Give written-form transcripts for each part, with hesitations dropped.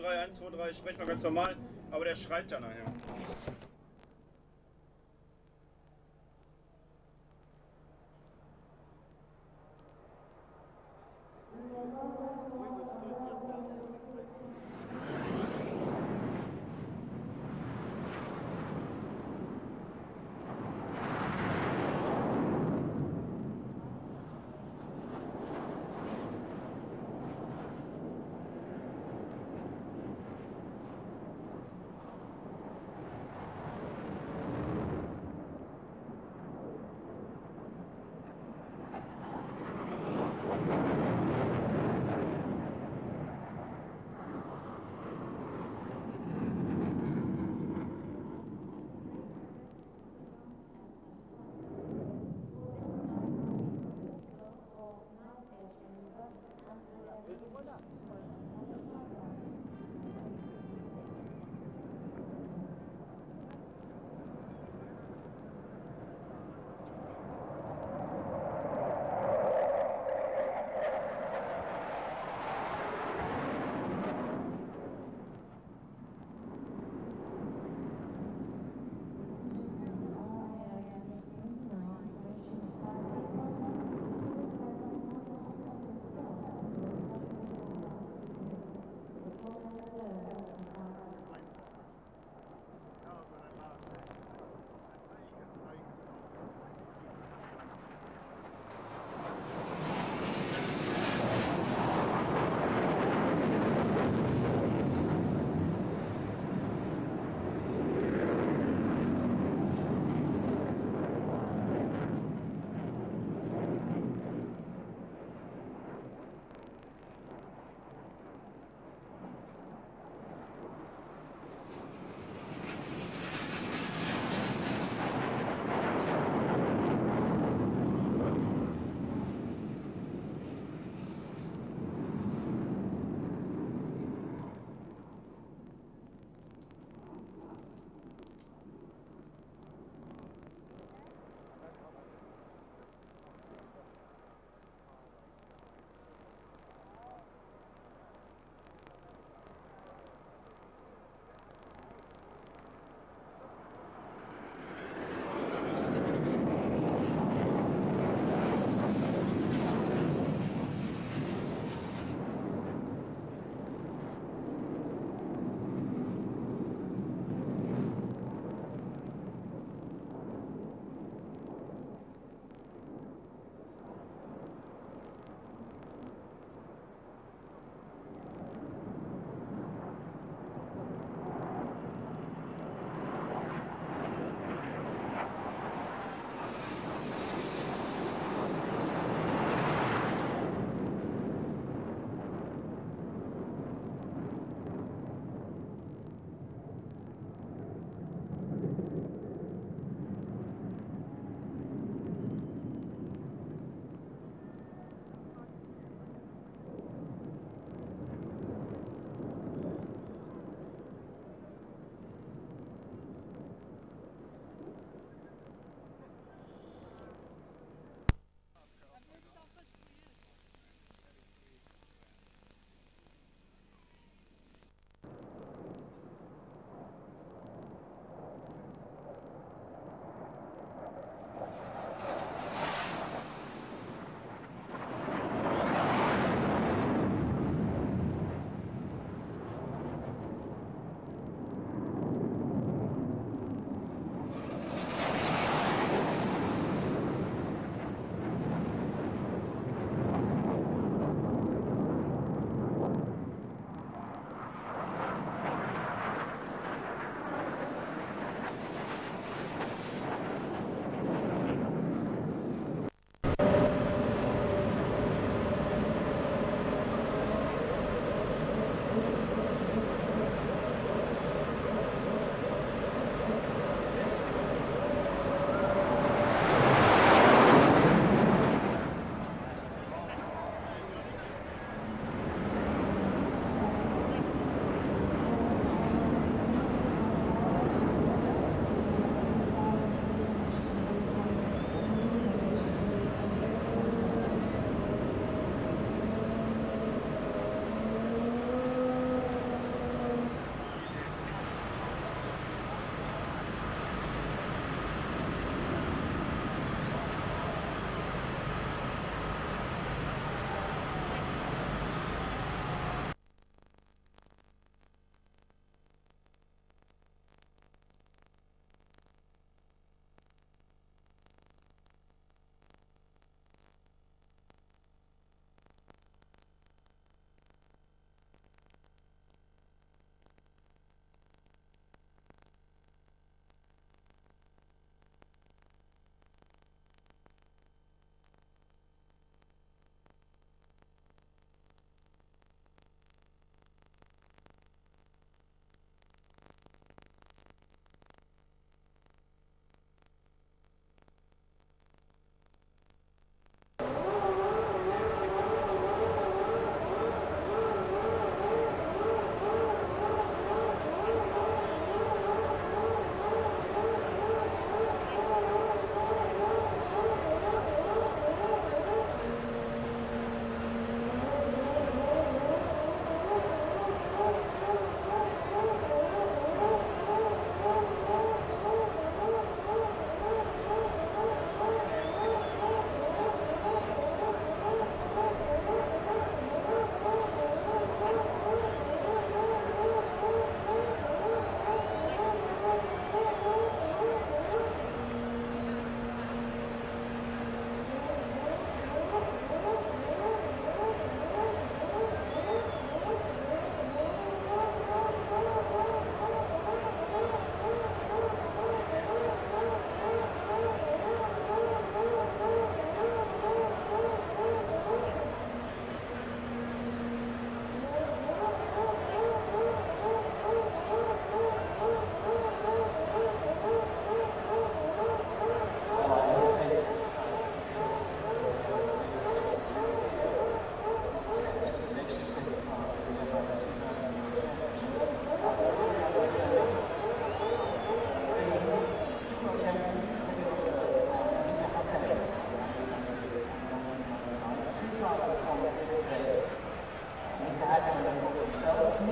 3, 1, 2, 3, sprecht mal ganz normal, aber der schreit ja nachher.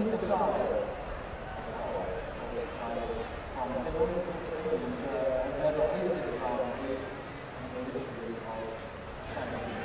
political side as a whole, so the trials from the political experience has never used to be part of the history of championship.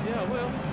Yeah, I will.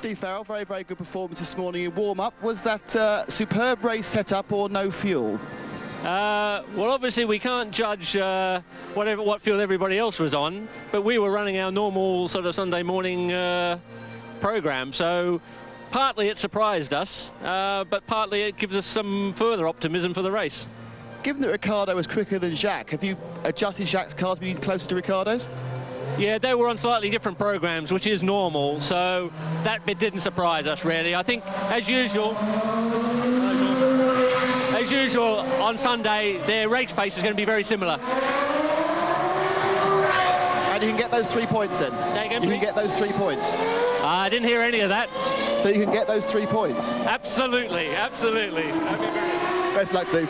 Steve Farrell, very, very good performance this morning in warm-up. Was that superb race setup or no fuel? Well, obviously we can't judge what fuel everybody else was on, but we were running our normal sort of Sunday morning program, so partly it surprised us, but partly it gives us some further optimism for the race. Given that Ricardo was quicker than Jacques, have you adjusted Jacques' car to be closer to Ricardo's? Yeah, they were on slightly different programs, which is normal, so that bit didn't surprise us really. I think, as usual on Sunday, their race pace is going to be very similar. And you can get those 3 points then? Say again, you please? can get those 3 points? I didn't hear any of that. So you can get those 3 points? Absolutely, absolutely. Okay, best luck, Steve.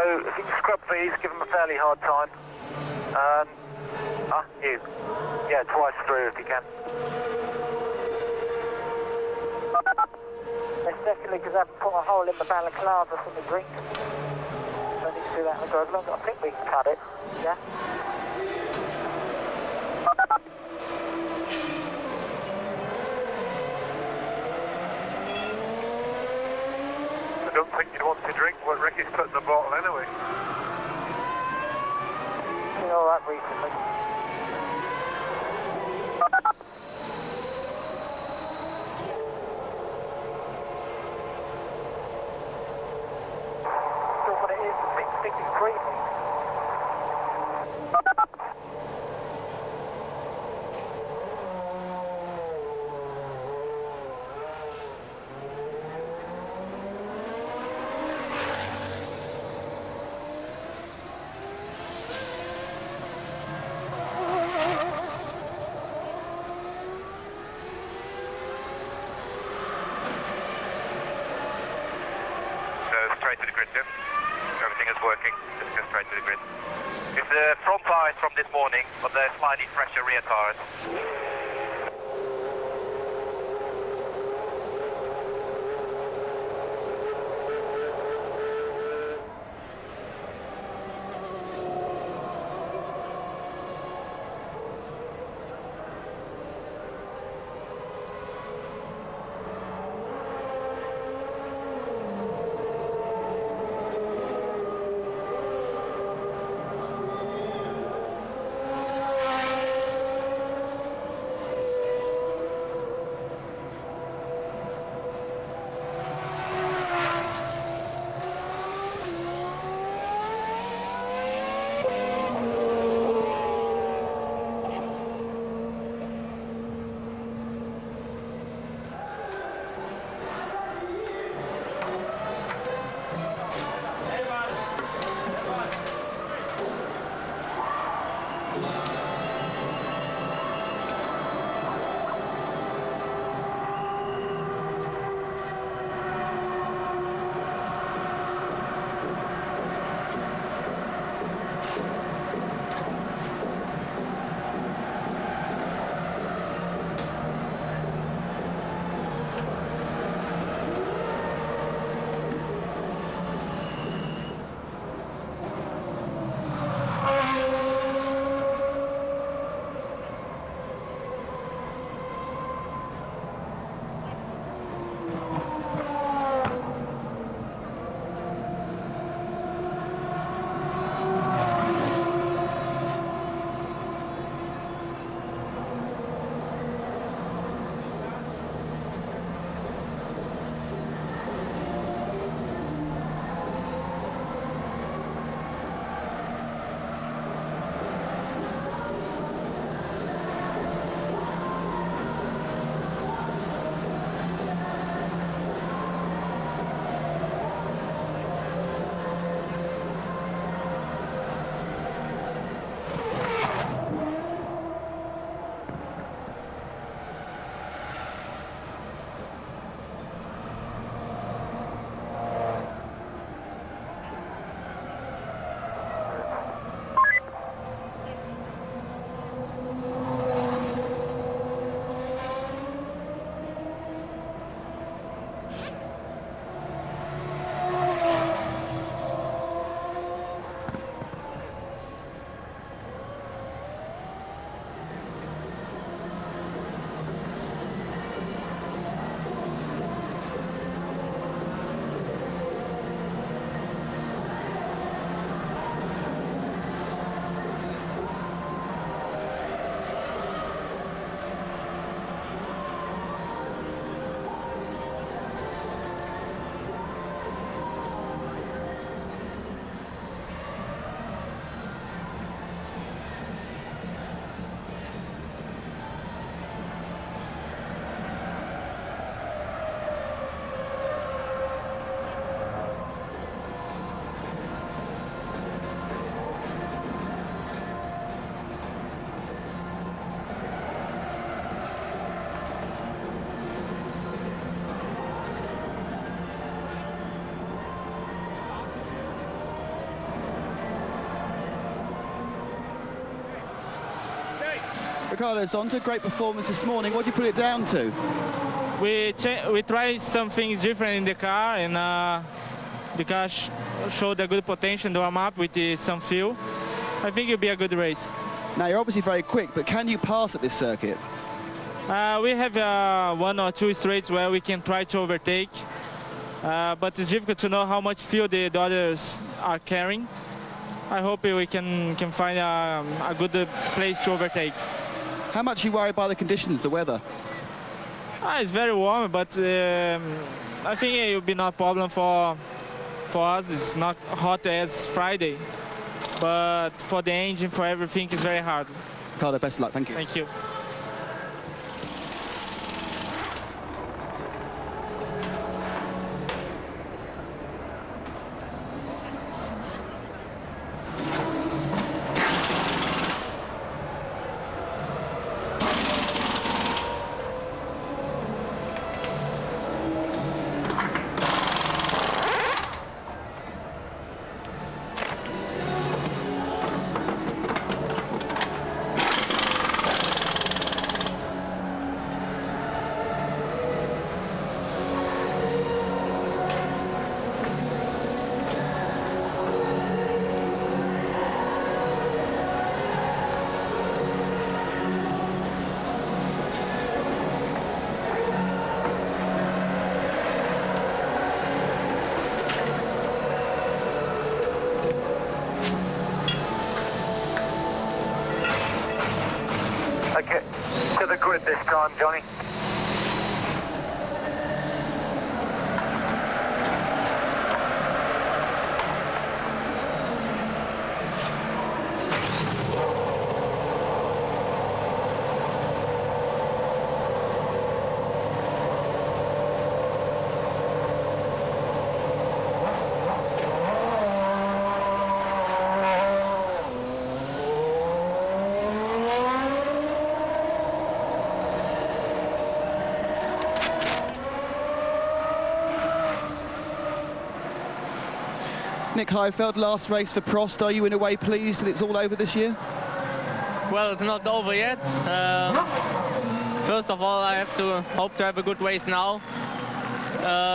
If you can scrub these, give them a fairly hard time. Yeah, twice through if you can. Especially because I haven't put a hole in the balaclava for the drink. I need to do that in the drug. I think we can cut it. Yeah. I don't think you'd want to drink what Ricky's put in the bottle anyway. Been all right recently. Still what it is, 663. grid too. Everything is working. Just go straight to the grid. It's the front tires from this morning, but they're slightly fresher rear tires. Ricardo Zonta, great performance this morning. What do you put it down to? We tried some things different in the car, and the car showed a good potential to warm up with some fuel. I think it'll be a good race. Now, you're obviously very quick, but can you pass at this circuit? We have one or two straights where we can try to overtake, but it's difficult to know how much fuel the others are carrying. I hope we can find a good place to overtake. How much are you worried by the conditions, the weather? It's very warm, but I think it will be not a problem for us. It's not hot as Friday, but for the engine, for everything, it's very hard. Ricardo, best of luck. Thank you. Thank you. Okay, to the grid this time, Johnny. Nick Heidfeld, last race for Prost. Are you in a way pleased that it's all over this year? Well, it's not over yet. First of all, I have to hope to have a good race now.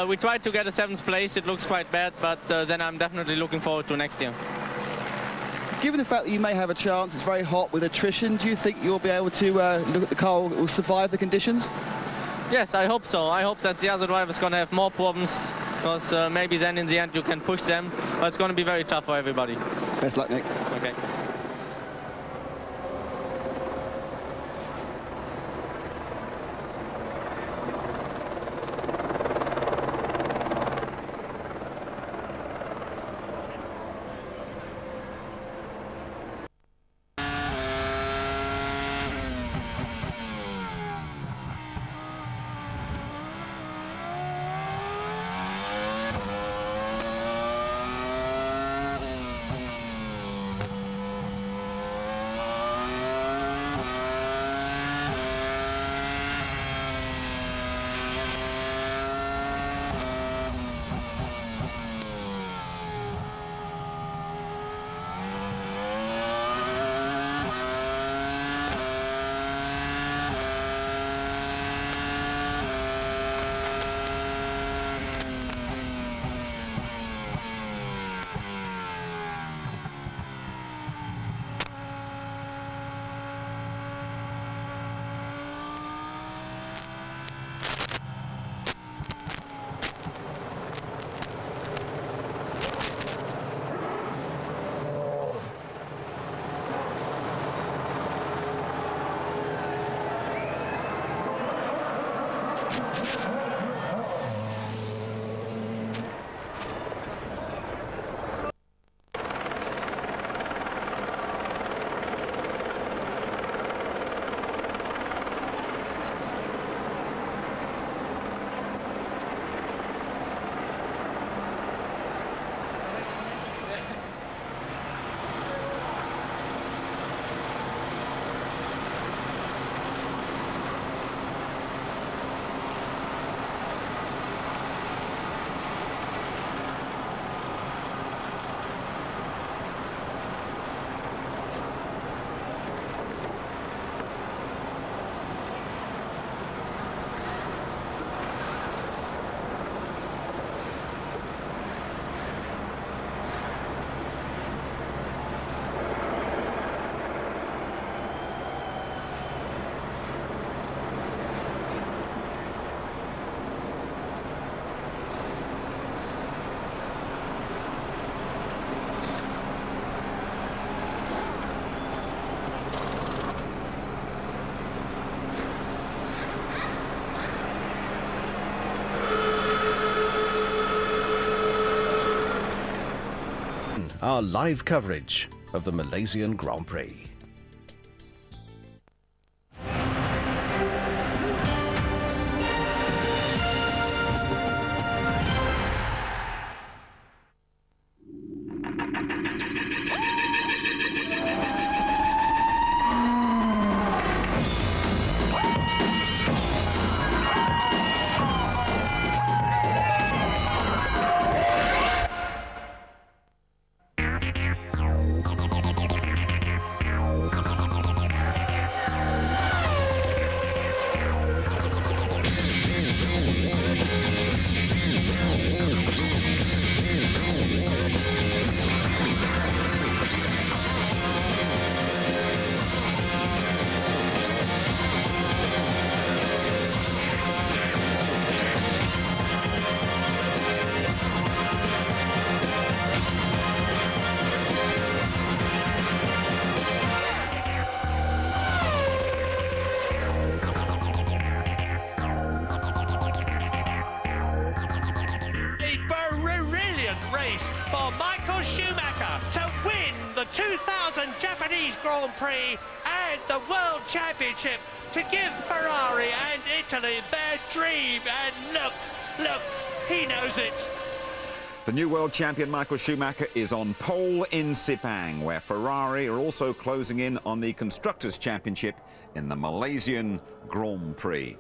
We tried to get a 7th place. It looks quite bad, but then I'm definitely looking forward to next year. Given the fact that you may have a chance, it's very hot with attrition, do you think you'll be able to look at the car will survive the conditions? Yes, I hope so. I hope that the other driver's going to have more problems, because maybe then in the end you can push them, but it's going to be very tough for everybody. Best luck, Nick. Okay. Our live coverage of the Malaysian Grand Prix. 2000 Japanese Grand Prix and the World Championship to give Ferrari and Italy their dream. And look, he knows it. The new world champion Michael Schumacher is on pole in Sepang, where Ferrari are also closing in on the Constructors' Championship in the Malaysian Grand Prix.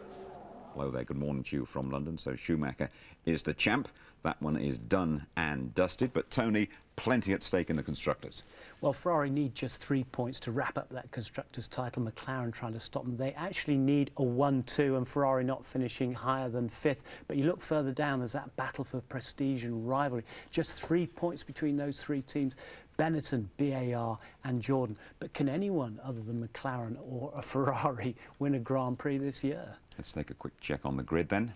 Hello there, good morning to you from London. So Schumacher is the champ. That one is done and dusted. But Tony, plenty at stake in the Constructors. Well, Ferrari need just 3 points to wrap up that Constructors' title. McLaren trying to stop them. They actually need a 1-2, and Ferrari not finishing higher than 5th. But you look further down, there's that battle for prestige and rivalry. Just 3 points between those three teams. Benetton, BAR and Jordan. But can anyone other than McLaren or a Ferrari win a Grand Prix this year? Let's take a quick check on the grid then.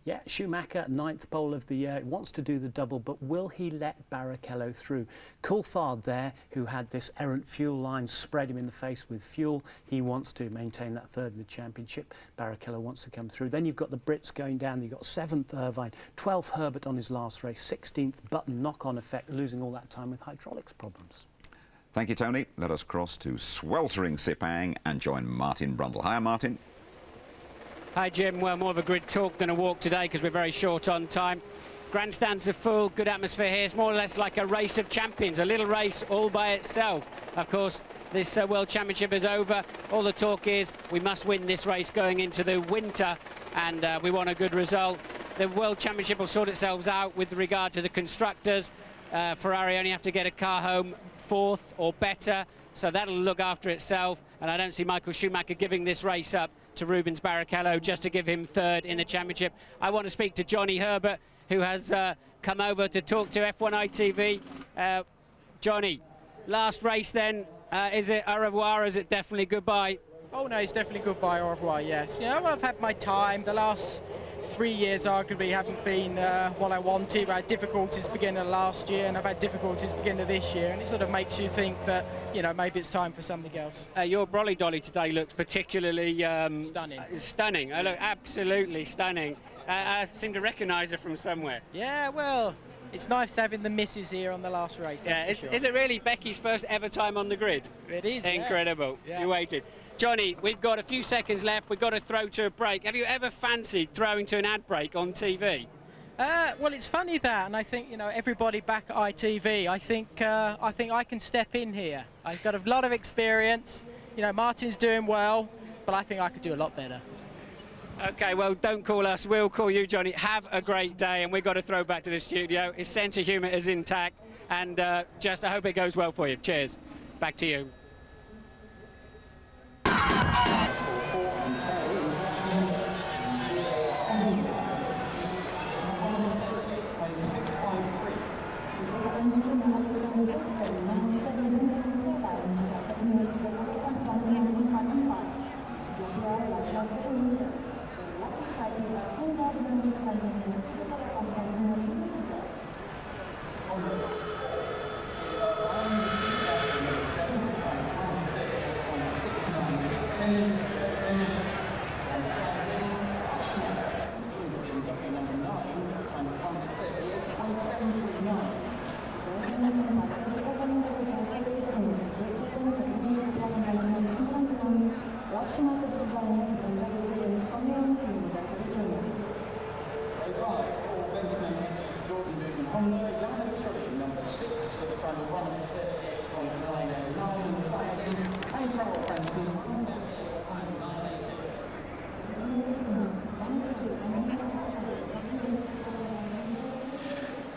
Yeah, Schumacher, 9th pole of the year, wants to do the double, but will he let Barrichello through? Coulthard there, who had this errant fuel line, spread him in the face with fuel. He wants to maintain that 3rd in the championship. Barrichello wants to come through. Then you've got the Brits going down. You've got 7th Irvine, 12th Herbert on his last race, 16th Button, knock-on effect, losing all that time with hydraulics problems. Thank you, Tony. Let us cross to sweltering Sepang and join Martin Brundle. Hi, Martin. Hi Jim, well, more of a grid talk than a walk today because we're very short on time. Grandstands are full, good atmosphere here. It's more or less like a race of champions, a little race all by itself. Of course, this World Championship is over. All the talk is we must win this race going into the winter, and we want a good result. The World Championship will sort itself out with regard to the constructors. Ferrari only have to get a car home 4th or better, so that'll look after itself, and I don't see Michael Schumacher giving this race up to Rubens Barrichello just to give him 3rd in the championship. I want to speak to Johnny Herbert, who has come over to talk to F1 ITV. Johnny, last race then, is it au revoir or is it definitely goodbye? Oh no, it's definitely goodbye, au revoir, yes. You know, I've had my time. The last 3 years arguably haven't been what I wanted. I had difficulties beginning of last year and I've had difficulties beginning of this year, and it sort of makes you think that, you know, maybe it's time for something else. Your brolly dolly today looks particularly stunning. Stunning. I look absolutely stunning. I seem to recognise her from somewhere. Yeah, well, it's nice having the missus here on the last race. Yeah, Sure. is it really Becky's first ever time on the grid? It is. Incredible. Yeah. You waited. Johnny, we've got a few seconds left. We've got to throw to a break. Have you ever fancied throwing to an ad break on TV? Well, it's funny that, and I think, you know, everybody back at ITV, I think I can step in here. I've got a lot of experience. You know, Martin's doing well, but I think I could do a lot better. Okay, well, don't call us. We'll call you, Johnny. Have a great day, and we've got to throw back to the studio. His sense of humour is intact, and I hope it goes well for you. Cheers. Back to you.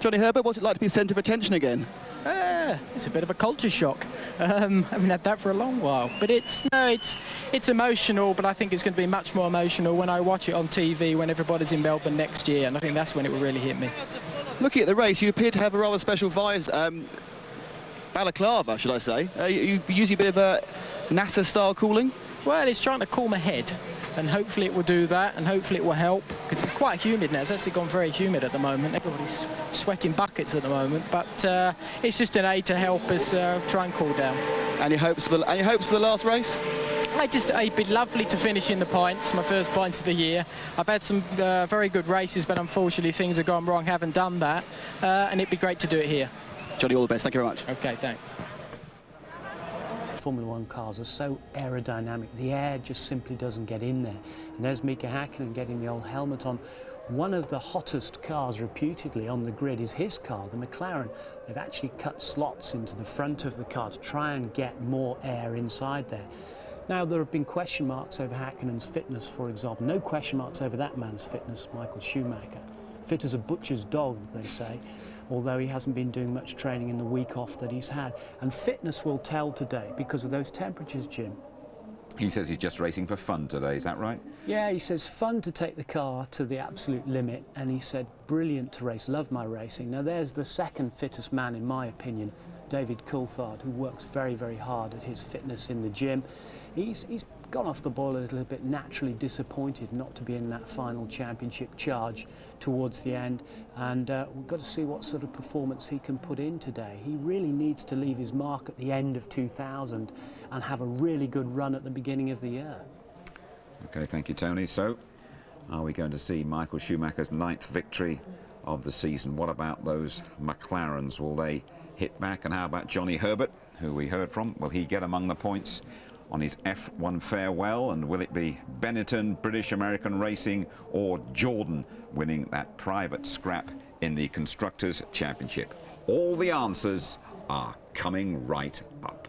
Johnny Herbert, what's it like to be the centre of attention again? It's a bit of a culture shock. Haven't had that for a long while. But it's emotional, but I think it's going to be much more emotional when I watch it on TV when everybody's in Melbourne next year, and I think that's when it will really hit me. Looking at the race, you appear to have a rather special balaclava, should I say. You using a bit of a NASA-style cooling? Well, it's trying to cool my head, and hopefully it will do that, and hopefully it will help, because it's quite humid now. It's actually gone very humid at the moment. Everybody's sweating buckets at the moment, but it's just an aid to help us try and cool down. Any hopes for the last race? It'd be lovely to finish in the points, my first points of the year. I've had some very good races, but unfortunately things have gone wrong, haven't done that, and it'd be great to do it here. Johnny, all the best. Thank you very much. Okay, thanks. Formula One cars are so aerodynamic. The air just simply doesn't get in there. And there's Mika Häkkinen getting the old helmet on. One of the hottest cars reputedly on the grid is his car, the McLaren. They've actually cut slots into the front of the car to try and get more air inside there. Now, there have been question marks over Häkkinen's fitness, for example. No question marks over that man's fitness, Michael Schumacher. Fit as a butcher's dog, they say, although he hasn't been doing much training in the week off that he's had. And fitness will tell today because of those temperatures, Jim. He says he's just racing for fun today, is that right? Yeah, he says fun to take the car to the absolute limit, and he said brilliant to race, love my racing. Now there's the second fittest man in my opinion, David Coulthard, who works very, very hard at his fitness in the gym. He's gone off the ball a little bit, naturally disappointed not to be in that final championship charge towards the end, and we've got to see what sort of performance he can put in today. He really needs to leave his mark at the end of 2000 and have a really good run at the beginning of the year. OK, thank you, Tony. So, are we going to see Michael Schumacher's 9th victory of the season? What about those McLarens? Will they hit back? And how about Johnny Herbert, who we heard from? Will he get among the points on his F1 farewell? And will it be Benetton, British American Racing, or Jordan winning that private scrap in the Constructors' Championship? All the answers are coming right up.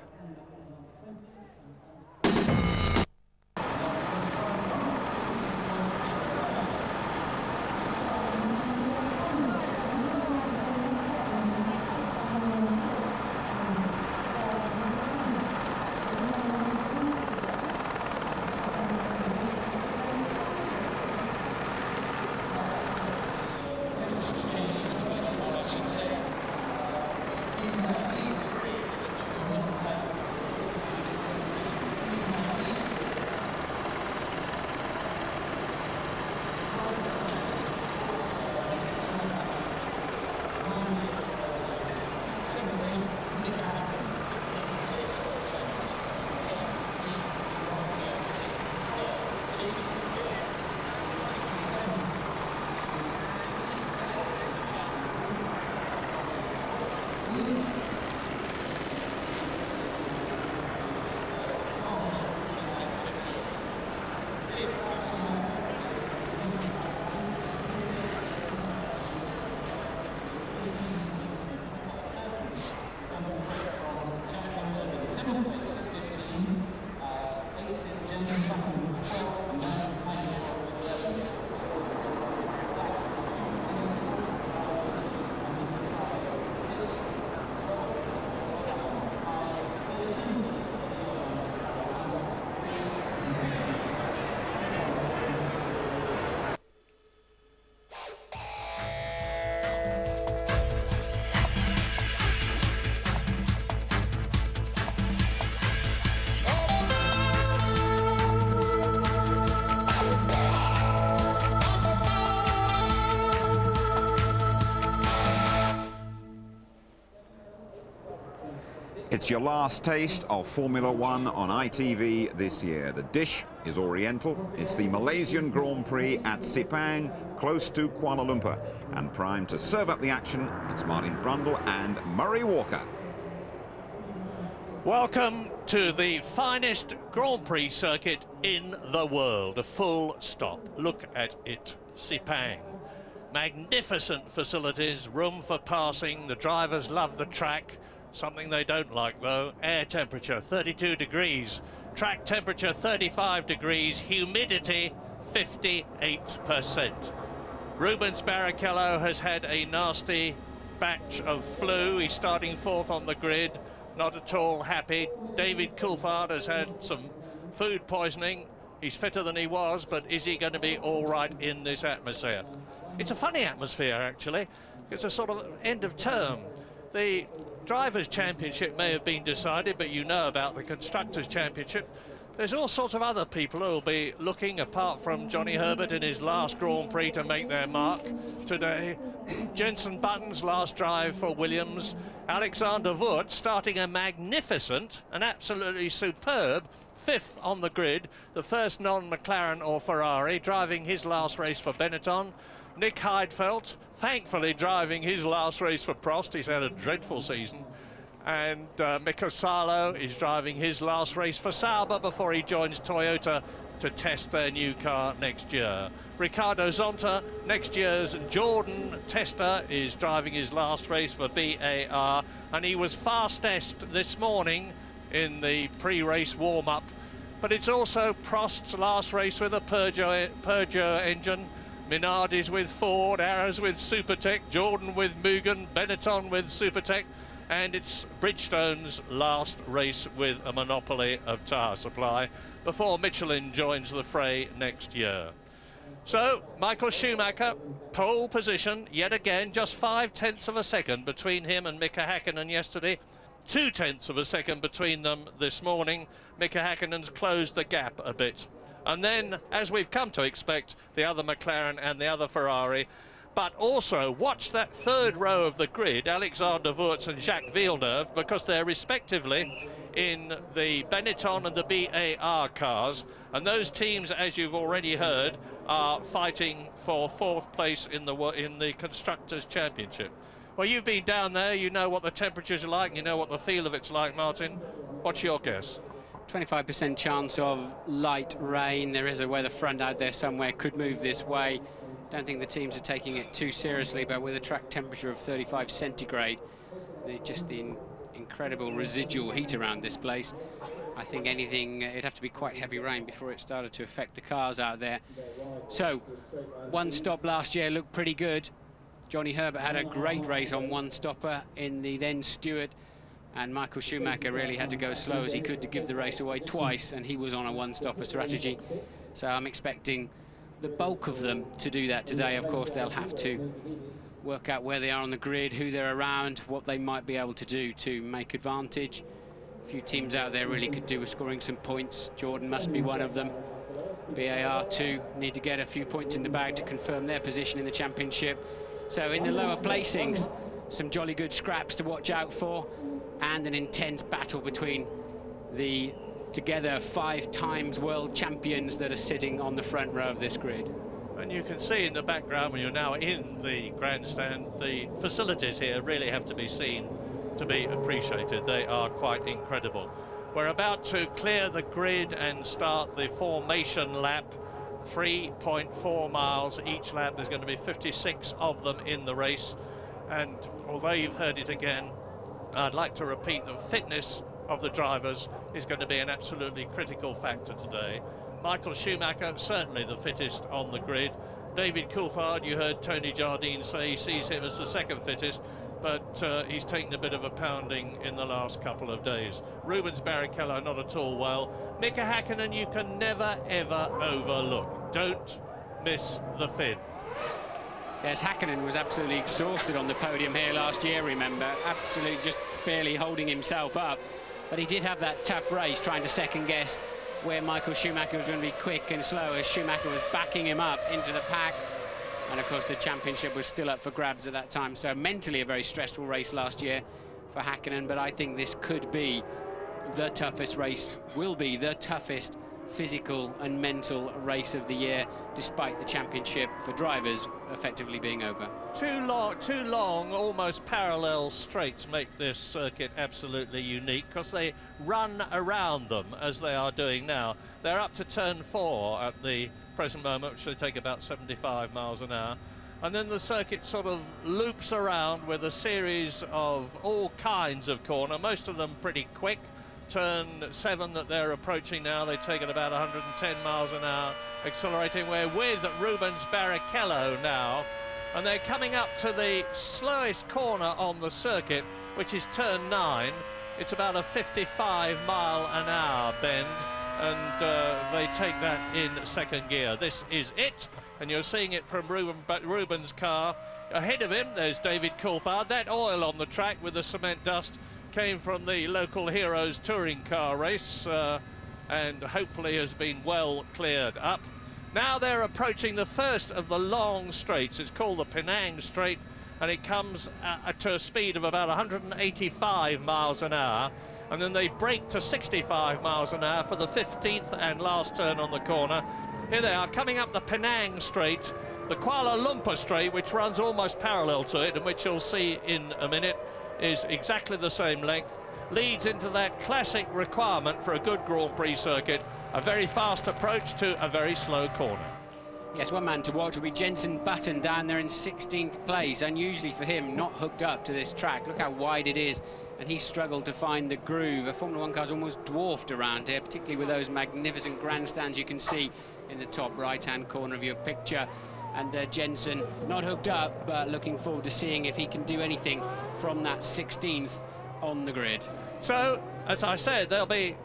It's your last taste of Formula One on ITV this year. The dish is Oriental. It's the Malaysian Grand Prix at Sepang, close to Kuala Lumpur. And primed to serve up the action, it's Martin Brundle and Murray Walker. Welcome to the finest Grand Prix circuit in the world. A full stop. Look at it. Sepang. Magnificent facilities, room for passing. The drivers love the track. Something they don't like, though, air temperature 32 degrees, track temperature 35 degrees, humidity 58%. Rubens Barrichello has had a nasty batch of flu. He's starting 4th on the grid, not at all happy. David Coulthard has had some food poisoning. He's fitter than he was, but is he going to be all right in this atmosphere? It's a funny atmosphere, actually. It's a sort of end of term. The Drivers' Championship may have been decided, but you know about the Constructors' Championship. There's all sorts of other people who will be looking, apart from Johnny Herbert in his last Grand Prix, to make their mark today. Jenson Button's last drive for Williams. Alexander Wurz starting a magnificent and absolutely superb 5th on the grid, the first non-McLaren or Ferrari, driving his last race for Benetton. Nick Heidfeld, thankfully driving his last race for Prost. He's had a dreadful season. And Mikko Salo is driving his last race for Sauber before he joins Toyota to test their new car next year. Ricardo Zonta, next year's Jordan tester, is driving his last race for BAR, and he was fastest this morning in the pre-race warm-up. But it's also Prost's last race with a Peugeot engine. Minardi's with Ford, Arrows with Supertech, Jordan with Mugen, Benetton with Supertech, and it's Bridgestone's last race with a monopoly of tyre supply before Michelin joins the fray next year. So, Michael Schumacher, pole position, yet again, just 0.5 of a second between him and Mika Häkkinen yesterday. 0.2 of a second between them this morning. Mika Häkkinen's closed the gap a bit. And then, as we've come to expect, the other McLaren and the other Ferrari. But also, watch that third row of the grid, Alexander Wurz and Jacques Villeneuve, because they're respectively in the Benetton and the BAR cars. And those teams, as you've already heard, are fighting for 4th place in the Constructors' Championship. Well, you've been down there, you know what the temperatures are like, you know what the feel of it's like, Martin. What's your guess? 25% chance of light rain. There is a weather front out there somewhere, could move this way. Don't think the teams are taking it too seriously, but with a track temperature of 35 centigrade, just the incredible residual heat around this place, I think anything, it'd have to be quite heavy rain before it started to affect the cars out there. So, one stop last year looked pretty good. Johnny Herbert had a great race on one stopper in the then Stewart, and Michael Schumacher really had to go as slow as he could to give the race away twice, and he was on a one-stopper strategy. So I'm expecting the bulk of them to do that today. Of course, they'll have to work out where they are on the grid, who they're around, what they might be able to do to make advantage. A few teams out there really could do with scoring some points. Jordan must be one of them. BAR too need to get a few points in the bag to confirm their position in the championship. So in the lower placings, some jolly good scraps to watch out for, and an intense battle between the together 5 times world champions that are sitting on the front row of this grid. And you can see in the background, when you're now in the grandstand, the facilities here really have to be seen to be appreciated. They are quite incredible. We're about to clear the grid and start the formation lap. 3.4 miles each lap. There's going to be 56 of them in the race. And although you've heard it again, I'd like to repeat that fitness of the drivers is going to be an absolutely critical factor today. Michael Schumacher, certainly the fittest on the grid. David Coulthard, you heard Tony Jardine say he sees him as the second fittest, but he's taken a bit of a pounding in the last couple of days. Rubens Barrichello not at all well. Mika Häkkinen you can never ever overlook. Don't miss the Finn. Yes, Häkkinen was absolutely exhausted on the podium here last year, remember. Absolutely just barely holding himself up. But he did have that tough race trying to second guess where Michael Schumacher was going to be quick and slow as Schumacher was backing him up into the pack. And of course the championship was still up for grabs at that time. So mentally a very stressful race last year for Häkkinen, but I think this could be the toughest race, will be the toughest physical and mental race of the year, despite the championship for drivers effectively being over. Two long, almost parallel straights make this circuit absolutely unique, because they run around them as they are doing now. They're up to turn 4 at the present moment, which they take about 75 miles an hour. And then the circuit sort of loops around with a series of all kinds of corner, most of them pretty quick. Turn 7 that they're approaching now, they take it about 110 miles an hour, accelerating. We're with Rubens Barrichello now, and they're coming up to the slowest corner on the circuit, which is turn 9. It's about a 55-mile-an-hour bend, and they take that in second gear. This is it, and you're seeing it from Rubens' car. Ahead of him, there's David Coulthard. That oil on the track with the cement dust came from the local Heroes touring car race, and hopefully has been well cleared up. Now they're approaching the first of the long straights. It's called the Penang Straight, and it comes to a speed of about 185 miles an hour, and then they brake to 65 miles an hour for the 15th and last turn on the corner. Here they are coming up the Penang Straight, the Kuala Lumpur Straight, which runs almost parallel to it, and which you'll see in a minute. is exactly the same length, leads into that classic requirement for a good Grand Prix circuit, a very fast approach to a very slow corner. Yes, one man to watch will be Jenson Button down there in 16th place. Unusually for him, not hooked up to this track. Look how wide it is, and he struggled to find the groove. A Formula One car's almost dwarfed around here, particularly with those magnificent grandstands you can see in the top right-hand corner of your picture. And Jenson not hooked up, but looking forward to seeing if he can do anything from that 16th on the grid. So, as I said, they'll be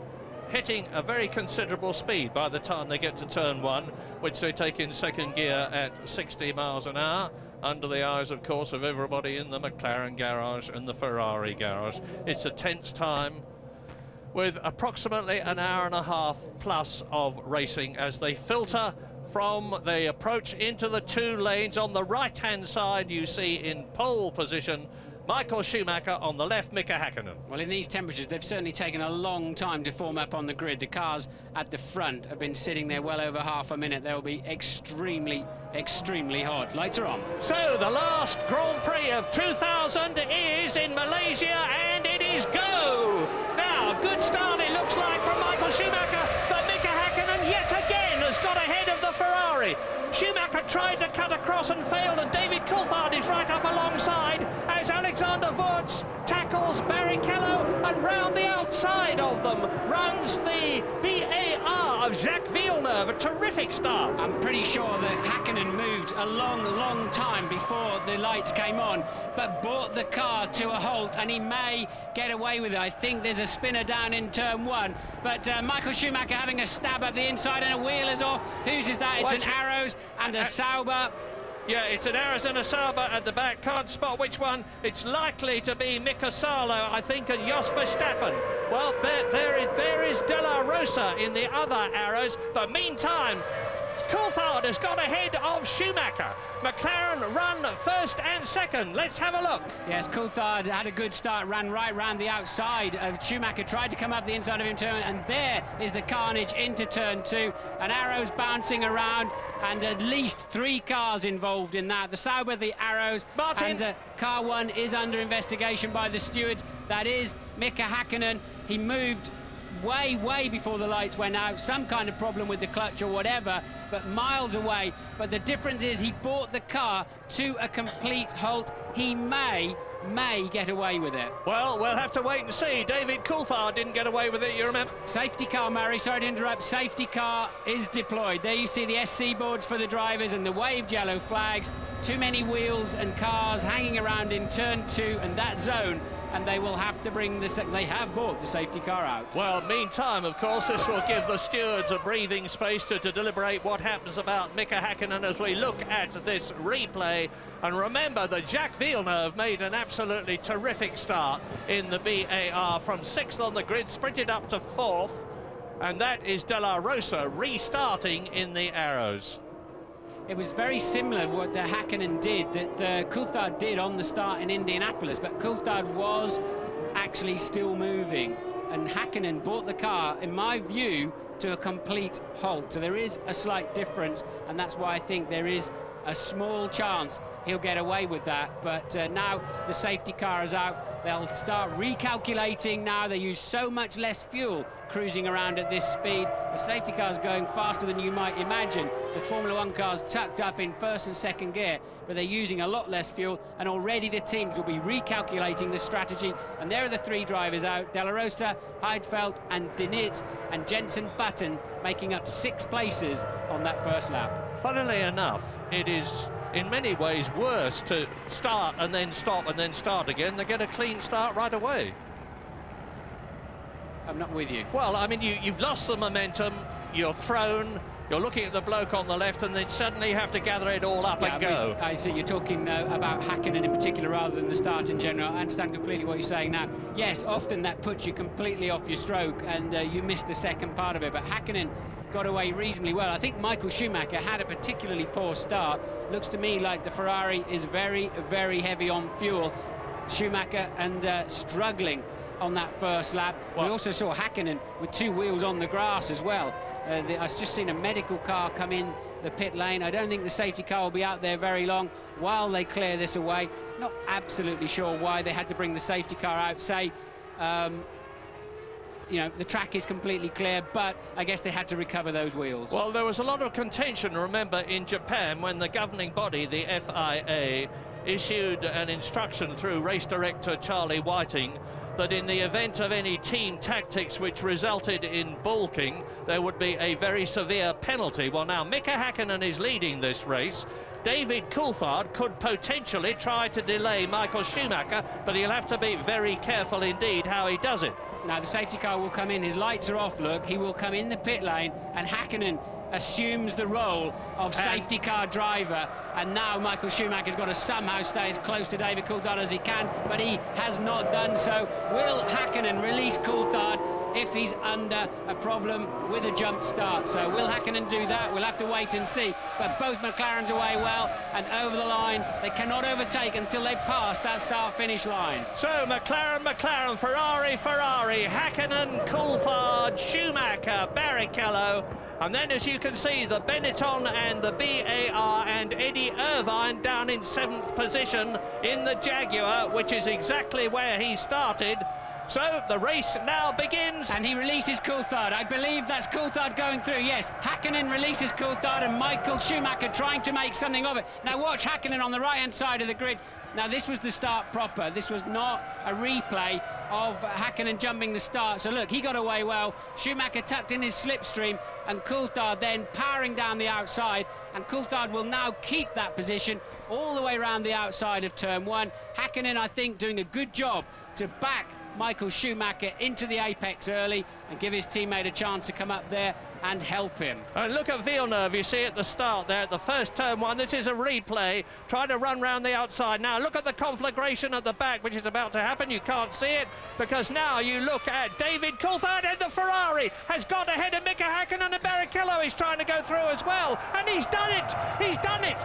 hitting a very considerable speed by the time they get to turn 1, which they take in second gear at 60 miles an hour, under the eyes, of course, of everybody in the McLaren garage and the Ferrari garage. It's a tense time with approximately an hour and a half plus of racing as they filter from the approach into the 2 lanes. On the right-hand side, you see in pole position Michael Schumacher, on the left, Mika Häkkinen. Well, in these temperatures, they've certainly taken a long time to form up on the grid. The cars at the front have been sitting there well over half a minute. They'll be extremely, extremely hot. Lights are on. So, the last Grand Prix of 2000 is in Malaysia, and it is go! Now, good start, it looks like, from Michael Schumacher, but Mika Häkkinen yet again has got ahead of the Ferrari. Schumacher tried to cut across and failed, and David Coulthard is right up alongside as Alexander Wurz tackles Barrichello, and round the outside of them runs the BAR of Jacques Villeneuve. A terrific start. I'm pretty sure that Häkkinen moved a long time before the lights came on, but brought the car to a halt, and he may get away with it. I think there's a spinner down in turn 1, but Michael Schumacher having a stab up the inside, and a wheel is off. Whose is that? It's an Arrows and a Sauber. Yeah, it's an Arrows and a Sauber at the back. Can't spot which one. It's likely to be Mika Salo, I think, and Jos Verstappen. Well, there is De La Rosa in the other Arrows, but meantime, Coulthard has got ahead of Schumacher. McLaren run first and second. Let's have a look. Yes, Coulthard had a good start, ran right round the outside of Schumacher, tried to come up the inside of him, and there is the carnage into turn 2. An Arrows bouncing around, and at least 3 cars involved in that. The Sauber, the Arrows, Martin. And car 1 is under investigation by the stewards. That is Mika Häkkinen. He moved way before the lights went out, some kind of problem with the clutch or whatever, but miles away. But the difference is he brought the car to a complete halt. He may get away with it. Well, we'll have to wait and see. David Coulthard didn't get away with it, you remember? Safety car, Murray, sorry to interrupt. Safety car is deployed. There you see the SC boards for the drivers and the waved yellow flags. Too many wheels and cars hanging around in turn 2 and that zone, and they will have to bring they have brought the safety car out. Well, meantime, of course, this will give the stewards a breathing space to deliberate what happens about Mika Häkkinen as we look at this replay. And remember that Jacques Villeneuve made an absolutely terrific start in the BAR from 6th on the grid, sprinted up to 4th, and that is De La Rosa restarting in the Arrows. It was very similar what Häkkinen did, that Coulthard did on the start in Indianapolis, but Coulthard was actually still moving, and Häkkinen brought the car, in my view, to a complete halt. So there is a slight difference, and that's why I think there is a small chance he'll get away with that. But now the safety car is out, they'll start recalculating now. They use so much less fuel cruising around at this speed. The safety car's going faster than you might imagine. The Formula One car's tucked up in 1st and 2nd gear, but they're using a lot less fuel, and already the teams will be recalculating the strategy. And there are the 3 drivers out: De La Rosa, Heidfeld and Dinitz, and Jenson Button making up 6 places on that first lap. Funnily enough, it is in many ways worse to start and then stop and then start again. They get a clean start right away. I'm not with you. Well, I mean, you've lost the momentum, you're thrown, you're looking at the bloke on the left, and then suddenly you have to gather it all up and go. I see you're talking about Häkkinen in particular rather than the start in general. I understand completely what you're saying now. Yes, often that puts you completely off your stroke, and you miss the second part of it, but Häkkinen got away reasonably well. I think Michael Schumacher had a particularly poor start. Looks to me like the Ferrari is very heavy on fuel. Schumacher and struggling on that first lap. We also saw Häkkinen with 2 wheels on the grass as well. I've just seen a medical car come in the pit lane. I don't think the safety car will be out there very long while they clear this away. Not absolutely sure why they had to bring the safety car out, say, you know, the track is completely clear, but I guess they had to recover those wheels. Well, there was a lot of contention, remember, in Japan when the governing body, the FIA, issued an instruction through race director Charlie Whiting that in the event of any team tactics which resulted in balking, there would be a very severe penalty. Well, now Mika Häkkinen is leading this race. David Coulthard could potentially try to delay Michael Schumacher, but he'll have to be very careful indeed how he does it. Now the safety car will come in, his lights are off, look, he will come in the pit lane, and Häkkinen assumes the role of safety car driver, and now Michael Schumacher's got to somehow stay as close to David Coulthard as he can, but he has not done so. Will Häkkinen release Coulthard if he's under a problem with a jump start? So will Häkkinen do that? We'll have to wait and see. But both McLarens away well and over the line. They cannot overtake until they pass that start-finish line. So McLaren, Ferrari, Häkkinen, Coulthard, Schumacher, Barrichello, and then as you can see the Benetton and the BAR and Eddie Irvine down in 7th position in the Jaguar, which is exactly where he started. So the race now begins. And he releases Coulthard. I believe that's Coulthard going through. Yes, Häkkinen releases Coulthard and Michael Schumacher trying to make something of it. Now watch Häkkinen on the right-hand side of the grid. Now this was the start proper. This was not a replay of Häkkinen jumping the start. So look, he got away well. Schumacher tucked in his slipstream and Coulthard then powering down the outside. And Coulthard will now keep that position all the way around the outside of turn 1. Häkkinen, I think, doing a good job to back Michael Schumacher into the apex early and give his teammate a chance to come up there and help him. And look at Villeneuve, you see at the start there, at the first turn 1. This is a replay, trying to run round the outside. Now look at the conflagration at the back, which is about to happen. You can't see it, because now you look at David Coulthard, and the Ferrari has got ahead of Mika Häkkinen, and Barrichello is trying to go through as well. And he's done it! He's done it!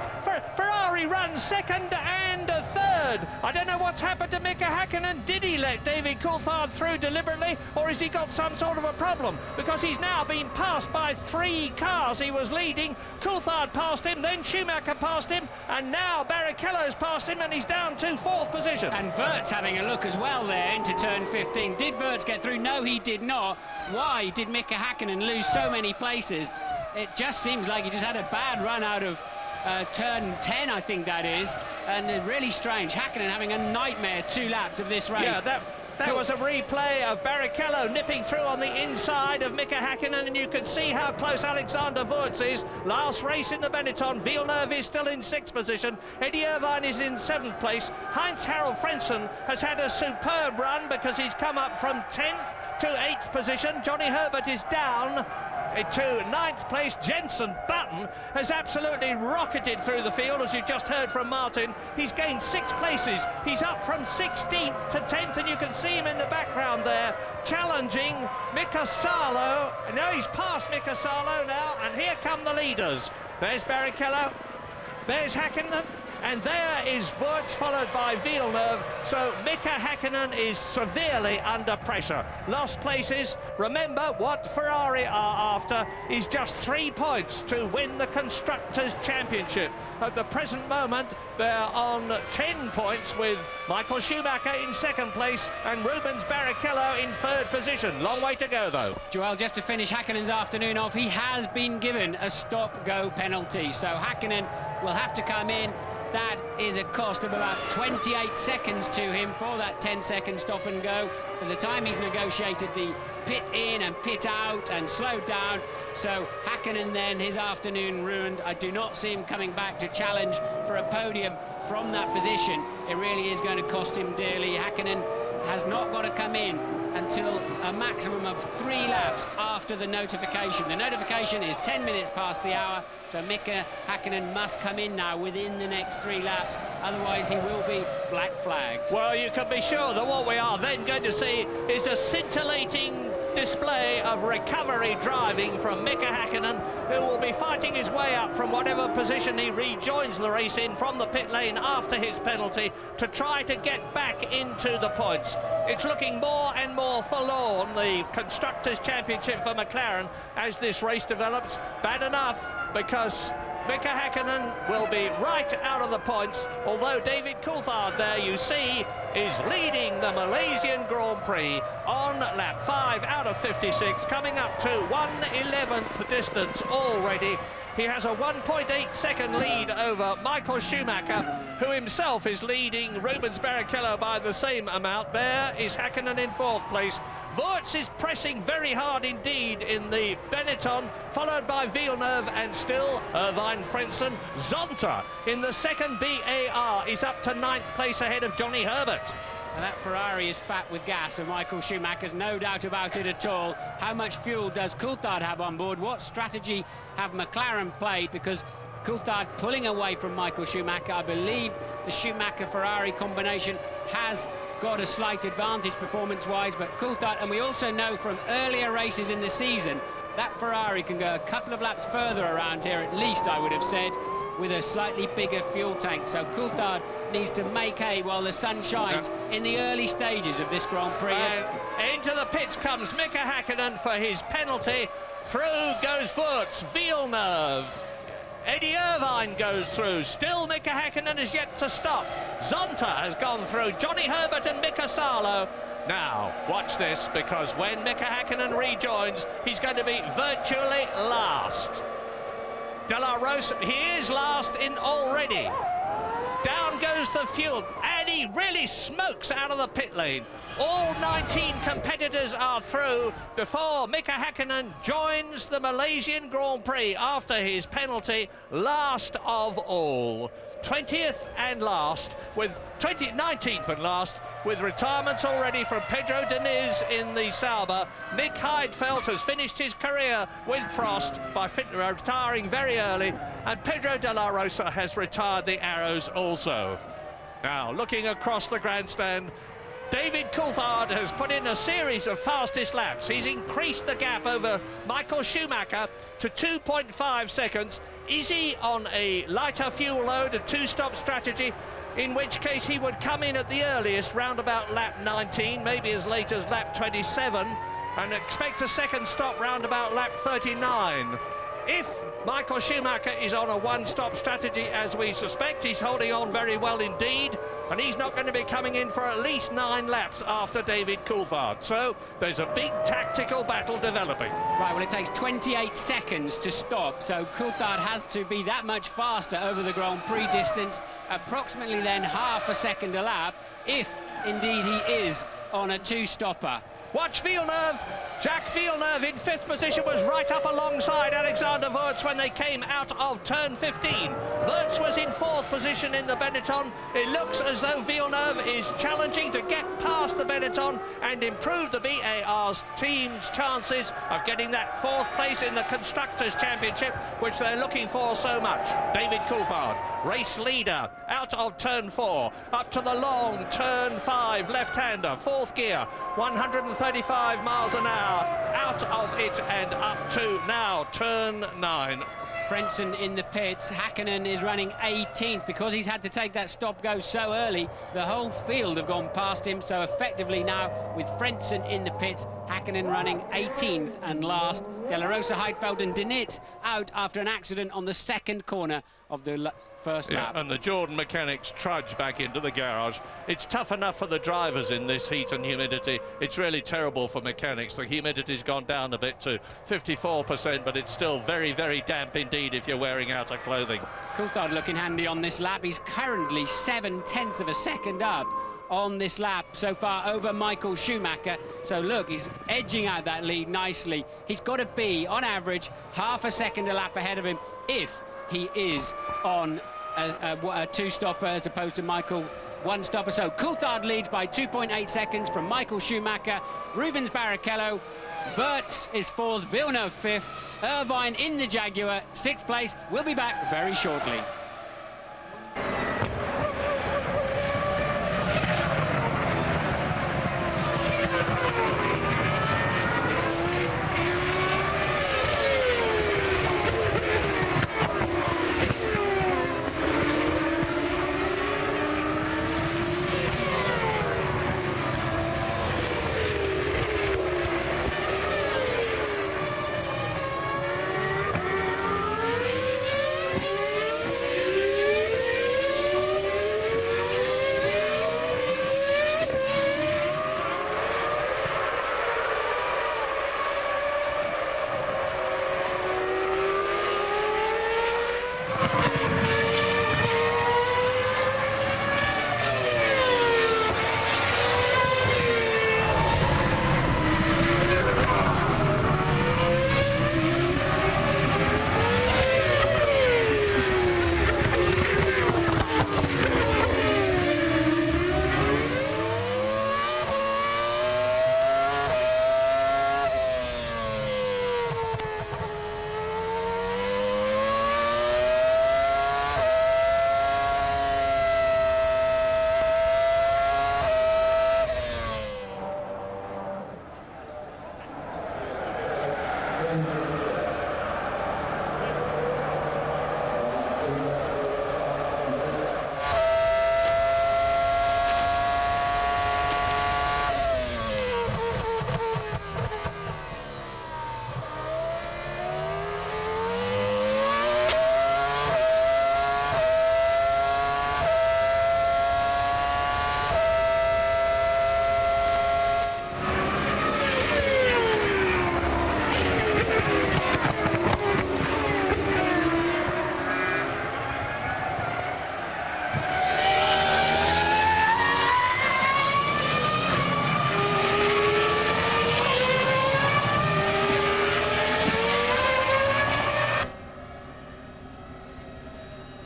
Ferrari runs second and third. I don't know what's happened to Mika Häkkinen. Did he let David Coulthard through deliberately, or has he got some sort of a problem? Because he's now been passed by 3 cars. He was leading, Coulthard passed him, then Schumacher passed him, and now Barrichello's passed him, and he's down to 4th position. And Wirtz having a look as well there into turn 15. Did Wirtz get through? No, he did not. Why did Mika Häkkinen lose so many places? It just seems like he just had a bad run out of turn 10, I think that is, and really strange. Häkkinen having a nightmare 2 laps of this race. Yeah, that was a replay of Barrichello nipping through on the inside of Mika Häkkinen, and you can see how close Alexander Wurz is. Last race in the Benetton. Villeneuve is still in 6th position. Eddie Irvine is in 7th place. Heinz-Harald Frentzen has had a superb run because he's come up from 10th to 8th position. Johnny Herbert is down to 9th place. Jenson Button has absolutely rocketed through the field, as you just heard from Martin. He's gained 6 places. He's up from 16th to 10th, and you can see him in the background there challenging Mika Salo. No, he's past Mika Salo now, and here come the leaders. There's Barrichello, there's Häkkinen, and there is Wurz, followed by Villeneuve. So Mika Häkkinen is severely under pressure. Lost places. Remember, what Ferrari are after is just 3 points to win the Constructors' Championship. At the present moment, they're on 10 points, with Michael Schumacher in 2nd place and Rubens Barrichello in 3rd position. Long way to go, though. Joel, just to finish Häkkinen's afternoon off, he has been given a stop-go penalty. So Häkkinen will have to come in. That is a cost of about 28 seconds to him for that 10-second stop and go. By the time he's negotiated the pit in and pit out and slowed down, so Häkkinen then, his afternoon ruined. I do not see him coming back to challenge for a podium from that position. It really is going to cost him dearly. Häkkinen has not got to come in until a maximum of 3 laps after the notification. The notification is 10 minutes past the hour, so Mika Häkkinen must come in now within the next 3 laps, otherwise he will be black flagged. Well, you can be sure that what we are then going to see is a scintillating display of recovery driving from Mika Häkkinen, who will be fighting his way up from whatever position he rejoins the race in from the pit lane after his penalty to try to get back into the points. It's looking more and more forlorn, the Constructors' Championship for McLaren, as this race develops. Bad enough because Mika Häkkinen will be right out of the points, although David Coulthard there, you see, is leading the Malaysian Grand Prix on lap 5 out of 56, coming up to 1/11th distance already. He has a 1.8 second lead over Michael Schumacher, who himself is leading Rubens Barrichello by the same amount. There is Häkkinen in 4th place. Voorts is pressing very hard indeed in the Benetton, followed by Villeneuve and still Irvine Frentzen. Zonta in the 2nd BAR is up to 9th place ahead of Johnny Herbert. And that Ferrari is fat with gas, and Michael Schumacher's no doubt about it at all. How much fuel does Coulthard have on board? What strategy have McLaren played? Because Coulthard pulling away from Michael Schumacher. I believe the Schumacher-Ferrari combination has got a slight advantage performance-wise, but Coulthard, and we also know from earlier races in the season, that Ferrari can go a couple of laps further around here, at least I would have said, with a slightly bigger fuel tank. So Coulthard needs to make hay while the sun shines in the early stages of this Grand Prix. And into the pits comes Mika Häkkinen for his penalty. Through goes Voorts, Villeneuve. Eddie Irvine goes through. Still Mika Häkkinen is yet to stop. Zonta has gone through. Johnny Herbert and Mika Salo. Now, watch this, because when Mika Häkkinen rejoins, he's going to be virtually last. De La Rosa, he is last in already. Down goes the fuel, and he really smokes out of the pit lane. All 19 competitors are through before Mika Häkkinen joins the Malaysian Grand Prix after his penalty, last of all. 20th and last, with 19th and last, with retirements already from Pedro Diniz in the Sauber. Nick Heidfeld has finished his career with Prost by retiring very early, and Pedro de la Rosa has retired the Arrows also. Now, looking across the grandstand, David Coulthard has put in a series of fastest laps. He's increased the gap over Michael Schumacher to 2.5 seconds. Is he on a lighter fuel load, a two-stop strategy, in which case he would come in at the earliest round about lap 19, maybe as late as lap 27, and expect a second stop round about lap 39. If Michael Schumacher is on a one-stop strategy, as we suspect, he's holding on very well indeed, and he's not going to be coming in for at least 9 laps after David Coulthard. So there's a big tactical battle developing. Right, well, it takes 28 seconds to stop, so Coulthard has to be that much faster over the Grand Prix distance, approximately then half a second a lap, if indeed he is on a two-stopper. Watch Villeneuve. Jacques Villeneuve in 5th position was right up alongside Alexander Voorts when they came out of turn 15. Voorts was in 4th position in the Benetton. It looks as though Villeneuve is challenging to get past the Benetton and improve the BAR's team's chances of getting that 4th place in the Constructors' Championship, which they're looking for so much. David Coulthard, race leader, out of turn 4, up to the long turn 5 left-hander, 4th gear, 135 miles an hour, out of it and up to now turn 9. Frentzen in the pits. Häkkinen is running 18th because he's had to take that stop-go so early. The whole field have gone past him, so effectively now with Frentzen in the pits, Häkkinen running 18th and last. De La Rosa, Heidfeld and Diniz out after an accident on the 2nd corner of the first lap. And the Jordan mechanics trudge back into the garage. It's tough enough for the drivers in this heat and humidity. It's really terrible for mechanics. The humidity's gone down a bit to 54%, but it's still very, very damp indeed if you're wearing outer clothing. Coulthard looking handy on this lap. He's currently 0.7 of a second up on this lap so far over Michael Schumacher. So look, he's edging out that lead nicely. He's got to be, on average, half a second a lap ahead of him if he is on a two-stopper as opposed to Michael one-stopper. So Coulthard leads by 2.8 seconds from Michael Schumacher. Rubens Barrichello, Voorts is 4th, Villeneuve 5th, Irvine in the Jaguar 6th place. We'll be back very shortly.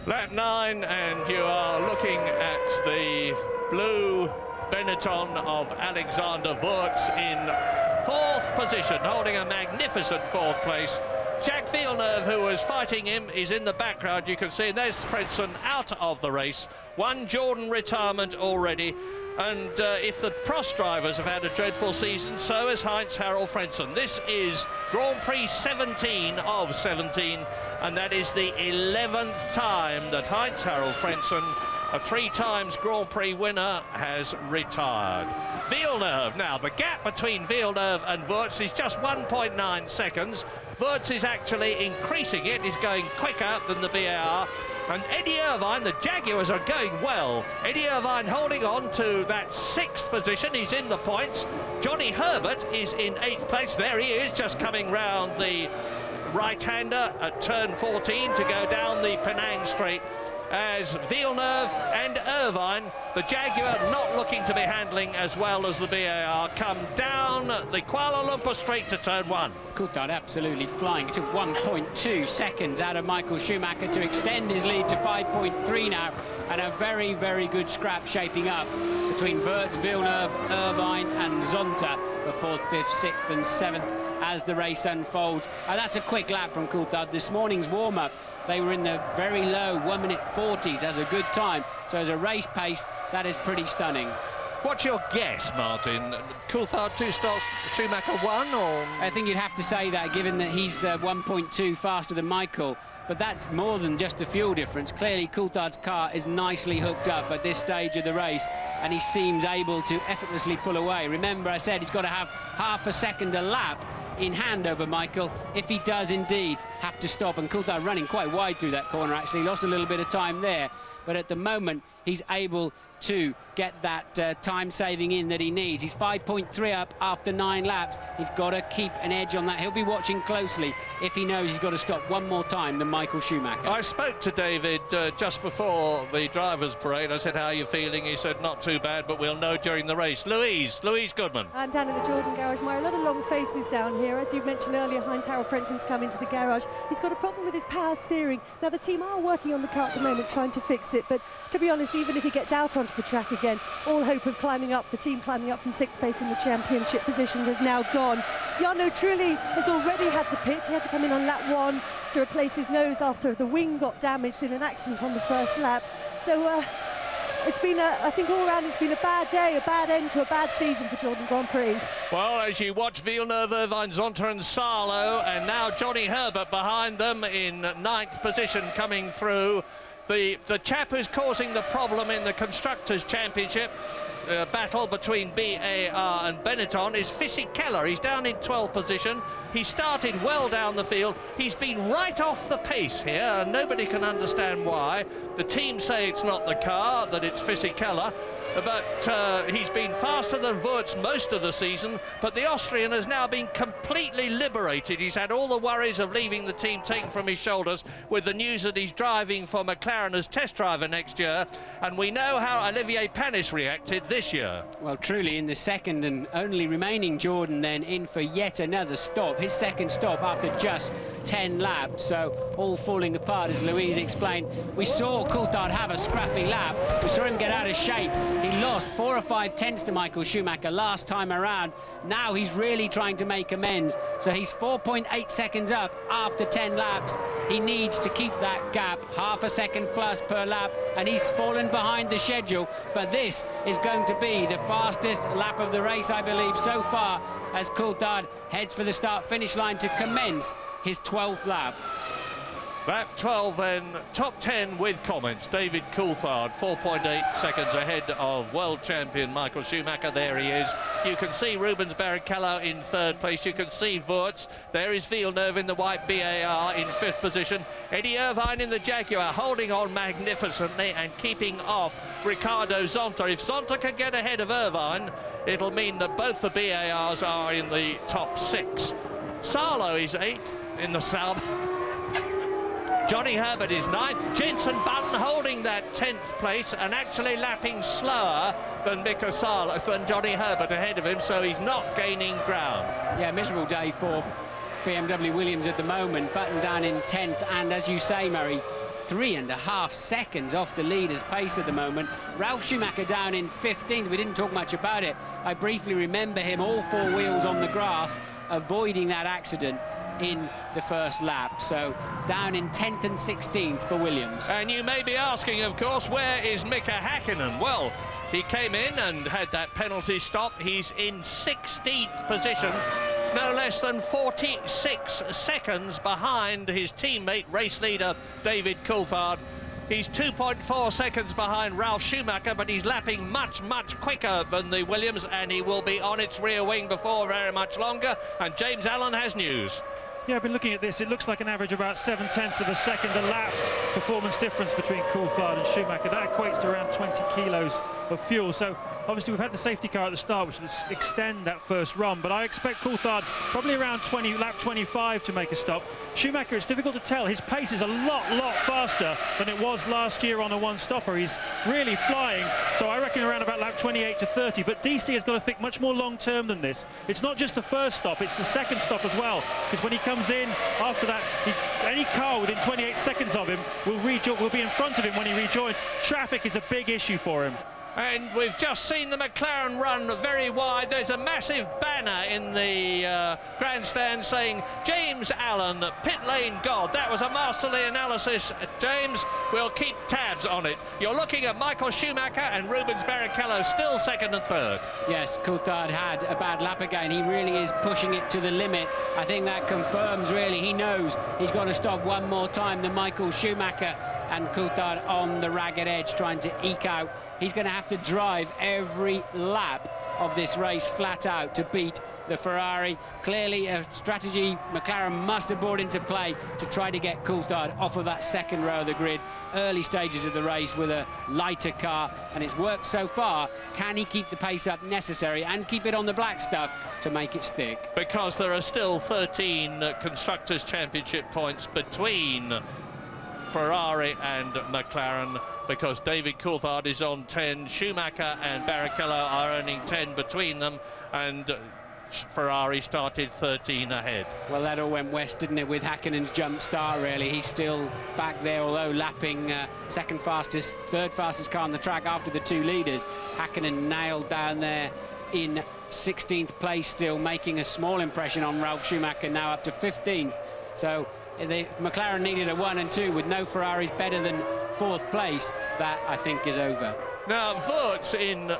Lap 9, and you are looking at the blue Benetton of Alexander Wurz in 4th position, holding a magnificent 4th place. Jacques Villeneuve, who was fighting him, is in the background. You can see there's Frentzen out of the race. One Jordan retirement already. And if the Prost drivers have had a dreadful season, so has Heinz-Harald Frentzen. This is Grand Prix 17 of 17, and that is the 11th time that Heinz-Harald Frentzen, a 3 times Grand Prix winner, has retired. Villeneuve, now the gap between Villeneuve and Wurz is just 1.9 seconds. Wurz is actually increasing it, he's going quicker than the BAR. And Eddie Irvine, the Jaguars are going well. Eddie Irvine holding on to that 6th position, he's in the points. Johnny Herbert is in 8th place, there he is, just coming round the right-hander at turn 14 to go down the Penang Straight, as Villeneuve and Irvine, the Jaguar not looking to be handling as well as the BAR, come down the Kuala Lumpur Straight to turn 1. Coulthard absolutely flying. It took 1.2 seconds out of Michael Schumacher to extend his lead to 5.3 now, and a very, very good scrap shaping up between Wurz, Villeneuve, Irvine and Zonta for 4th, 5th, 6th and 7th as the race unfolds. And that's a quick lap from Coulthard. This morning's warm-up, they were in the very low 1:40s as a good time. So as a race pace, that is pretty stunning. What's your guess, Martin? Coulthard 2 starts, Schumacher 1, or...? I think you'd have to say that, given that he's 1.2 faster than Michael. But that's more than just a fuel difference. Clearly, Coulthard's car is nicely hooked up at this stage of the race, and he seems able to effortlessly pull away. Remember, I said he's got to have half a second a lap in hand over Michael if he does indeed have to stop. And Coulthard running quite wide through that corner, actually lost a little bit of time there, but at the moment he's able to get that time saving in that he needs. He's 5.3 up after 9 laps. He's got to keep an edge on that. He'll be watching closely if he knows he's got to stop one more time than Michael Schumacher. I spoke to David just before the drivers' parade. I said, how are you feeling? He said, not too bad, but we'll know during the race. Louise Goodman. I'm down in the Jordan garage, Myra. A lot of long faces down here. As you mentioned earlier, Heinz-Harald Frentzen's come into the garage. He's got a problem with his power steering. Now, the team are working on the car at the moment, trying to fix it, but to be honest, even if he gets out onto the track again, all hope of climbing up, the team climbing up from 6th place in the championship position, has now gone. Jarno Trulli has already had to pit. He had to come in on lap 1 to replace his nose after the wing got damaged in an accident on the first lap. So it's been, I think all around it's been a bad day, a bad end to a bad season for Jordan Grand Prix. Well, as you watch Villeneuve, Irvine, Zonta and Sarlo, and now Johnny Herbert behind them in 9th position coming through. The chap who's causing the problem in the Constructors' Championship battle between BAR and Benetton is Fisichella. He's down in 12th position. He started well down the field. He's been right off the pace here, and nobody can understand why. The team say it's not the car, that it's Fisichella, but he's been faster than Wurz most of the season, but the Austrian has now been completely liberated. He's had all the worries of leaving the team taken from his shoulders with the news that he's driving for McLaren as test driver next year, and we know how Olivier Panis reacted this year. Well, truly in the second and only remaining Jordan then in for yet another stop, his second stop after just 10 laps, so all falling apart as Louise explained. We saw Coulthard have a scrappy lap, we saw him get out of shape. He lost 4 or 5 tenths to Michael Schumacher last time around. Now he's really trying to make amends. So he's 4.8 seconds up after 10 laps. He needs to keep that gap, half a second plus per lap, and he's fallen behind the schedule. But this is going to be the fastest lap of the race, I believe, so far, as Coulthard heads for the start-finish line to commence his 12th lap. Lap 12 then, top 10 with comments. David Coulthard, 4.8 seconds ahead of world champion Michael Schumacher. There he is. You can see Rubens Barrichello in 3rd place. You can see Wurz. There is Villeneuve in the white BAR in 5th position. Eddie Irvine in the Jaguar holding on magnificently and keeping off Ricardo Zonta. If Zonta can get ahead of Irvine, it'll mean that both the BARs are in the top 6. Sarlo is 8th in the sub. Johnny Herbert is 9th. Jenson Button holding that 10th place and actually lapping slower than Mika Sarlo, than Johnny Herbert ahead of him, so he's not gaining ground. Yeah, miserable day for BMW Williams at the moment. Button down in 10th, and as you say, Murray, 3.5 seconds off the leader's pace at the moment. Ralf Schumacher down in 15th. We didn't talk much about it. I briefly remember him all four wheels on the grass, avoiding that accident in the first lap. So down in 10th and 16th for Williams. And you may be asking, of course, where is Mika Häkkinen? Well, he came in and had that penalty stop. He's in 16th position, no less than 46 seconds behind his teammate, race leader David Coulthard. He's 2.4 seconds behind Ralf Schumacher, but he's lapping much, much quicker than the Williams, and he will be on its rear wing before very much longer. And James Allen has news. Yeah, I've been looking at this. It looks like an average of about 0.7 of a second a lap performance difference between Coulthard and Schumacher. That equates to around 20 kilos of fuel. So obviously we've had the safety car at the start, which will extend that first run, but I expect Coulthard probably around lap 25 to make a stop. Schumacher, it's difficult to tell. His pace is a lot faster than it was last year on a one-stopper. He's really flying, so I reckon around about lap 28 to 30, but DC has got to think much more long-term than this. It's not just the first stop, it's the second stop as well, because when he comes in after that, any car within 28 seconds of him will be in front of him when he rejoins. Traffic is a big issue for him. And we've just seen the McLaren run very wide. There's a massive banner in the grandstand saying James Allen, pit lane god. That was a masterly analysis, James. We'll keep tabs on it. You're looking at Michael Schumacher and Rubens Barrichello still second and third. Yes, Coulthard had a bad lap again. He really is pushing it to the limit. I think that confirms, really, he knows he's got to stop one more time than Michael Schumacher, and Coulthard on the ragged edge trying to eke out. He's going to have to drive every lap of this race flat out to beat the Ferrari. Clearly a strategy McLaren must have brought into play to try to get Coulthard off of that second row of the grid. Early stages of the race with a lighter car, and it's worked so far. Can he keep the pace up necessary and keep it on the black stuff to make it stick? Because there are still 13 Constructors' Championship points between Ferrari and McLaren, because David Coulthard is on 10, Schumacher and Barrichello are earning 10 between them, and Ferrari started 13 ahead. Well, that all went west, didn't it, with Häkkinen's jump start, really. He's still back there, although lapping third fastest car on the track after the two leaders. Häkkinen nailed down there in 16th place still, making a small impression on Ralf Schumacher, now up to 15th. So if McLaren needed a 1 and 2 with no Ferraris better than 4th place, that I think is over. Now Wurz in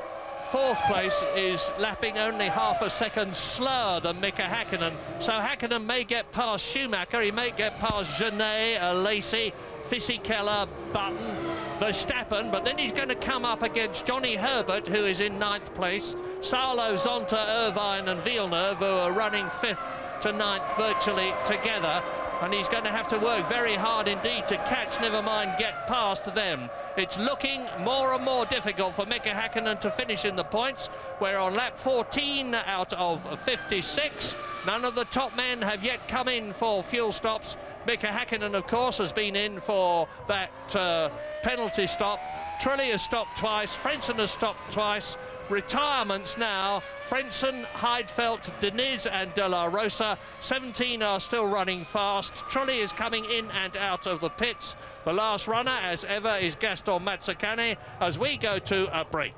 4th place is lapping only half a second slower than Mika Häkkinen, so Häkkinen may get past Schumacher, he may get past Genet, Lacey, Fisichella, Button, Verstappen, but then he's going to come up against Johnny Herbert, who is in 9th place, Salo, Zonta, Irvine and Villeneuve, who are running 5th to 9th virtually together, and he's going to have to work very hard indeed to catch, never mind get past them. It's looking more and more difficult for Mika Häkkinen to finish in the points. We're on lap 14 out of 56. None of the top men have yet come in for fuel stops. Mika Häkkinen, of course, has been in for that penalty stop. Trulli has stopped twice, Frentzen has stopped twice. Retirements now, Frentzen, Heidfeld, Diniz and De La Rosa. 17 are still running fast. Trulli is coming in and out of the pits. The last runner, as ever, is Gaston Mazzacane, as we go to a break.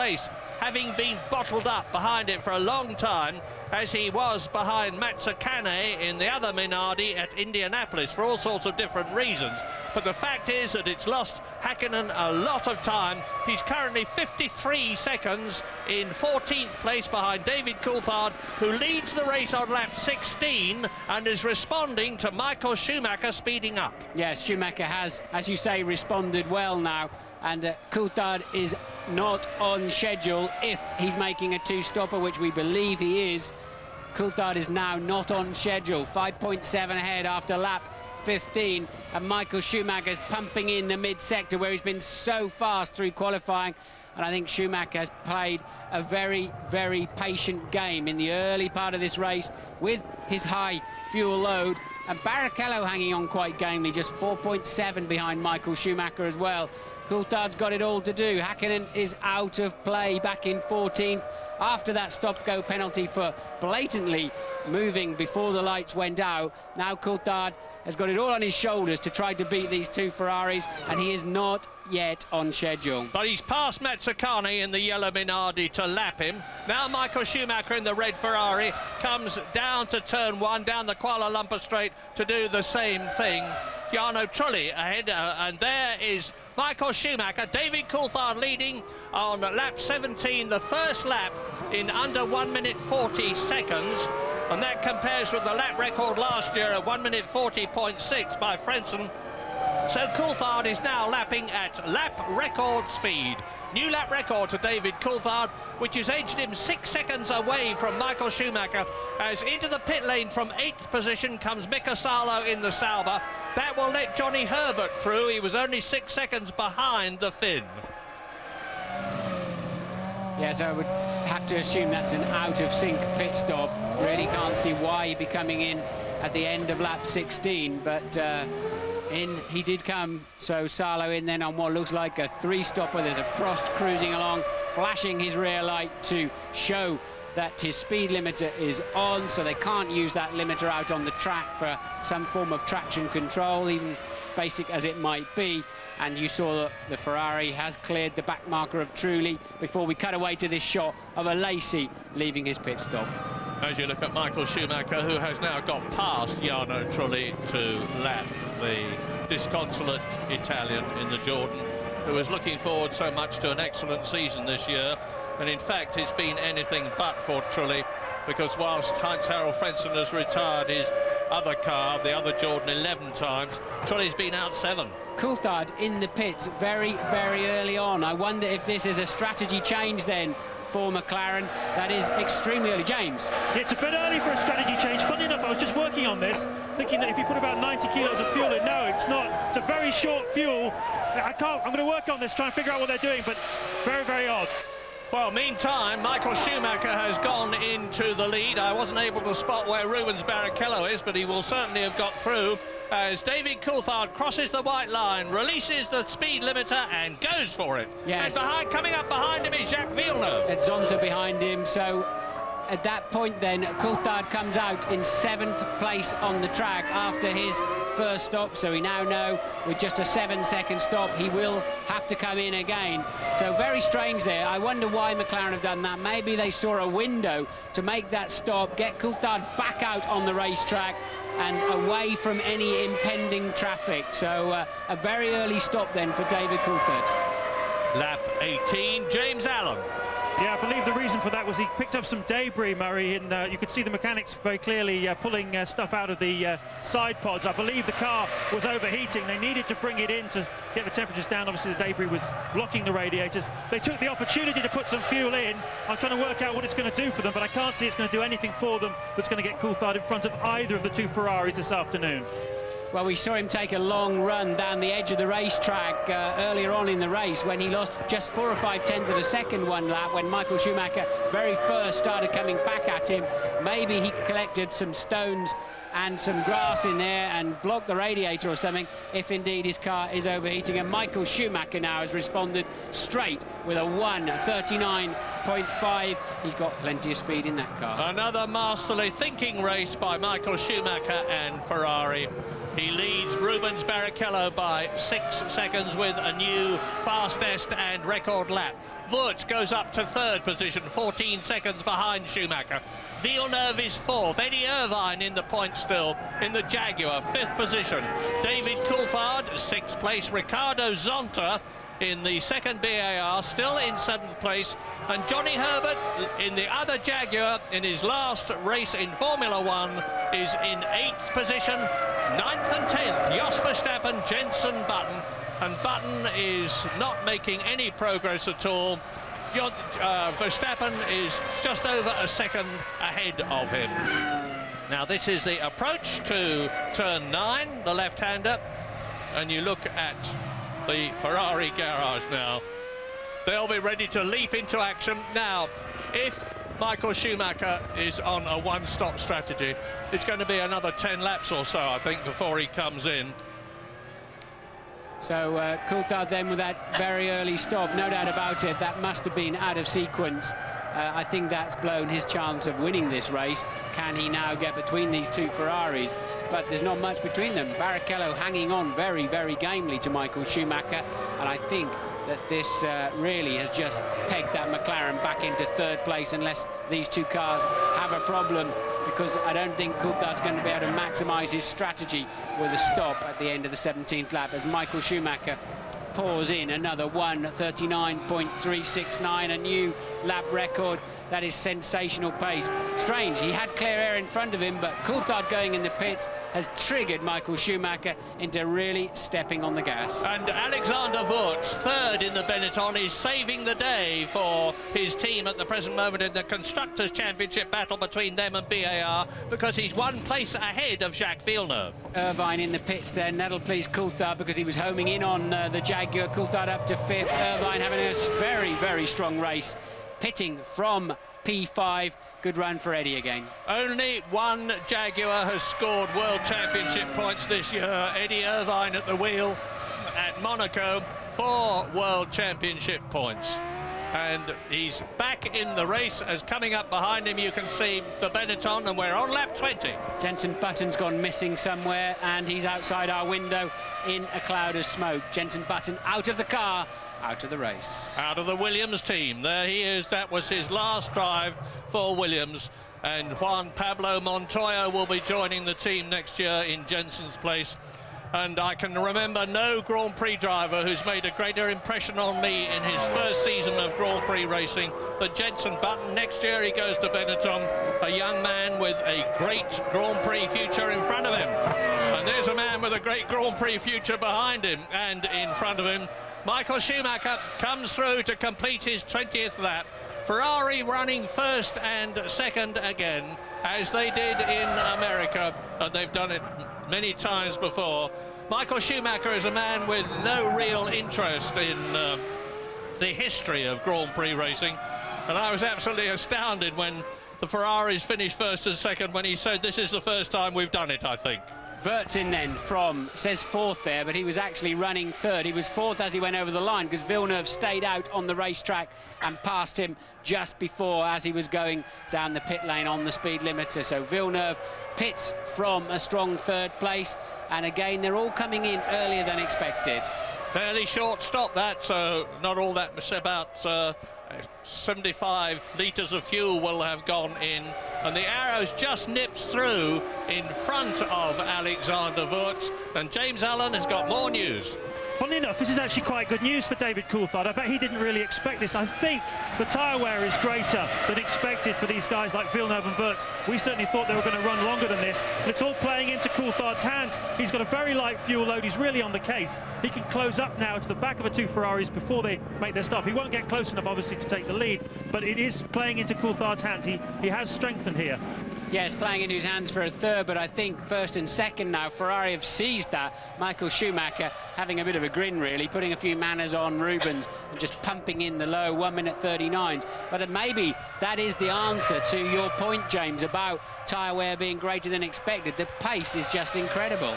race, having been bottled up behind it for a long time, as he was behind Matsukane in the other Minardi at Indianapolis for all sorts of different reasons. But the fact is that it's lost Häkkinen a lot of time. He's currently 53 seconds in 14th place behind David Coulthard, who leads the race on lap 16 and is responding to Michael Schumacher speeding up. Yes, Schumacher has, as you say, responded well now, and Coulthard is not on schedule if he's making a two-stopper, which we believe he is. Coulthard is now not on schedule, 5.7 ahead after lap 15, and Michael Schumacher's pumping in the mid-sector where he's been so fast through qualifying, and I think Schumacher has played a very, very patient game in the early part of this race with his high fuel load, and Barrichello hanging on quite gamely, just 4.7 behind Michael Schumacher as well. Coulthard's got it all to do. Häkkinen is out of play, back in 14th after that stop-go penalty for blatantly moving before the lights went out. Now Coulthard has got it all on his shoulders to try to beat these two Ferraris, and he is not yet on schedule. But he's passed Matsukane in the yellow Minardi to lap him. Now Michael Schumacher in the red Ferrari comes down to turn 1, down the Kuala Lumpur straight to do the same thing. Jarno Trulli ahead, and there is Michael Schumacher. David Coulthard leading on lap 17, the first lap in under 1 minute 40 seconds. And that compares with the lap record last year at 1 minute 40.6 by Frentzen. So Coulthard is now lapping at lap record speed. New lap record to David Coulthard, which has edged him 6 seconds away from Michael Schumacher, as into the pit lane from 8th position comes Mika Salo in the Sauber. That will let Johnny Herbert through. He was only 6 seconds behind the Finn. Yes, I would have to assume that's an out-of-sync pit stop. Really can't see why he'd be coming in at the end of lap 16, but in he did come. So Salo in then on what looks like a three-stopper. There's a Prost cruising along, flashing his rear light to show that his speed limiter is on, so they can't use that limiter out on the track for some form of traction control, even basic as it might be. And you saw that the Ferrari has cleared the back marker of Trulli before we cut away to this shot of a Lacey leaving his pit stop. As you look at Michael Schumacher, who has now got past Jarno Trulli to lap the disconsolate Italian in the Jordan, who was looking forward so much to an excellent season this year. And in fact, it's been anything but for Trulli, because whilst Heinz-Harald Frentzen has retired his other car, the other Jordan, 11 times, Trulli's been out 7. Coulthard in the pits very, very early on. I wonder if this is a strategy change then for McLaren. That is extremely early. James? Yeah, it's a bit early for a strategy change. Funny enough, I was just working on this, thinking that if you put about 90 kilos of fuel in, no, it's not. It's a very short fuel. I'm going to work on this, try and figure out what they're doing, but very, very odd. Well, meantime, Michael Schumacher has gone into the lead. I wasn't able to spot where Rubens Barrichello is, but he will certainly have got through as David Coulthard crosses the white line, releases the speed limiter and goes for it. Yes. And coming up behind him is Jacques Villeneuve. It's Zonta behind him, so at that point then Coulthard comes out in 7th place on the track after his first stop, so we now know with just a 7-second stop he will have to come in again. So very strange there. I wonder why McLaren have done that. Maybe they saw a window to make that stop, get Coulthard back out on the racetrack and away from any impending traffic. So a very early stop then for David Coulthard. Lap 18, James Allen. Yeah, I believe the reason for that was he picked up some debris, Murray, and you could see the mechanics very clearly pulling stuff out of the side pods. I believe the car was overheating. They needed to bring it in to get the temperatures down. Obviously, the debris was blocking the radiators. They took the opportunity to put some fuel in. I'm trying to work out what it's going to do for them, but I can't see it's going to do anything for them that's going to get Coulthard in front of either of the two Ferraris this afternoon. Well, we saw him take a long run down the edge of the racetrack earlier on in the race when he lost just 4 or 5 tenths of a second one lap when Michael Schumacher very first started coming back at him. Maybe he collected some stones and some grass in there and blocked the radiator or something if indeed his car is overheating. And Michael Schumacher now has responded straight with a 1:39 0.5. He's got plenty of speed in that car. Another masterly thinking race by Michael Schumacher and Ferrari. He leads Rubens Barrichello by 6 seconds with a new fastest and record lap. Wurz goes up to 3rd position, 14 seconds behind Schumacher. Villeneuve is 4th. Eddie Irvine in the point still in the Jaguar, 5th position. David Coulthard, 6th place. Ricardo Zonta in the 2nd BAR, still in 7th place. And Johnny Herbert in the other Jaguar in his last race in Formula 1 is in 8th position. 9th and 10th, Jos Verstappen, Jenson Button. And Button is not making any progress at all. Verstappen is just over a second ahead of him. Now this is the approach to turn 9, the left-hander, and you look at the Ferrari garage now. They'll be ready to leap into action. Now, if Michael Schumacher is on a one-stop strategy, it's going to be another 10 laps or so, I think, before he comes in. So Coulthard then with that very early stop, no doubt about it, that must have been out of sequence. I think that's blown his chance of winning this race. Can he now get between these two Ferraris? But there's not much between them. Barrichello hanging on very, very gamely to Michael Schumacher, and I think that this really has just pegged that McLaren back into 3rd place unless these two cars have a problem, because I don't think Coulthard's going to be able to maximise his strategy with a stop at the end of the 17th lap as Michael Schumacher pours in another 1:39.369, a new lap record. That is sensational pace. Strange, he had clear air in front of him, but Coulthard going in the pits has triggered Michael Schumacher into really stepping on the gas. And Alexander Wurz, 3rd in the Benetton, is saving the day for his team at the present moment in the Constructors' Championship battle between them and BAR, because he's 1 place ahead of Jacques Villeneuve. Irvine in the pits then, that'll please Coulthard because he was homing in on the Jaguar. Coulthard up to 5th, Irvine having a very, very strong race. Pitting from P5, good run for Eddie again. Only one Jaguar has scored World Championship points this year. Eddie Irvine at the wheel at Monaco, 4 World Championship points. And he's back in the race as coming up behind him you can see the Benetton, and we're on lap 20. Jenson Button's gone missing somewhere and he's outside our window in a cloud of smoke. Jenson Button out of the car, out of the race. Out of the Williams team. There he is. That was his last drive for Williams. And Juan Pablo Montoya will be joining the team next year in Jenson's place. And I can remember no Grand Prix driver who's made a greater impression on me in his first season of Grand Prix racing than Jenson Button. Next year he goes to Benetton, a young man with a great Grand Prix future in front of him. And there's a man with a great Grand Prix future behind him and in front of him. Michael Schumacher comes through to complete his 20th lap. Ferrari running 1st and 2nd again, as they did in America, and they've done it many times before. Michael Schumacher is a man with no real interest in the history of Grand Prix racing, and I was absolutely astounded when the Ferraris finished 1st and 2nd when he said this is the first time we've done it, I think. Wurz in then from, says 4th there, but he was actually running 3rd. He was 4th as he went over the line because Villeneuve stayed out on the racetrack and passed him just before as he was going down the pit lane on the speed limiter. So Villeneuve pits from a strong 3rd place, and again they're all coming in earlier than expected. Fairly short stop that, so not all that much, about 75 litres of fuel will have gone in, and the Arrows just nips through in front of Alexander Wurz, and James Allen has got more news. Funnily enough, this is actually quite good news for David Coulthard. I bet he didn't really expect this. I think the tyre wear is greater than expected for these guys like Villeneuve and Wurz. We certainly thought they were going to run longer than this, but it's all playing into Coulthard's hands. He's got a very light fuel load. He's really on the case. He can close up now to the back of the 2 Ferraris before they make their stop. He won't get close enough, obviously, to take the lead, but it is playing into Coulthard's hands. He has strengthened here. Yes, playing into his hands for a 3rd, but I think 1st and 2nd now, Ferrari have seized that. Michael Schumacher having a bit of a grin, really, putting a few manners on Rubens and just pumping in the low 1:39. But maybe that is the answer to your point, James, about tyre wear being greater than expected. The pace is just incredible.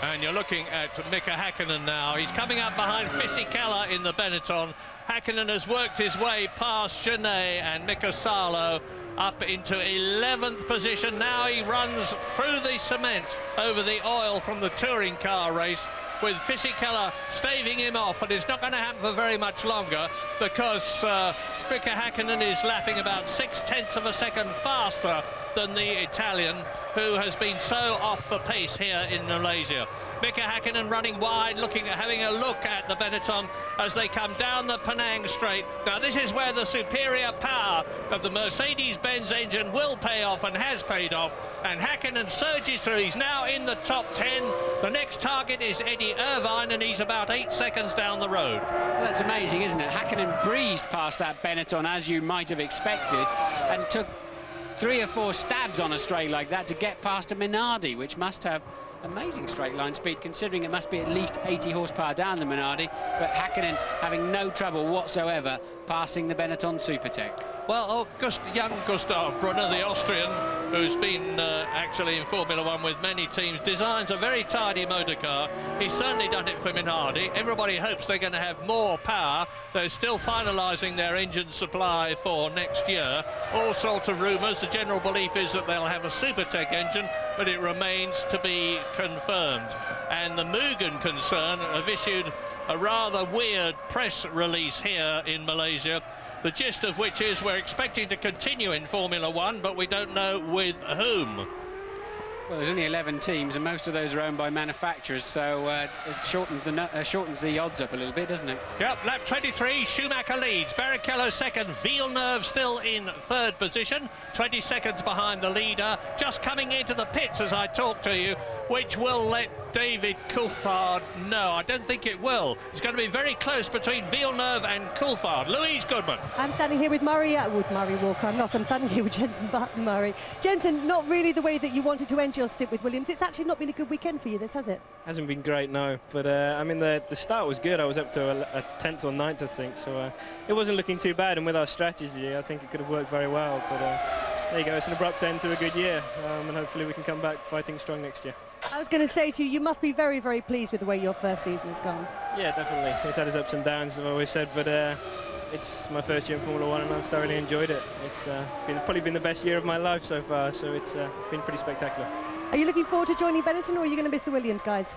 And you're looking at Mika Häkkinen now. He's coming up behind Fisichella in the Benetton. Häkkinen has worked his way past Genet and Mika Salo up into 11th position. Now he runs through the cement over the oil from the touring car race, with Fisichella staving him off, and it's not going to happen for very much longer, because Mika Häkkinen is lapping about 0.6 of a second faster than the Italian, who has been so off the pace here in Malaysia. Mika Häkkinen running wide, having a look at the Benetton as they come down the Penang Straight. Now this is where the superior power of the Mercedes-Benz engine will pay off, and has paid off, and Häkkinen surges through. He's now in the top 10. The next target is Eddie Irvine, and he's about 8 seconds down the road. Well, that's amazing, isn't it? Häkkinen breezed past that Benetton, as you might have expected, and took 3 or 4 stabs on a straight like that to get past a Minardi, which must have amazing straight line speed, considering it must be at least 80 horsepower down the Minardi, but Häkkinen having no trouble whatsoever passing the Benetton Supertech. Well, young Gustav Brunner, the Austrian, who's been actually in Formula One with many teams, designs a very tidy motor car. He's certainly done it for Minardi. Everybody hopes they're going to have more power. They're still finalising their engine supply for next year. All sorts of rumours. The general belief is that they'll have a Supertech engine, but it remains to be confirmed. And the Mugen concern have issued a rather weird press release here in Malaysia, the gist of which is we're expecting to continue in Formula One, but we don't know with whom. Well, there's only 11 teams, and most of those are owned by manufacturers, so it shortens the odds up a little bit, doesn't it? Yep, lap 23, Schumacher leads, Barrichello second, Villeneuve still in 3rd position, 20 seconds behind the leader, just coming into the pits as I talk to you, which will let David Coulthard know. I don't think it will. It's going to be very close between Villeneuve and Coulthard. Louise Goodman. I'm standing here with Murray Walker. I'm standing here with Jensen Button, Murray. Jensen, not really the way that you wanted to end your stint with Williams. It's actually not been a good weekend for you, this, has it? Hasn't been great, no. But, I mean, the start was good. I was up to a 10th or 9th, I think. So it wasn't looking too bad. And with our strategy, I think it could have worked very well. But there you go. It's an abrupt end to a good year. And hopefully we can come back fighting strong next year. I was going to say to you, you must be very, very pleased with the way your first season has gone. Yeah, definitely. It's had its ups and downs, I've always said, but it's my first year in Formula One and I've thoroughly enjoyed it. It's probably been the best year of my life so far, so it's been pretty spectacular. Are you looking forward to joining Benetton, or are you going to miss the Williams guys?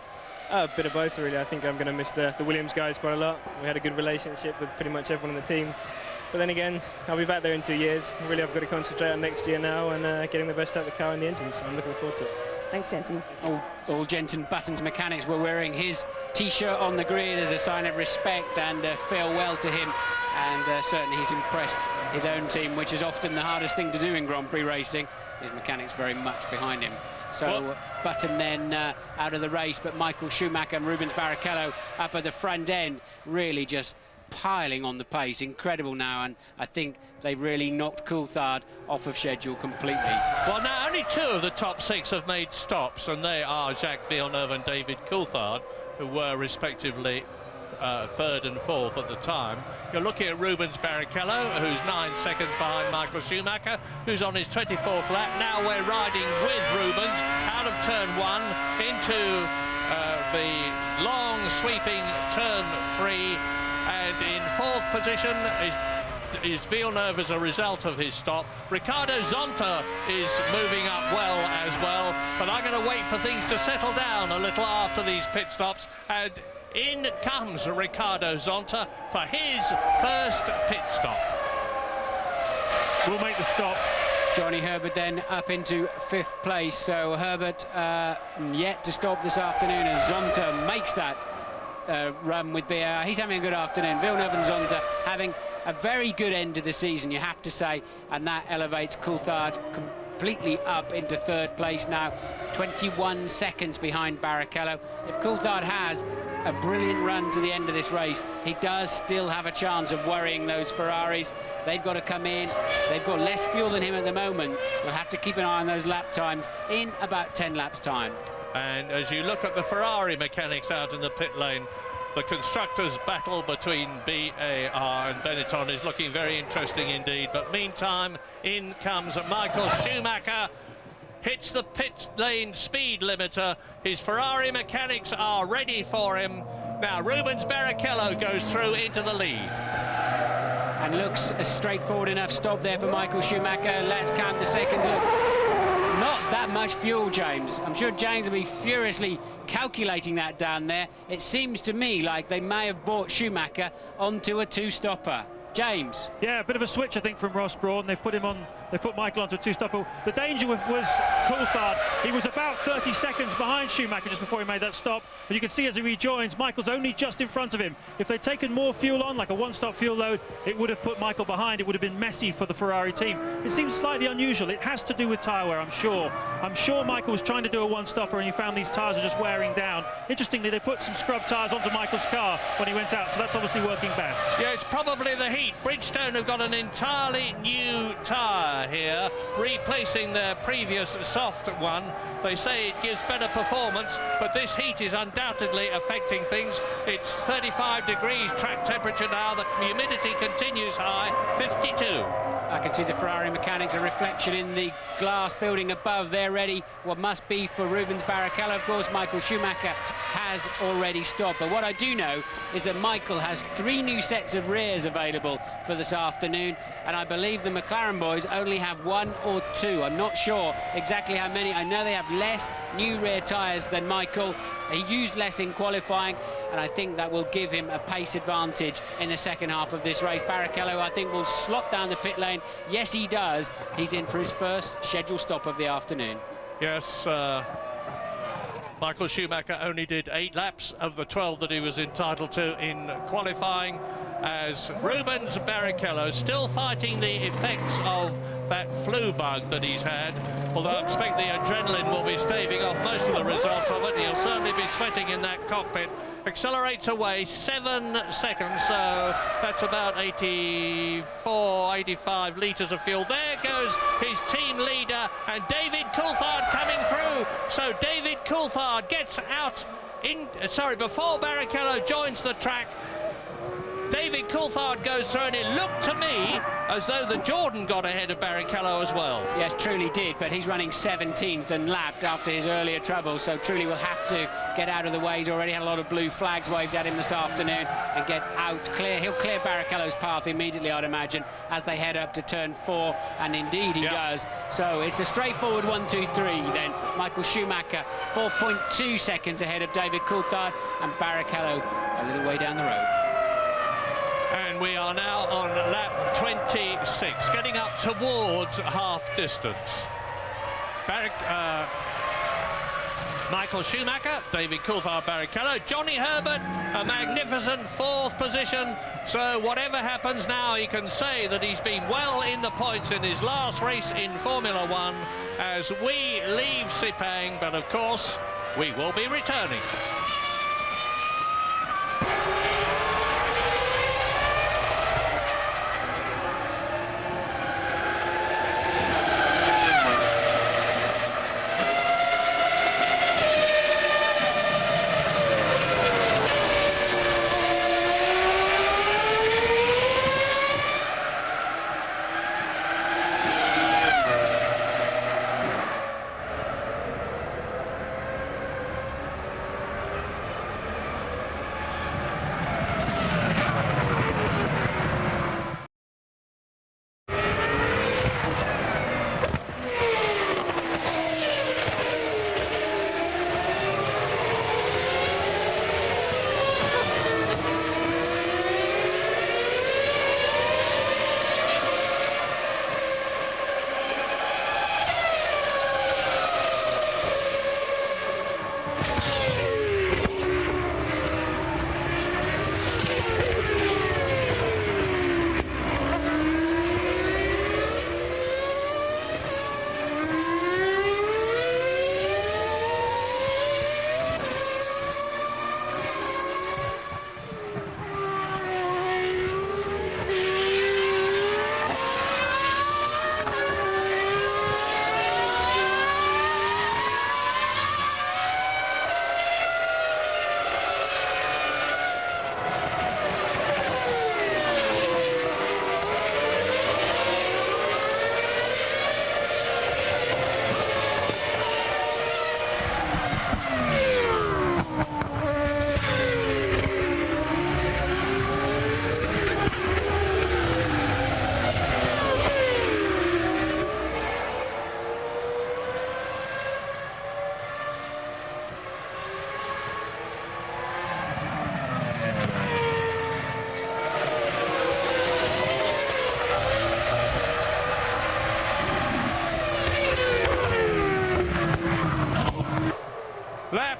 A bit of both, really. I think I'm going to miss the Williams guys quite a lot. We had a good relationship with pretty much everyone on the team. But then again, I'll be back there in 2 years. Really, I've got to concentrate on next year now and getting the best out of the car and the engine, so I'm looking forward to it. Thanks, Jensen. All Jensen Button's mechanics were wearing his T-shirt on the grid as a sign of respect and farewell to him. And certainly he's impressed his own team, which is often the hardest thing to do in Grand Prix racing. His mechanics very much behind him. So Button then out of the race, but Michael Schumacher and Rubens Barrichello up at the front end, really just piling on the pace. Incredible now, and I think they really knocked Coulthard off of schedule completely. Well, now only 2 of the top 6 have made stops, and they are Jacques Villeneuve and David Coulthard, who were respectively 3rd and 4th at the time. You're looking at Rubens Barrichello, who's 9 seconds behind Michael Schumacher, who's on his 24th lap. Now we're riding with Rubens out of turn 1 into the long sweeping turn 3. And in 4th position is Villeneuve as a result of his stop. Ricardo Zonta is moving up well as well, but I'm going to wait for things to settle down a little after these pit stops. And in comes Ricardo Zonta for his first pit stop. We'll make the stop. Johnny Herbert then up into 5th place. So Herbert yet to stop this afternoon as Zonta makes that run with BAR. He's having a good afternoon. Villeneuve and Zonta having a very good end to the season, you have to say, and that elevates Coulthard completely up into 3rd place now, 21 seconds behind Barrichello. If Coulthard has a brilliant run to the end of this race, he does still have a chance of worrying those Ferraris. They've got to come in. They've got less fuel than him at the moment. We'll have to keep an eye on those lap times in about 10 laps time. And as you look at the Ferrari mechanics out in the pit lane, the constructors' battle between BAR and Benetton is looking very interesting indeed. But meantime, in comes Michael Schumacher, hits the pit lane speed limiter. His Ferrari mechanics are ready for him. Now Rubens Barrichello goes through into the lead. and looks a straightforward enough stop there for Michael Schumacher. Let's count the seconds. Look, not that much fuel, James. I'm sure James will be furiously calculating that down there. It seems to me like they may have brought Schumacher onto a two-stopper. James. Yeah, a bit of a switch, I think, from Ross Brawn. They've put him on. They put Michael onto a two-stopper. The danger was Coulthard. He was about 30 seconds behind Schumacher just before he made that stop. But you can see as he rejoins, Michael's only just in front of him. If they'd taken more fuel on, like a one-stop fuel load, it would have put Michael behind. It would have been messy for the Ferrari team. It seems slightly unusual. It has to do with tyre wear, I'm sure. I'm sure Michael was trying to do a one-stopper and he found these tyres are just wearing down. Interestingly, they put some scrub tyres onto Michael's car when he went out, so that's obviously working best. Yeah, it's probably the heat. Bridgestone have got an entirely new tyre here, replacing their previous soft one. They say it gives better performance, but this heat is undoubtedly affecting things. It's 35 degrees track temperature now. The humidity continues high, 52. I can see the Ferrari mechanics, a reflection in the glass building above. They're ready. What must be for Rubens Barrichello. Of course, Michael Schumacher has already stopped. But what I do know is that Michael has 3 new sets of rears available for this afternoon. And I believe the McLaren boys only have 1 or 2. I'm not sure exactly how many. I know they have less new rear tyres than Michael. He used less in qualifying, and I think that will give him a pace advantage in the second half of this race. Barrichello, I think, will slot down the pit lane. Yes, he does. He's in for his first scheduled stop of the afternoon. Yes, Michael Schumacher only did 8 laps of the 12 that he was entitled to in qualifying, as Rubens Barrichello still fighting the effects of that flu bug that he's had, although I expect the adrenaline will be staving off most of the results of it. He'll certainly be sweating in that cockpit. Accelerates away 7 seconds, so that's about 84, 85 litres of fuel. There goes his team leader, and David Coulthard coming through. So David Coulthard gets out before Barrichello joins the track. David Coulthard goes through, and it looked to me as though the Jordan got ahead of Barrichello as well. Yes, truly did, but he's running 17th and lapped after his earlier trouble, so truly will have to get out of the way. He's already had a lot of blue flags waved at him this afternoon and get out clear. He'll clear Barrichello's path immediately, I'd imagine, as they head up to turn 4, and indeed he does. So it's a straightforward 1, 2, 3 then. Michael Schumacher 4.2 seconds ahead of David Coulthard, and Barrichello a little way down the road. And we are now on lap 26, getting up towards half distance. Michael Schumacher, David Coulthard, Barrichello, Johnny Herbert, a magnificent 4th position. So whatever happens now, he can say that he's been well in the points in his last race in Formula 1 as we leave Sepang, but of course, we will be returning.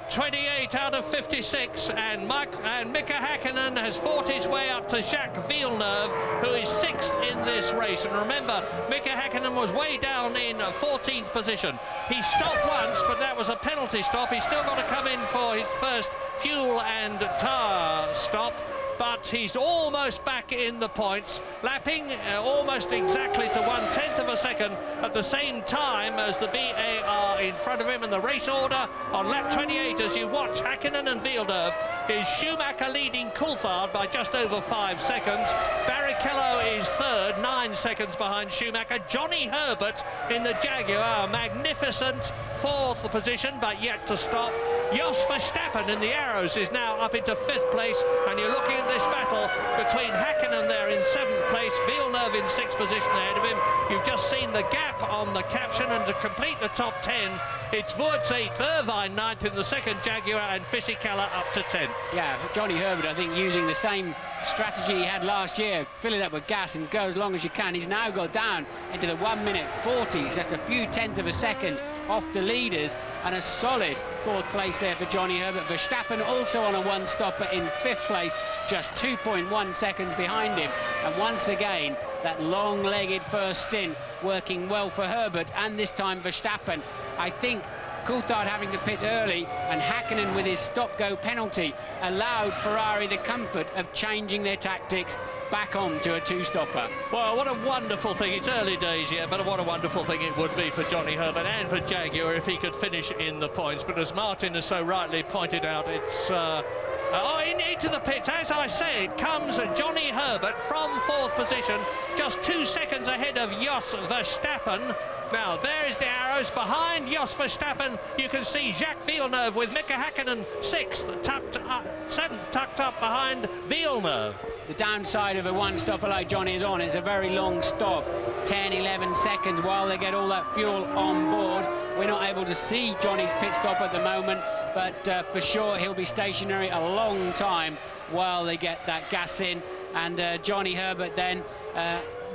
lap 28 out of 56, and Mika Häkkinen has fought his way up to Jacques Villeneuve, who is 6th in this race. And remember, Mika Häkkinen was way down in 14th position. He stopped once, but that was a penalty stop. He's still got to come in for his first fuel and tyre stop, but he's almost back in the points, lapping almost exactly to 1/10 of a second at the same time as the BAR in front of him. And the race order on lap 28, as you watch Häkkinen and Villeneuve, is Schumacher leading Coulthard by just over 5 seconds. Barrichello is third, 9 seconds behind Schumacher. Johnny Herbert in the Jaguar, magnificent 4th position, but yet to stop. Jos Verstappen in the Arrows is now up into 5th place, and you're looking at this battle between Häkkinen there in 7th place, Villeneuve in 6th position ahead of him. You've just seen the gap on the caption, and to complete the top 10, it's Wurtz 8th, Irvine 9th in the second Jaguar, and Fisichella up to 10th. Yeah, Johnny Herbert, I think, using the same strategy he had last year, fill it up with gas and go as long as you can. He's now got down into the 1 minute 40s, just a few tenths of a second off the leaders, and a solid 4th place there for Johnny Herbert. Verstappen also on a one-stopper in 5th place, just 2.1 seconds behind him. And once again, that long-legged first stint working well for Herbert, and this time Verstappen. I think Coulthard having to pit early and Häkkinen with his stop-go penalty allowed Ferrari the comfort of changing their tactics back on to a 2-stopper. Well, what a wonderful thing. It's early days yet, but what a wonderful thing it would be for Johnny Herbert and for Jaguar if he could finish in the points. But as Martin has so rightly pointed out, it's into the pits. As I say, it comes Johnny Herbert from 4th position, just 2 seconds ahead of Jos Verstappen. Now, there is the Arrows. Behind Jos Verstappen, you can see Jacques Villeneuve with Mika Häkkinen 6th, 7th, tucked up behind Villeneuve. The downside of a one-stopper like Johnny is on is a very long stop, 10, 11 seconds while they get all that fuel on board. We're not able to see Johnny's pit stop at the moment, but for sure he'll be stationary a long time while they get that gas in. And Johnny Herbert then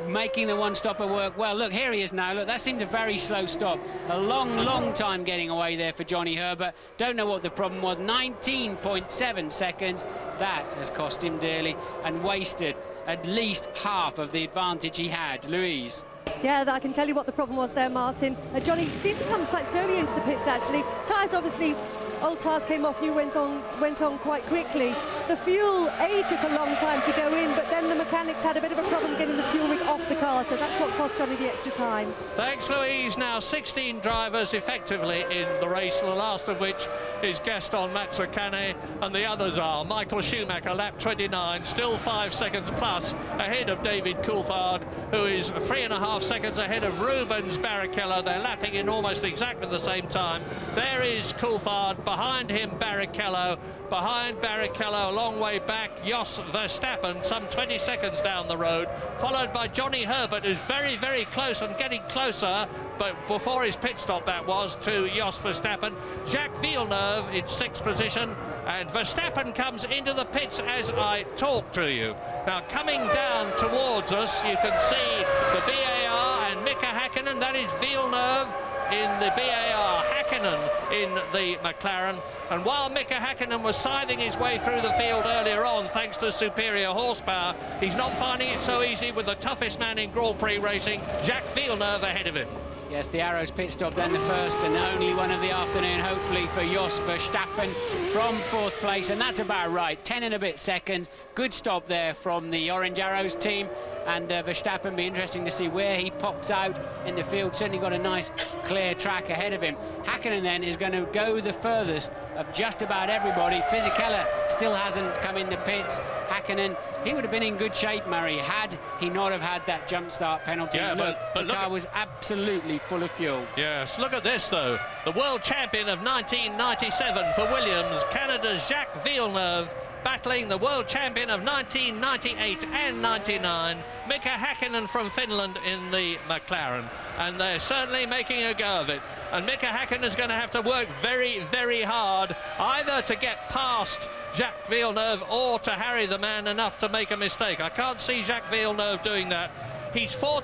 making the one-stopper work well. Look, here he is now. Look, that seemed a very slow stop. A long time getting away there for Johnny Herbert. Don't know what the problem was. 19.7 seconds. That has cost him dearly and wasted at least half of the advantage he had. Louise. Yeah, I can tell you what the problem was there, Martin. Johnny seemed to come quite slowly into the pits, actually. Tyres, obviously, old tyres came off, new went on quite quickly. The fuel, took a long time to go in, but then the mechanics had a bit of a problem getting the fuel rig off the car, so that's what cost Johnny the extra time. Thanks, Louise. Now 16 drivers effectively in the race, the last of which is Gaston Mazzacane, and the others are Michael Schumacher, lap 29, still 5 seconds plus ahead of David Coulthard, who is 3.5 seconds ahead of Rubens Barrichello. They're lapping in almost exactly the same time. There is Coulthard, behind him Barrichello, behind Barrichello a long way back Jos Verstappen, some 20 seconds down the road, followed by Johnny Herbert, who's very close and getting closer, but before his pit stop that was, to Jos Verstappen. Jacques Villeneuve in 6th position, and Verstappen comes into the pits as I talk to you. Now coming down towards us, you can see the BAR and Mika Häkkinen. That is Villeneuve in the BAR, Häkkinen in the McLaren. And while Mika Häkkinen was scything his way through the field earlier on, thanks to superior horsepower, he's not finding it so easy with the toughest man in Grand Prix racing, Jacques Villeneuve, ahead of him. Yes, the Arrows pit stop, then the first and only one of the afternoon, hopefully, for Jos Verstappen from 4th place, and that's about right, 10 and a bit seconds. Good stop there from the Orange Arrows team, and Verstappen, be interesting to see where he pops out in the field. Certainly got a nice clear track ahead of him. Häkkinen then is going to go the furthest of just about everybody. Fisichella still hasn't come in the pits. Häkkinen, he would have been in good shape, Murray, had he not have had that jump start penalty. Yeah, look, the car was absolutely full of fuel. Yes, look at this though. The world champion of 1997 for Williams, Canada's Jacques Villeneuve, battling the world champion of 1998 and 99, Mika Häkkinen from Finland in the McLaren. And they're certainly making a go of it. And Mika Häkkinen is going to have to work very hard, either to get past Jacques Villeneuve or to harry the man enough to make a mistake. I can't see Jacques Villeneuve doing that. He's through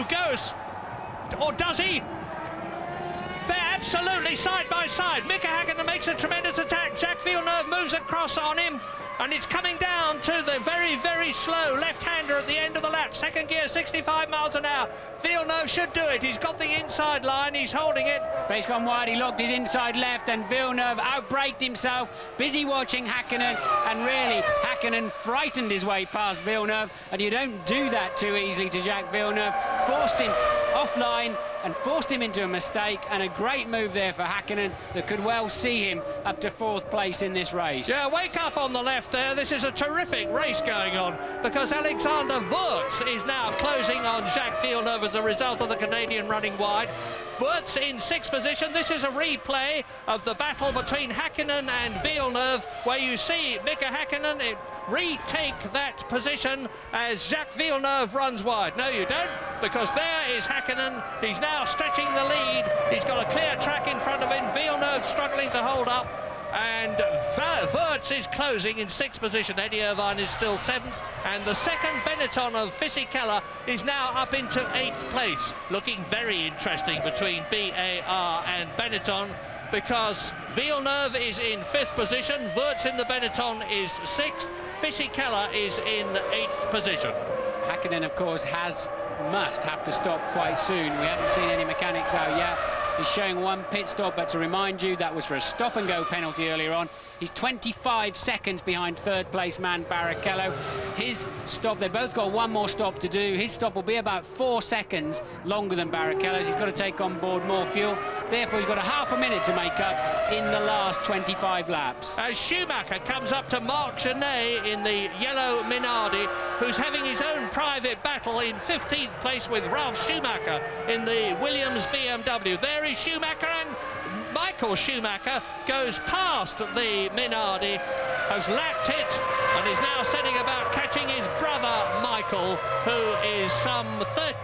goes, or does he? They're absolutely side by side. Mika Häkkinen makes a tremendous attack. Jacques Villeneuve moves across on him, and it's coming down to the very, very slow left-hander at the end of the lap. Second gear, 65 miles an hour. Villeneuve should do it. He's got the inside line. He's holding it. But he's gone wide. He locked his inside left, and Villeneuve outbraked himself. Busy watching Häkkinen, and really, Häkkinen frightened his way past Villeneuve, and you don't do that too easily to Jacques Villeneuve. Forced him offline and forced him into a mistake, and a great move there for Häkkinen that could well see him up to 4th place in this race. Yeah, wake up on the left there. This is a terrific race going on, because Alexander Wurz is now closing on Jacques Villeneuve as a result of the Canadian running wide. Wurz in 6th position. This is a replay of the battle between Häkkinen and Villeneuve, where you see Mika Häkkinen retake that position as Jacques Villeneuve runs wide. No, you don't, because there is Häkkinen. He's now stretching the lead. He's got a clear track in front of him. Villeneuve struggling to hold up, and Wurz is closing in 6th position. Eddie Irvine is still 7th, and the second Benetton of Fisichella is now up into 8th place. Looking very interesting between BAR and Benetton, because Villeneuve is in 5th position, Wurz in the Benetton is 6th, Fisichella is in 8th position. Häkkinen, of course, must have to stop quite soon. We haven't seen any mechanics out yet. He's showing one pit stop, but to remind you, that was for a stop-and-go penalty earlier on. He's 25 seconds behind 3rd place man Barrichello. His stop, they both got one more stop to do. His stop will be about 4 seconds longer than Barrichello's. He's got to take on board more fuel. Therefore, he's got a half a minute to make up in the last 25 laps. As Schumacher comes up to Marc Genet in the yellow Minardi, who's having his own private battle in 15th place with Ralf Schumacher in the Williams BMW. There is Schumacher, and Michael Schumacher goes past the Minardi, has lapped it, and is now setting about catching his brother Michael, who is some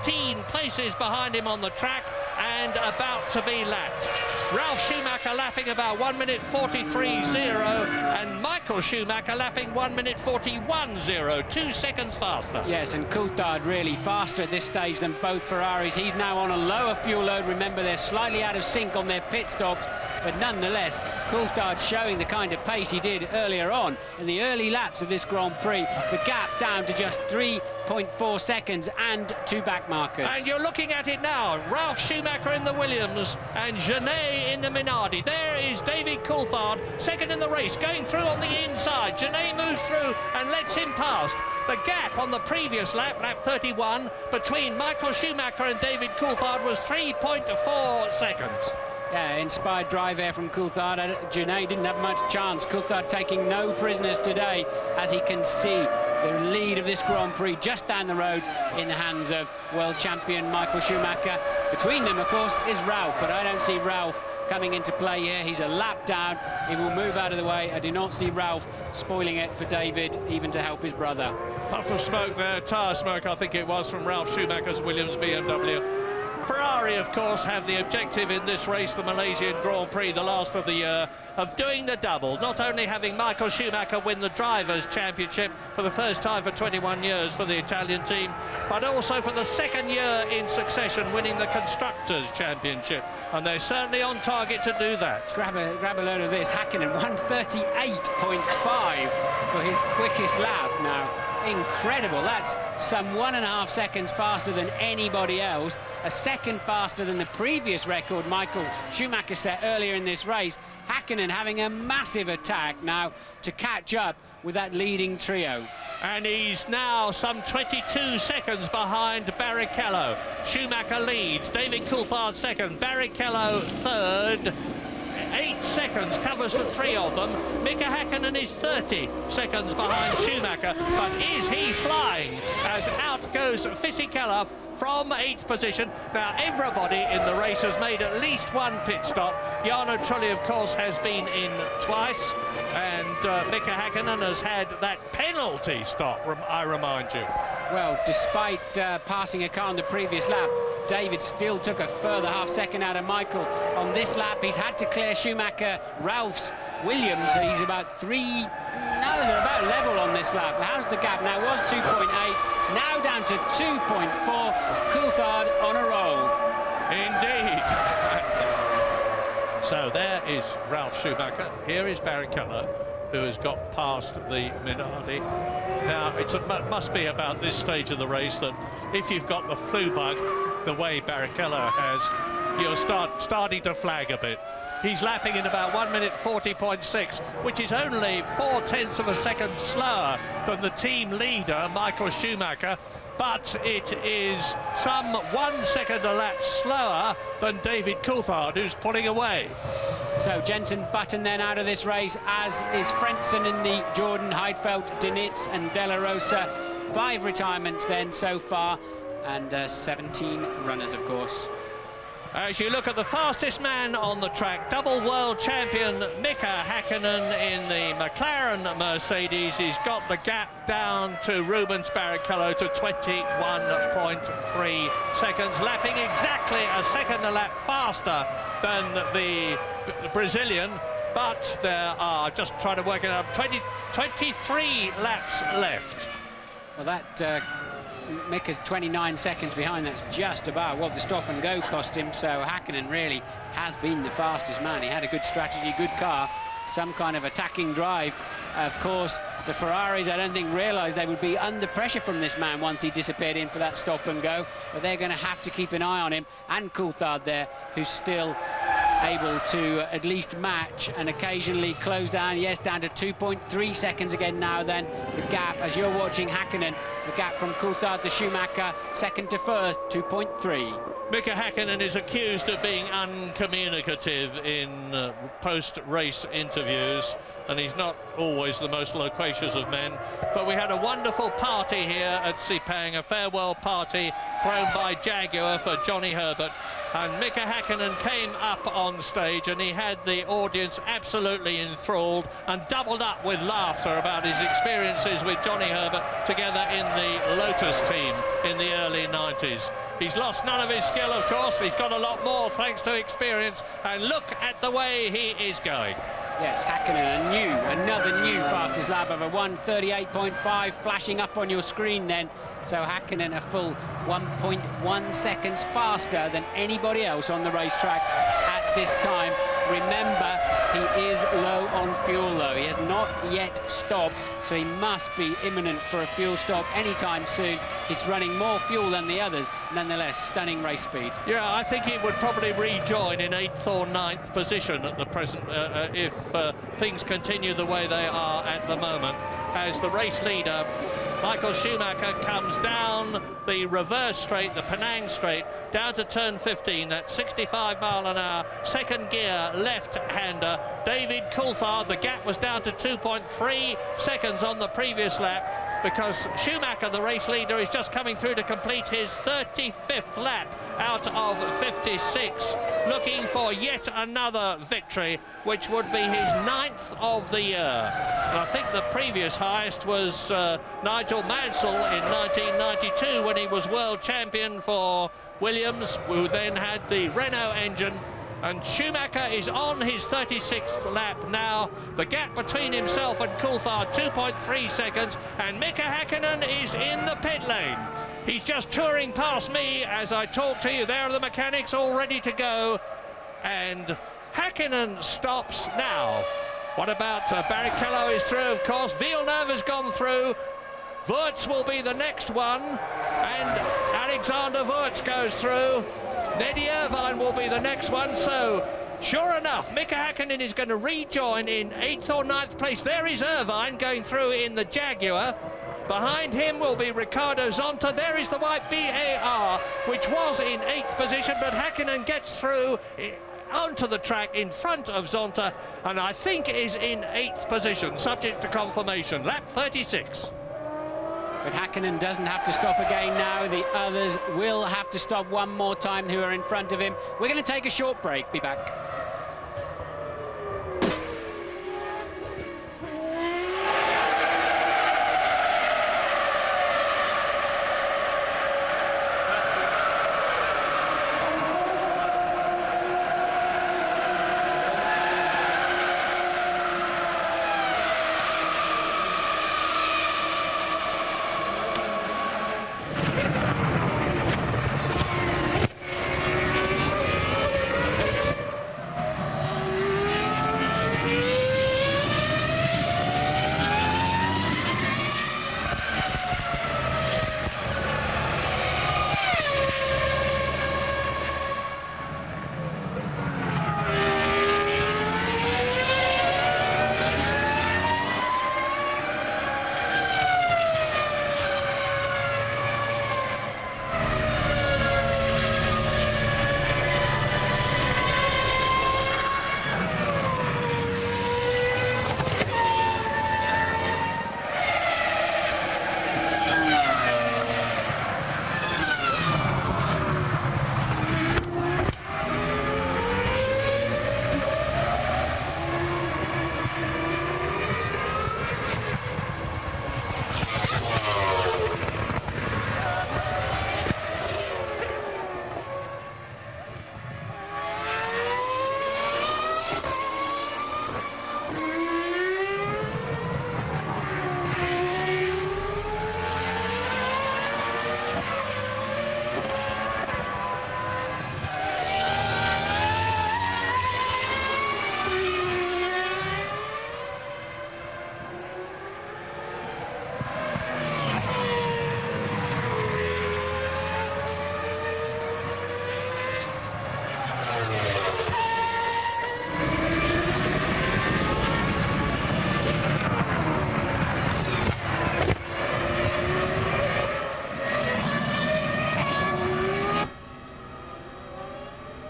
13 places behind him on the track and about to be lapped. Ralf Schumacher lapping about 1 minute 43.0, and Michael Schumacher lapping 1 minute 41.0, 2 seconds faster. Yes, and Coulthard really faster at this stage than both Ferraris. He's now on a lower fuel load. Remember, they're slightly out of sync on their pit stops, but nonetheless, Coulthard showing the kind of pace he did earlier on in the early laps of this Grand Prix. The gap down to just 3.4 seconds and 2 back markers. And you're looking at it now. Ralf Schumacher in the Williams and Genet in the Minardi. There is David Coulthard, second in the race, going through on the inside. Genet moves through and lets him past. The gap on the previous lap, lap 31, between Michael Schumacher and David Coulthard was 3.4 seconds. Yeah, inspired drive there from Coulthard. Genet didn't have much chance. Coulthard taking no prisoners today, as he can see the lead of this Grand Prix just down the road in the hands of world champion Michael Schumacher. Between them, of course, is Ralf, but I don't see Ralf coming into play here. He's a lap down. He will move out of the way. I do not see Ralf spoiling it for David, even to help his brother. Puff of smoke there, tyre smoke, I think it was, from Ralf Schumacher's Williams BMW. Ferrari, of course, have the objective in this race, the Malaysian Grand Prix, the last of the year, of doing the double, not only having Michael Schumacher win the Drivers' Championship for the first time for 21 years for the Italian team, but also for the second year in succession winning the Constructors' Championship, and they're certainly on target to do that. Grab a load of this. Häkkinen 1:38.5 for his quickest lap now. Incredible. That's some 1.5 seconds faster than anybody else, a second faster than the previous record Michael Schumacher set earlier in this race. Häkkinen having a massive attack now to catch up with that leading trio. And he's now some 22 seconds behind Barrichello. Schumacher leads, David Coulthard second, Barrichello third. 8 seconds covers the 3 of them. Mika Häkkinen is 30 seconds behind Schumacher, but is he flying as out goes Fisichella from 8th position. Now everybody in the race has made at least one pit stop. Jarno Trulli, of course, has been in twice, and Mika Häkkinen has had that penalty stop, I remind you. Well, despite passing a car on the previous lap, David still took a further half second out of Michael on this lap. He's had to clear Schumacher, Ralph's Williams. He's about they're about level on this lap. How's the gap now? It was 2.8, now down to 2.4. Coulthard on a roll. Indeed. So there is Ralf Schumacher. Here is Barrichello, who has got past the Minardi. Now, it must be about this stage of the race that if you've got the flu bug, the way Barrichello has, you're starting to flag a bit. He's lapping in about 1 minute 40.6, which is only 0.4 of a second slower than the team leader, Michael Schumacher, but it is some 1 second a lap slower than David Coulthard, who's pulling away. So Jensen Button then out of this race, as is Frentzen in the Jordan, Heidfeld, Dinitz and De La Rosa. 5 retirements then so far, and 17 runners, of course. As you look at the fastest man on the track, double world champion Mika Hakkinen in the McLaren Mercedes. He's got the gap down to Rubens Barrichello to 21.3 seconds, lapping exactly a second a lap faster than the Brazilian. But there are, just trying to work it out, 23 laps left. Well, that Mika's 29 seconds behind. That's just about what the stop and go cost him. So Hakkinen really has been the fastest man. He had a good strategy, good car, some kind of attacking drive. Of course, the Ferraris, I don't think, realised they would be under pressure from this man once he disappeared in for that stop and go. But they're going to have to keep an eye on him, and Coulthard there, who's still able to at least match and occasionally close down. Yes, down to 2.3 seconds again now. Then the gap, as you're watching Hakkinen, the gap from Coulthard to Schumacher, second to first, 2.3. Mika Hakkinen is accused of being uncommunicative in post-race interviews, and he's not always the most loquacious of men. But we had a wonderful party here at Sepang, a farewell party thrown by Jaguar for Johnny Herbert. And Mika Hakkinen came up on stage and he had the audience absolutely enthralled and doubled up with laughter about his experiences with Johnny Herbert together in the Lotus team in the early 90s. He's lost none of his skill, of course. He's got a lot more thanks to experience. And look at the way he is going. Yes, Hakkinen, another new fastest lap of a 1:38.5 flashing up on your screen then. So Hakkinen a full 1.1 seconds faster than anybody else on the racetrack at this time. Remember, he is low on fuel though. He has not yet stopped, so he must be imminent for a fuel stop anytime soon. He's running more fuel than the others. Nonetheless, stunning race speed. Yeah, I think he would probably rejoin in 8th or 9th position at the present if things continue the way they are at the moment. As the race leader, Michael Schumacher, comes down the reverse straight, the Penang straight, down to turn 15 at 65 mile an hour, second gear, left-hander. David Coulthard, the gap was down to 2.3 seconds on the previous lap, because Schumacher, the race leader, is just coming through to complete his 35th lap out of 56, looking for yet another victory, which would be his 9th of the year. And I think the previous highest was Nigel Mansell in 1992 when he was world champion for Williams, who then had the Renault engine. And Schumacher is on his 36th lap now. The gap between himself and Coulthard, 2.3 seconds. And Mika Hakkinen is in the pit lane. He's just touring past me as I talk to you. There are the mechanics all ready to go. And Hakkinen stops now. What about Barrichello is through, of course. Villeneuve has gone through. Wurz will be the next one. And Alexander Wurz goes through. Neddy Irvine will be the next one. So, sure enough, Mika Hakkinen is going to rejoin in 8th or 9th place. There is Irvine going through in the Jaguar. Behind him will be Ricardo Zonta. There is the white BAR, which was in 8th position, but Hakkinen gets through onto the track in front of Zonta, and I think is in 8th position, subject to confirmation. Lap 36. But Hakkinen doesn't have to stop again now. The others will have to stop one more time who are in front of him. We're going to take a short break. Be back.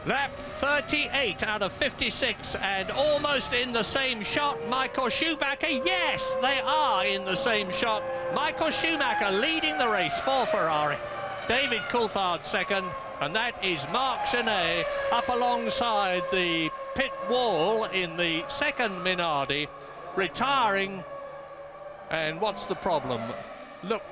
Lap 38 out of 56 and almost in the same shot. Michael Schumacher, yes, they are in the same shot. Michael Schumacher leading the race for Ferrari. David Coulthard second, and that is Marc Genet up alongside the pit wall in the second Minardi, retiring. And what's the problem? Look,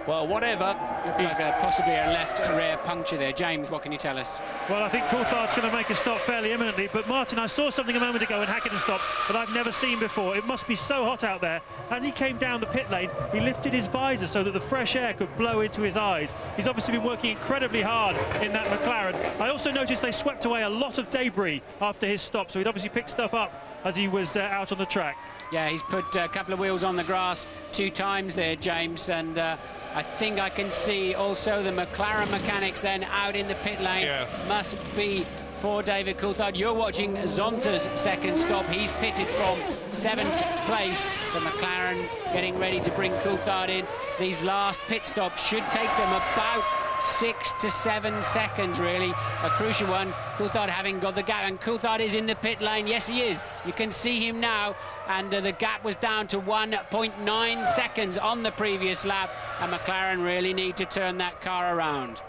well, whatever. Looked like possibly a left rear puncture there. James, what can you tell us? Well, I think Coulthard's going to make a stop fairly imminently, but Martin, I saw something a moment ago in Hackett stop that I've never seen before. It must be so hot out there. As he came down the pit lane, he lifted his visor so that the fresh air could blow into his eyes. He's obviously been working incredibly hard in that McLaren. I also noticed they swept away a lot of debris after his stop, so he'd obviously picked stuff up as he was out on the track. Yeah, he's put a couple of wheels on the grass 2 times there, James, and I think I can see also the McLaren mechanics then out in the pit lane. Yeah. Must be for David Coulthard. You're watching Zonta's second stop. He's pitted from 7th place, so McLaren getting ready to bring Coulthard in. These last pit stops should take them about 6 to 7 seconds, really. A crucial one. Coulthard having got the gap, and Coulthard is in the pit lane. Yes, he is. You can see him now, and the gap was down to 1.9 seconds on the previous lap, and McLaren really need to turn that car around.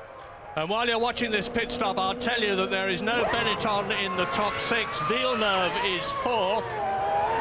And while you're watching this pit stop, I'll tell you that there is no Benetton in the top 6. Villeneuve is 4th.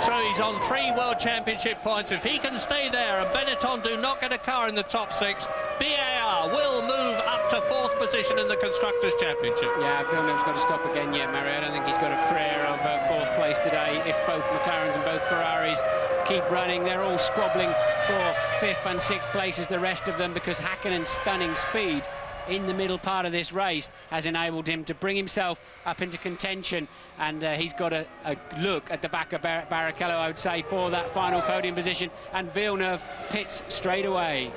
So he's on 3 World Championship points. If he can stay there and Benetton do not get a car in the top 6, BAR will move up to 4th position in the Constructors' Championship. Yeah, Villeneuve's got to stop again yet, Mario. I don't think he's got a prayer of 4th place today. If both McLarens and both Ferraris keep running, they're all squabbling for 5th and 6th places, the rest of them, because Häkkönen's stunning speed in the middle part of this race has enabled him to bring himself up into contention, and he's got a look at the back of Barrichello, I would say, for that final podium position, and Villeneuve pits straight away.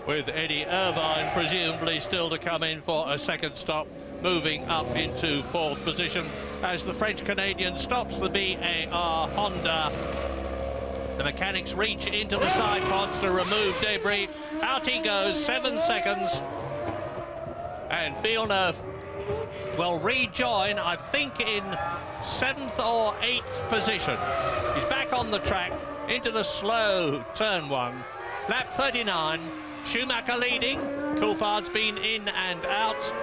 With Eddie Irvine presumably still to come in for a second stop, moving up into 4th position as the French-Canadian stops the BAR Honda. The mechanics reach into the side pods to remove debris. Out he goes, 7 seconds. And Villeneuve will rejoin, I think, in 7th or 8th position. He's back on the track into the slow turn 1. Lap 39, Schumacher leading. Coulthard's been in and out.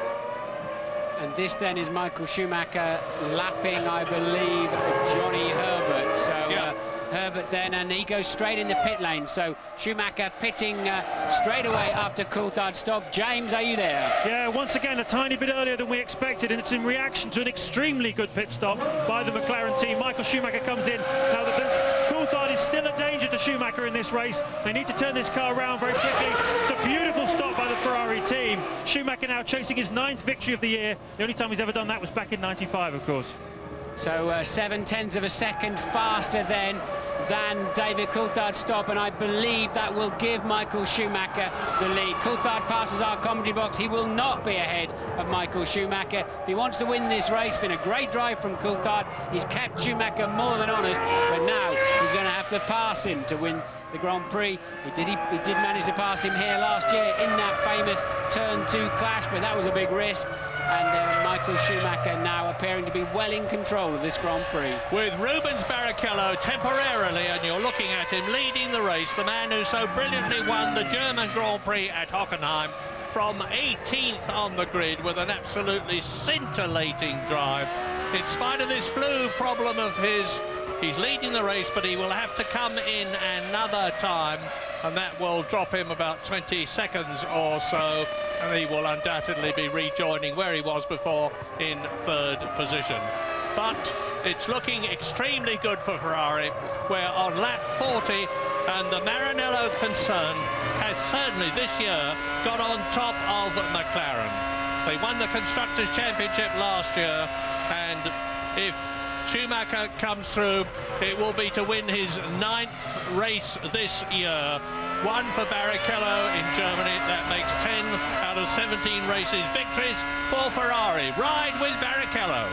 And this then is Michael Schumacher lapping, I believe, Johnny Herbert. So yeah. Herbert then, and he goes straight in the pit lane. So Schumacher pitting straight away after Coulthard's stop. James, are you there? Yeah, once again, a tiny bit earlier than we expected, and it's in reaction to an extremely good pit stop by the McLaren team. Michael Schumacher comes in. Now, Coulthard is still a danger to Schumacher in this race. They need to turn this car around very quickly. It's a beautiful stop by the Ferrari team. Schumacher now chasing his 9th victory of the year. The only time he's ever done that was back in '95, of course. So 7/10 of a second faster then than David Coulthard's stop, and I believe that will give Michael Schumacher the lead. Coulthard passes our commentary box. He will not be ahead of Michael Schumacher. If he wants to win this race, been a great drive from Coulthard. He's kept Schumacher more than honest, but now he's going to have to pass him to win the Grand Prix. He did manage to pass him here last year in that famous turn 2 clash, but that was a big risk. And Michael Schumacher now appearing to be well in control of this Grand Prix. With Rubens Barrichello temporarily, and you're looking at him leading the race, the man who so brilliantly won the German Grand Prix at Hockenheim from 18th on the grid with an absolutely scintillating drive. In spite of this flu problem of his, he's leading the race, but he will have to come in another time, and that will drop him about 20 seconds or so, and he will undoubtedly be rejoining where he was before in 3rd position. But it's looking extremely good for Ferrari. We're on lap 40, and the Maranello concern has certainly this year got on top of McLaren. They won the Constructors' Championship last year, and if Schumacher comes through, it will be to win his 9th race this year. 1 for Barrichello in Germany. That makes 10 out of 17 races victories for Ferrari. Ride with Barrichello.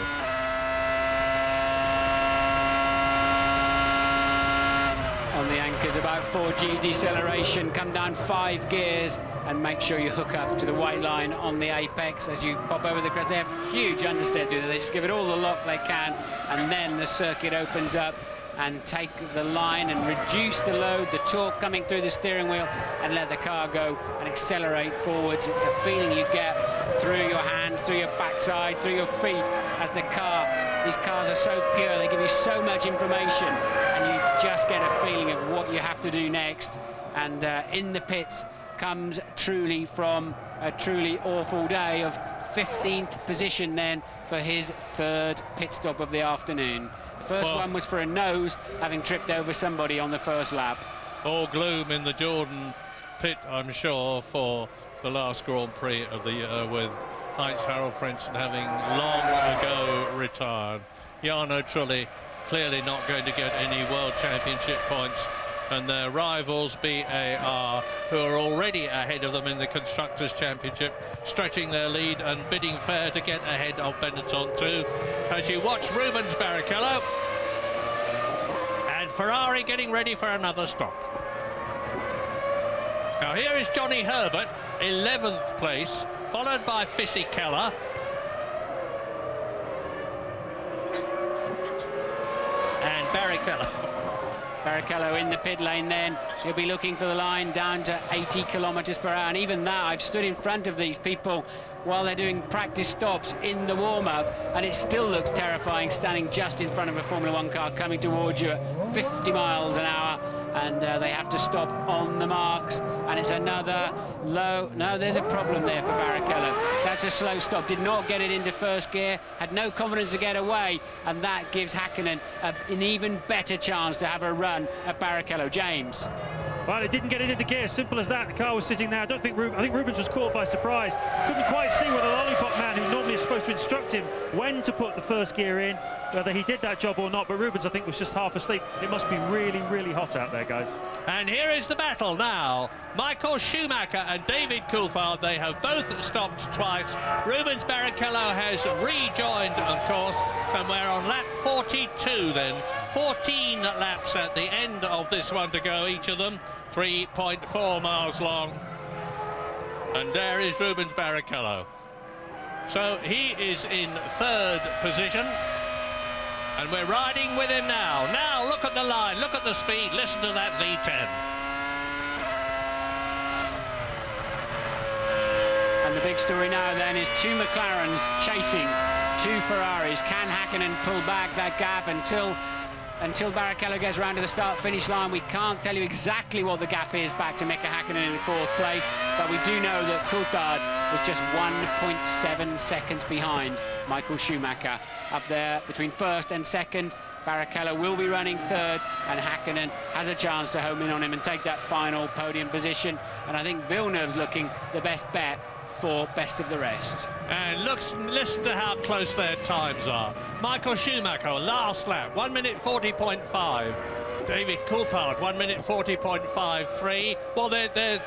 On the anchors, about 4G deceleration, come down 5 gears, and make sure you hook up to the white line on the apex as you pop over the crest. They have huge understeer through there. They just give it all the lock they can, and then the circuit opens up and take the line and reduce the load, the torque coming through the steering wheel, and let the car go and accelerate forwards. It's a feeling you get through your hands, through your backside, through your feet as the car. These cars are so pure, they give you so much information, and you just get a feeling of what you have to do next. And in the pits comes truly from a truly awful day of 15th position then for his third pit stop of the afternoon. The first one was for a nose, having tripped over somebody on the first lap. All gloom in the Jordan pit, I'm sure, for the last Grand Prix of the year, with Heinz-Harald Frentzen having long ago retired. Jarno Trulli clearly not going to get any World Championship points, and their rivals BAR, who are already ahead of them in the Constructors' Championship, stretching their lead and bidding fair to get ahead of Benetton too. As you watch Rubens Barrichello and Ferrari getting ready for another stop. Now here is Johnny Herbert, 11th place, followed by Fisichella. And Barrichello. Barrichello in the pit lane then. He'll be looking for the line down to 80 kilometers per hour. And even that, I've stood in front of these people while they're doing practice stops in the warm-up, and it still looks terrifying standing just in front of a Formula One car coming towards you at 50 miles an hour. And they have to stop on the marks, and it's another low. No, there's a problem there for Barrichello. That's a slow stop, did not get it into first gear, had no confidence to get away, and that gives Häkkinen an even better chance to have a run at Barrichello. James. Well, it didn't get it into gear, simple as that. The car was sitting there. I think Rubens was caught by surprise. Couldn't quite see whether the lollipop man, who normally is supposed to instruct him when to put the first gear in, whether he did that job or not. But Rubens, I think, was just half asleep. It must be really, really hot out there, guys. And here is the battle now. Michael Schumacher and David Coulthard, they have both stopped twice. Rubens Barrichello has rejoined, of course, and we're on lap 42 then. 14 laps at the end of this one to go, each of them 3.4 miles long. And there is Rubens Barrichello. So he is in third position, and we're riding with him now. Now look at the line, look at the speed, listen to that V10. And the big story now then is two McLarens chasing two Ferraris. Can Häkkinen pull back that gap until Barrichello gets round to the start-finish line? We can't tell you exactly what the gap is back to Mika Häkkinen in fourth place, but we do know that Coulthard was just 1.7 seconds behind Michael Schumacher. Up there between first and second, Barrichello will be running third, and Häkkinen has a chance to home in on him and take that final podium position. And I think Villeneuve's looking the best bet for best of the rest. And listen to how close their times are. Michael Schumacher, last lap, 1 minute 40.5. David Coulthard, 1 minute 40.53. Well, they're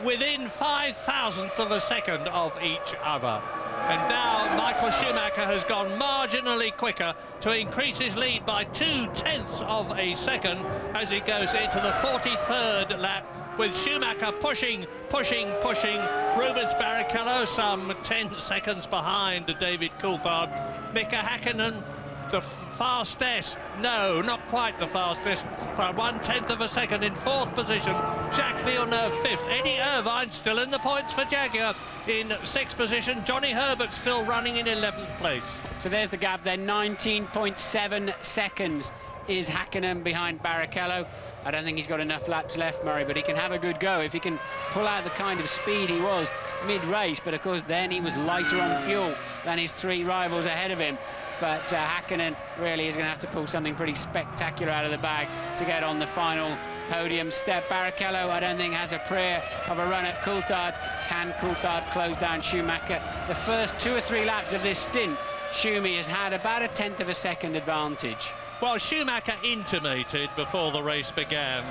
within 5 thousandths of a second of each other. And now Michael Schumacher has gone marginally quicker to increase his lead by 0.2 of a second as he goes into the 43rd lap, with Schumacher pushing Rubens Barrichello some 10 seconds behind David Coulthard. Mika Häkkinen, the fastest, no, not quite the fastest, by 1/10 of a second in fourth position. Jacques Villeneuve fifth. Eddie Irvine still in the points for Jaguar in sixth position. Johnny Herbert still running in 11th place. So there's the gap then, 19.7 seconds is Häkkinen behind Barrichello. I don't think he's got enough laps left, Murray, but he can have a good go if he can pull out the kind of speed he was mid-race. But of course then he was lighter on fuel than his three rivals ahead of him. But Häkkinen really is going to have to pull something pretty spectacular out of the bag to get on the final podium step. Barrichello, I don't think, has a prayer of a run at Coulthard. Can Coulthard close down Schumacher? The first 2 or 3 laps of this stint, Schumi has had about 1/10 of a second advantage. Well, Schumacher intimated before the race began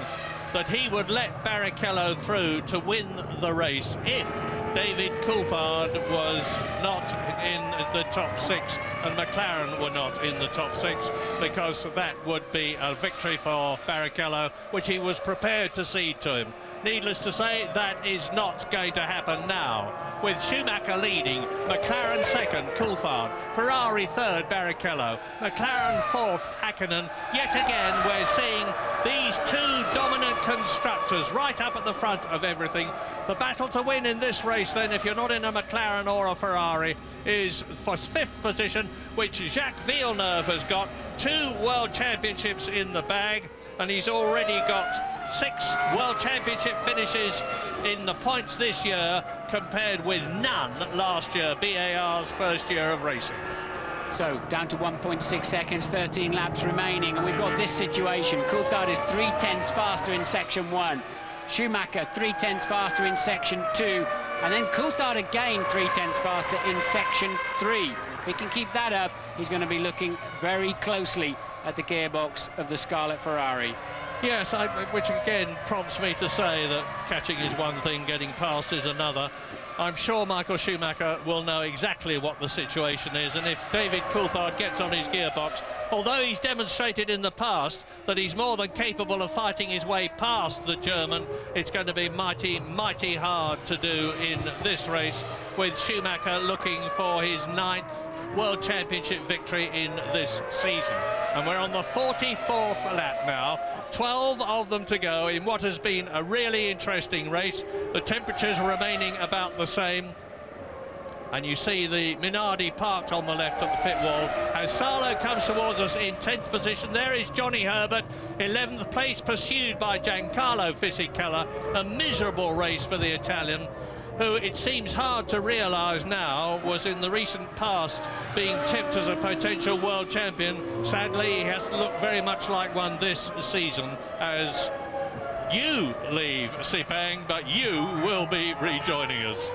that he would let Barrichello through to win the race if David Coulthard was not in the top 6 and McLaren were not in the top 6, because that would be a victory for Barrichello, which he was prepared to cede to him. needless to say, that is not going to happen now. With Schumacher leading, McLaren second, Coulthard, Ferrari third, Barrichello, McLaren fourth, Hakkinen. Yet again, we're seeing these two dominant constructors right up at the front of everything. The battle to win in this race, then, if you're not in a McLaren or a Ferrari, is for fifth position, which Jacques Villeneuve has got. 2 World Championships in the bag, and he's already got 6 World Championship finishes in the points this year, compared with none last year, BAR's first year of racing. So down to 1.6 seconds, 13 laps remaining, and we've got this situation. Coulthard is 3/10 faster in section 1. Schumacher 3/10 faster in section 2, and then Coulthard again 3/10 faster in section 3. If he can keep that up, he's going to be looking very closely at the gearbox of the Scarlet Ferrari. Yes, which again prompts me to say that catching is one thing, getting past is another. I'm sure Michael Schumacher will know exactly what the situation is, and if David Coulthard gets on his gearbox, although he's demonstrated in the past that he's more than capable of fighting his way past the German, it's going to be mighty, mighty hard to do in this race, with Schumacher looking for his 9th World Championship victory in this season. And we're on the 44th lap now, 12 of them to go in what has been a really interesting race. The temperatures remaining about the same. And you see the Minardi parked on the left of the pit wall as Salo comes towards us in 10th position. There is Johnny Herbert, 11th place, pursued by Giancarlo Fisichella. A miserable race for the Italian, who it seems hard to realise now was in the recent past being tipped as a potential world champion. Sadly, he hasn't looked very much like one this season as you leave Sepang, but you will be rejoining us.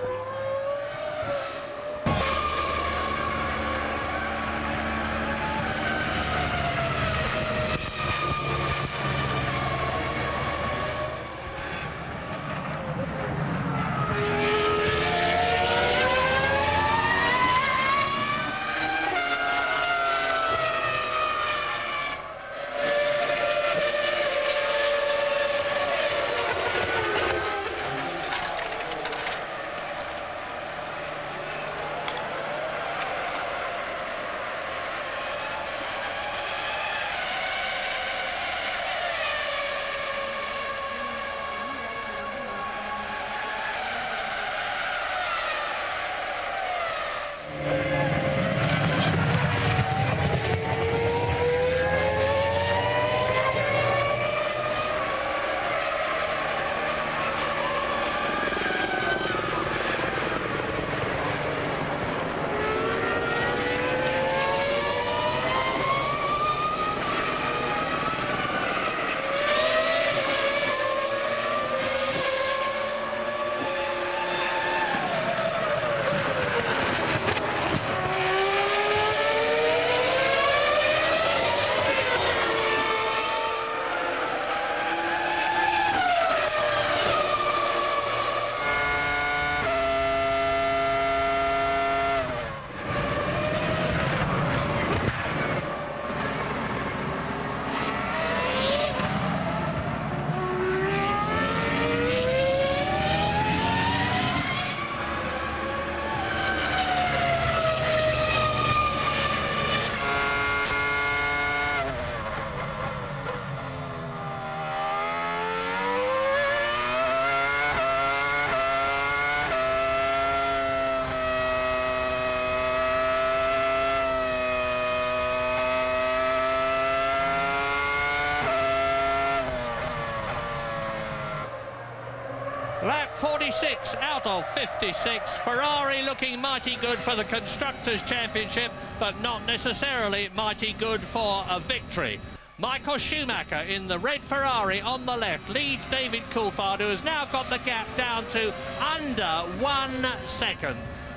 Lap 46 out of 56. Ferrari looking mighty good for the Constructors' Championship, but not necessarily mighty good for a victory. Michael Schumacher in the red Ferrari on the left leads David Coulthard, who has now got the gap down to under 1 second.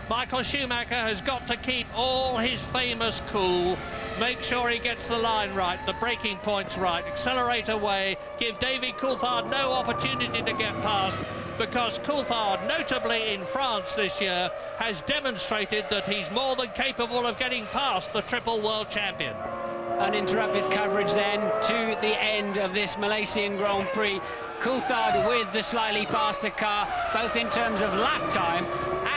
Michael Schumacher has got to keep all his famous cool, make sure he gets the line right, the braking points right, accelerate away, give David Coulthard no opportunity to get past, because Coulthard, notably in France this year, has demonstrated that he's more than capable of getting past the triple world champion. uninterrupted coverage then to the end of this Malaysian Grand Prix. Coulthard with the slightly faster car, both in terms of lap time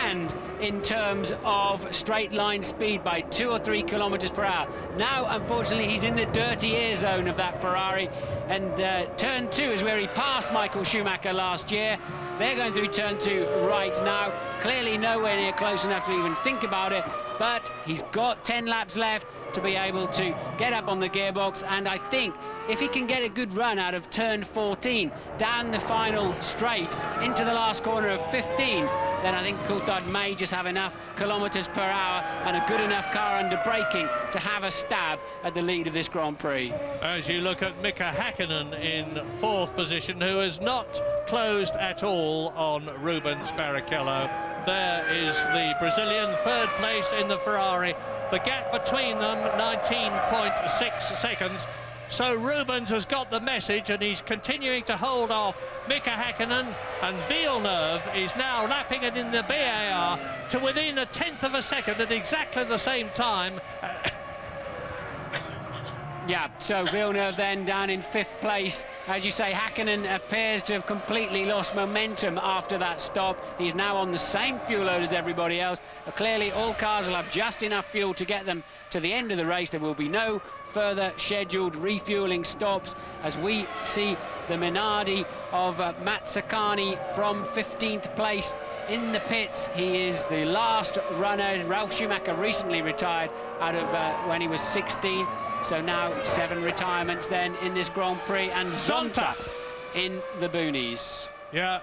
and in terms of straight line speed by 2 or 3 kilometers per hour. Now, unfortunately, he's in the dirty air zone of that Ferrari, and turn 2 is where he passed Michael Schumacher last year. They're going through turn 2 right now. Clearly nowhere near close enough to even think about it, but he's got 10 laps left to be able to get up on the gearbox, and I think if he can get a good run out of turn 14 down the final straight into the last corner of 15, then I think Coulthard may just have enough kilometers per hour and a good enough car under braking to have a stab at the lead of this Grand Prix. As you look at Mika Häkkinen in 4th position, who has not closed at all on Rubens Barrichello. There is the Brazilian 3rd place in the Ferrari. The gap between them, 19.6 seconds. So Rubens has got the message, and he's continuing to hold off Mika Häkkinen, and Villeneuve is now lapping it in the BAR to within 1/10 of a second at exactly the same time. Yeah, so Villeneuve then down in 5th place. As you say, Häkkinen appears to have completely lost momentum after that stop. He's now on the same fuel load as everybody else. Clearly, all cars will have just enough fuel to get them to the end of the race. There will be no further scheduled refueling stops as we see the Minardi of Matt Saccani from 15th place in the pits. He is the last runner. Ralf Schumacher recently retired out of when he was 16th. So now 7 retirements then in this Grand Prix, and Zonta in the boonies. Yeah,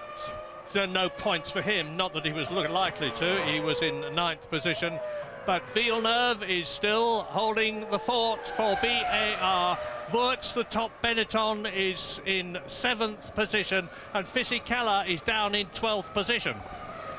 so no points for him, not that he was likely to. He was in 9th position, but Villeneuve is still holding the fort for BAR. Wurtz, the top Benetton, is in 7th position, and Fisichella is down in 12th position.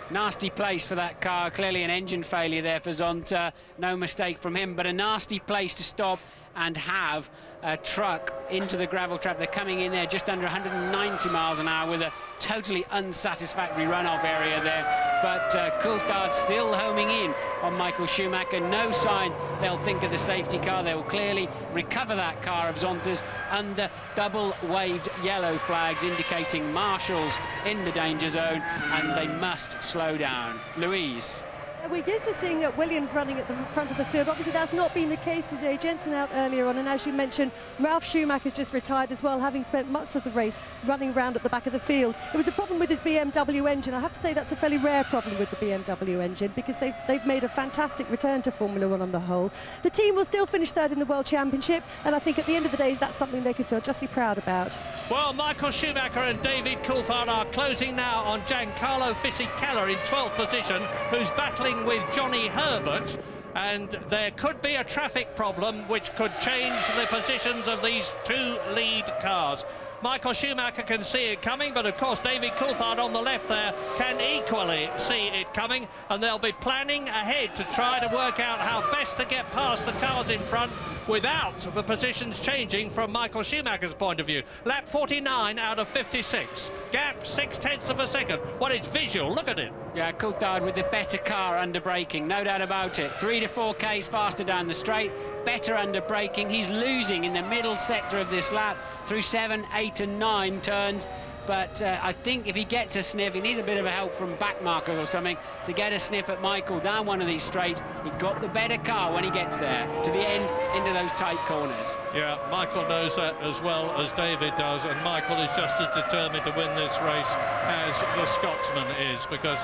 Nasty place for that car, clearly an engine failure there for Zonta, no mistake from him, but a nasty place to stop and have a truck into the gravel trap. They're coming in there just under 190 miles an hour with a totally unsatisfactory runoff area there, but Coulthard still homing in on Michael Schumacher. No sign they'll think of the safety car. They will clearly recover that car of Zonta's under double waved yellow flags indicating marshals in the danger zone, and they must slow down. Louise. We're used to seeing Williams running at the front of the field. Obviously, that's not been the case today. Jensen out earlier on, and as you mentioned, Ralf Schumacher's just retired as well, having spent much of the race running around at the back of the field. It was a problem with his BMW engine. I have to say that's a fairly rare problem with the BMW engine, because they've made a fantastic return to Formula One on the whole. The team will still finish 3rd in the World Championship, and I think at the end of the day, that's something they can feel justly proud about. Well, Michael Schumacher and David Coulthard are closing now on Giancarlo Fisichella in 12th position, who's battling with Johnny Herbert, and there could be a traffic problem which could change the positions of these 2 lead cars. Michael Schumacher can see it coming, but of course David Coulthard on the left there can equally see it coming, and they'll be planning ahead to try to work out how best to get past the cars in front without the positions changing from Michael Schumacher's point of view. Lap 49 out of 56. Gap 0.6 of a second. Well, it's visual, look at it. Yeah, Coulthard with the better car under braking, no doubt about it. 3 to 4 Ks faster down the straight, better under braking. He's losing in the middle sector of this lap through 7, 8 and 9 turns. But I think if he gets a sniff, he needs a bit of a help from back markers or something to get a sniff at Michael down one of these straights. He's got the better car when he gets there, to the end, into those tight corners. Yeah, Michael knows that as well as David does, and Michael is just as determined to win this race as the Scotsman is, because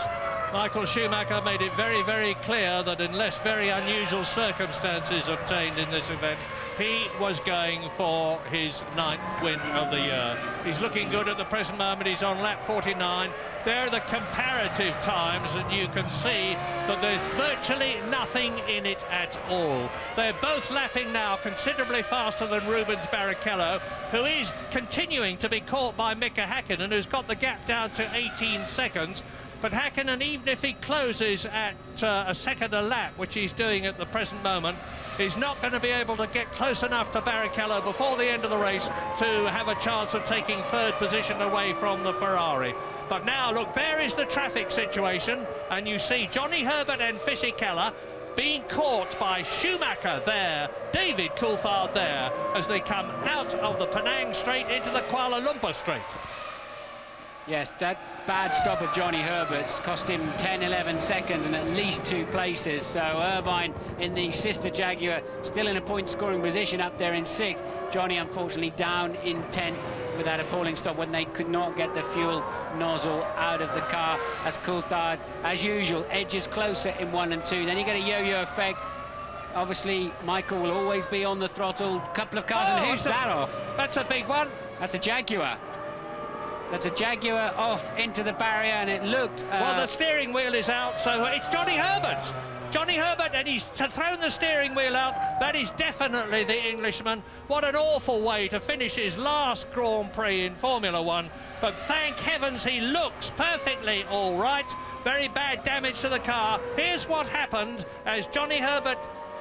Michael Schumacher made it very, very clear that unless very unusual circumstances obtained in this event, he was going for his 9th win of the year. He's looking good at the present moment. He's on lap 49. There are the comparative times, and you can see that there's virtually nothing in it at all. They're both lapping now considerably faster than Rubens Barrichello, who is continuing to be caught by Mika Häkkinen, who's got the gap down to 18 seconds. But Häkkinen, even if he closes at a second a lap, which he's doing at the present moment, is not going to be able to get close enough to Barrichello before the end of the race to have a chance of taking 3rd position away from the Ferrari. But now, look, there is the traffic situation, and you see Johnny Herbert and Fisichella being caught by Schumacher there, David Coulthard there, as they come out of the Penang Straight into the Kuala Lumpur Straight. Yes, that bad stop of Johnny Herbert's cost him 10, 11 seconds and at least 2 places. So Irvine in the sister Jaguar still in a point-scoring position up there in 6th. Johnny unfortunately down in 10th with that appalling stop when they could not get the fuel nozzle out of the car, as Coulthard, as usual, edges closer in 1 and 2. Then you get a yo-yo effect. Obviously, Michael will always be on the throttle. Couple of cars, and who's that off? That's a big one. That's a Jaguar. That's a Jaguar off into the barrier, and it looked... well, the steering wheel is out, so it's Johnny Herbert. Johnny Herbert, and he's thrown the steering wheel out. That is definitely the Englishman. What an awful way to finish his last Grand Prix in Formula One. But thank heavens he looks perfectly all right. Very bad damage to the car. Here's what happened as Johnny Herbert...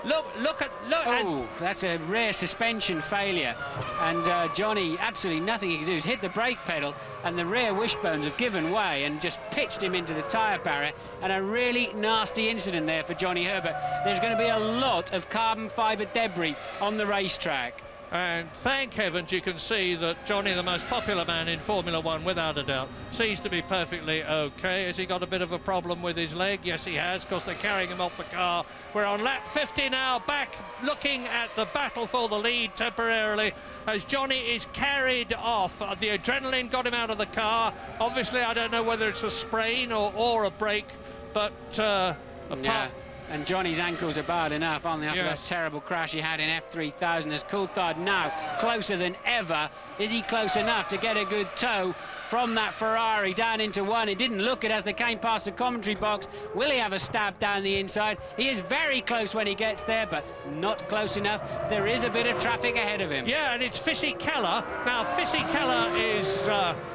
Look. Oh, that's a rare suspension failure. And Johnny, absolutely nothing he can do is hit the brake pedal, and the rear wishbones have given way and just pitched him into the tyre barrier. And a really nasty incident there for Johnny Herbert. There's going to be a lot of carbon fibre debris on the racetrack. And thank heavens you can see that Johnny, the most popular man in Formula One, without a doubt, seems to be perfectly okay. Has he got a bit of a problem with his leg? Yes, he has, because they're carrying him off the car. We're on lap 50 now, back looking at the battle for the lead temporarily, as Johnny is carried off. The adrenaline got him out of the car. Obviously, I don't know whether it's a sprain or a break, but yeah. And Johnny's ankles are bad enough, aren't they, after that terrible crash he had in F3000, as Coulthard now closer than ever. Is he close enough to get a good tow from that Ferrari down into 1? It didn't look it as they came past the commentary box. Will he have a stab down the inside? He is very close when he gets there, but not close enough. There is a bit of traffic ahead of him. Yeah, and it's Fisichella. Now, Fisichella is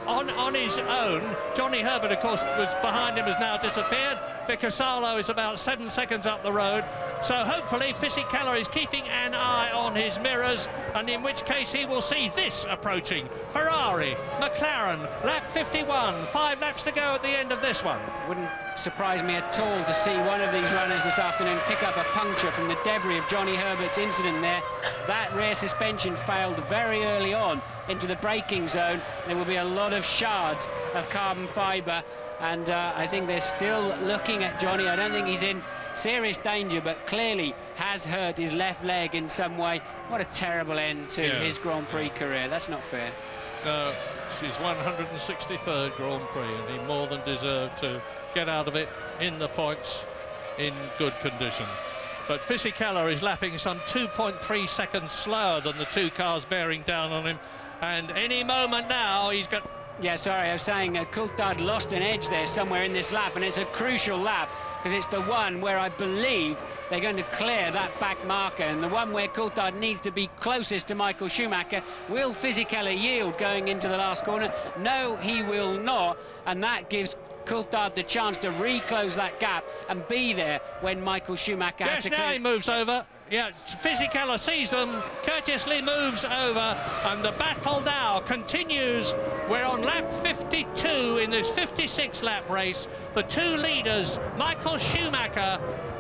on his own. Johnny Herbert, of course, was behind him, has now disappeared. Picasalo is about 7 seconds up the road. So hopefully Fisichella is keeping an eye on his mirrors, and in which case he will see this approaching. Ferrari, McLaren, lap 51, 5 laps to go at the end of this one. Wouldn't surprise me at all to see one of these runners this afternoon pick up a puncture from the debris of Johnny Herbert's incident there. That rear suspension failed very early on into the braking zone. There will be a lot of shards of carbon fibre, and I think they're still looking at Johnny. I don't think he's in serious danger, but clearly has hurt his left leg in some way. What a terrible end to his Grand Prix career. That's not fair. No, she's 163rd Grand Prix, and he more than deserved to get out of it in the points in good condition. But Fisichella is lapping some 2.3 seconds slower than the 2 cars bearing down on him, and any moment now he's got... Yeah, sorry, I was saying Coulthard lost an edge there somewhere in this lap, and it's a crucial lap because it's the one where I believe they're going to clear that back marker, and the one where Coulthard needs to be closest to Michael Schumacher. Will Fisichella yield going into the last corner? No, he will not, and that gives Coulthard the chance to reclose that gap and be there when Michael Schumacher has to clear. Yes, now he moves over. Yeah, Fisichella sees them, courteously moves over, and the battle now continues. We're on lap 52 in this 56 lap race. The 2 leaders, Michael Schumacher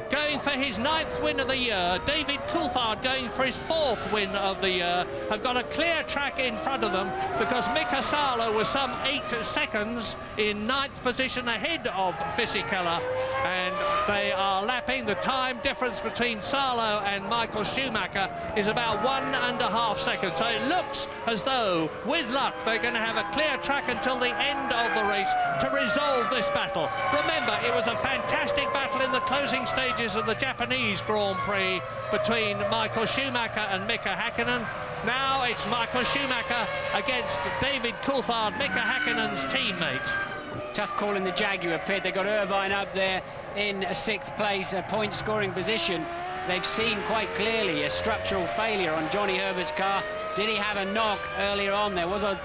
going for his 9th win of the year, David Coulthard going for his 4th win of the year, have got a clear track in front of them because Mika Salo was some 8 seconds in 9th position ahead of Fisichella, and they are lapping. The time difference between Salo and Michael Schumacher is about 1.5 seconds. So it looks as though, with luck, they're going to have a clear track until the end of the race to resolve this battle. Remember, it was a fantastic battle in the closing stages of the Japanese Grand Prix between Michael Schumacher and Mika Häkkinen. Now it's Michael Schumacher against David Coulthard, Mika Häkkinen's teammate. Tough call in the Jaguar pit. They got Irvine up there in a 6th place, a point scoring position. They've seen quite clearly a structural failure on Johnny Herbert's car. Did he have a knock earlier on? There was a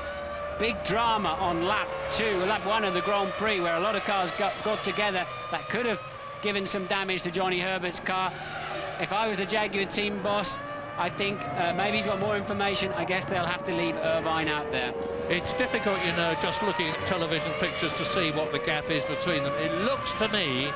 big drama on lap 1 of the Grand Prix, where a lot of cars got together that could have given some damage to Johnny Herbert's car. If I was the Jaguar team boss, I think maybe he's got more information. I guess they'll have to leave Irvine out there. It's difficult, you know, just looking at television pictures to see what the gap is between them. It looks to me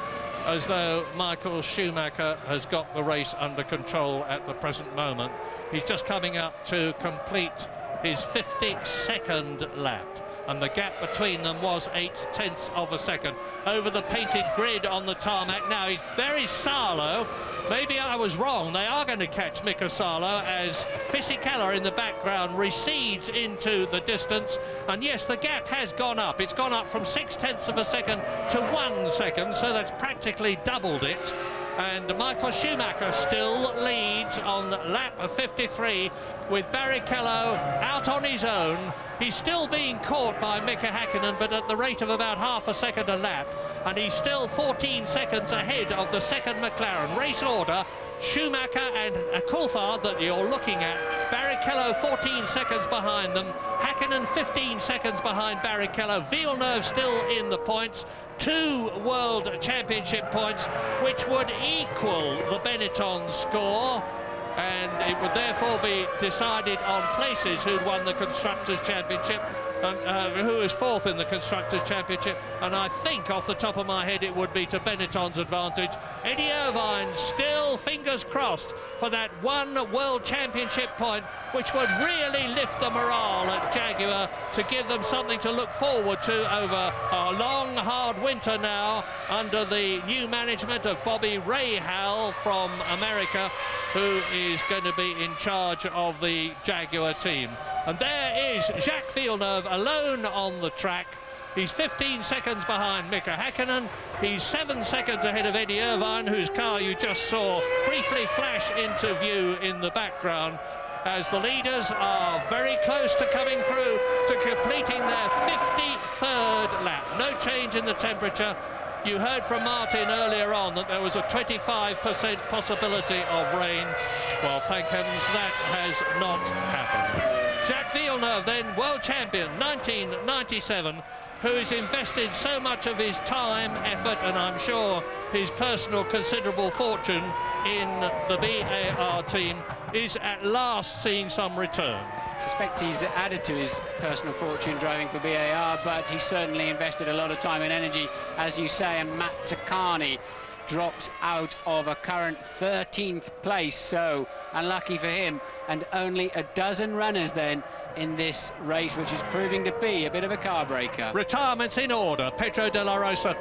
as though Michael Schumacher has got the race under control at the present moment. He's just coming up to complete his 52nd lap, and the gap between them was 0.8 of a second. Over the painted grid on the tarmac now, he's very Salo. Maybe I was wrong. They are going to catch Mika Salo as Fisichella in the background recedes into the distance. And yes, the gap has gone up. It's gone up from 0.6 of a second to 1 second, so that's practically doubled it. And Michael Schumacher still leads on lap 53 with Barrichello out on his own. He's still being caught by Mika Häkkinen, but at the rate of about half a second a lap, and he's still 14 seconds ahead of the second McLaren. Race order: Schumacher and Coulthard that you're looking at. Barrichello 14 seconds behind them. Häkkinen 15 seconds behind Barrichello. Villeneuve still in the points. 2 World Championship points, which would equal the Benetton score, and it would therefore be decided on places who'd won the Constructors' Championship, and who is 4th in the Constructors' Championship, and I think off the top of my head it would be to Benetton's advantage. Eddie Irvine still, fingers crossed, for that 1 World Championship point, which would really lift the morale at Jaguar to give them something to look forward to over a long, hard winter now under the new management of Bobby Rahal from America, who is going to be in charge of the Jaguar team. And there is Jacques Villeneuve alone on the track. He's 15 seconds behind Mika Häkkinen. He's 7 seconds ahead of Eddie Irvine, whose car you just saw briefly flash into view in the background, as the leaders are very close to coming through to completing their 53rd lap. No change in the temperature. You heard from Martin earlier on that there was a 25% possibility of rain. Well, thank heavens that has not happened. Jacques Villeneuve, then world champion 1997, who's invested so much of his time, effort, and I'm sure his personal considerable fortune in the BAR team, is at last seeing some return. I suspect he's added to his personal fortune driving for BAR, but he certainly invested a lot of time and energy, as you say, and Matt Saccani drops out of a current 13th place, so unlucky for him, and only a dozen runners then in this race, which is proving to be a bit of a car breaker. Retirements in order: Pedro de la Rosa,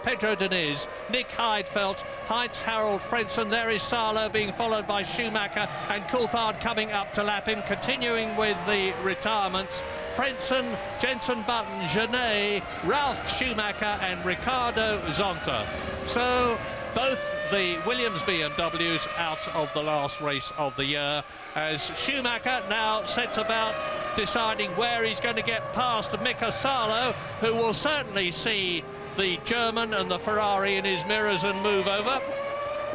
Pedro Diniz, Nick Heidfeld, Heinz Harald Frentzen. There is Salo being followed by Schumacher, and Coulthard coming up to lap him. Continuing with the retirements: Frentzen, Jenson Button, Genet, Ralf Schumacher and Ricardo Zonta. So both the Williams BMWs out of the last race of the year, as Schumacher now sets about deciding where he's going to get past Mika Salo, who will certainly see the German and the Ferrari in his mirrors and move over.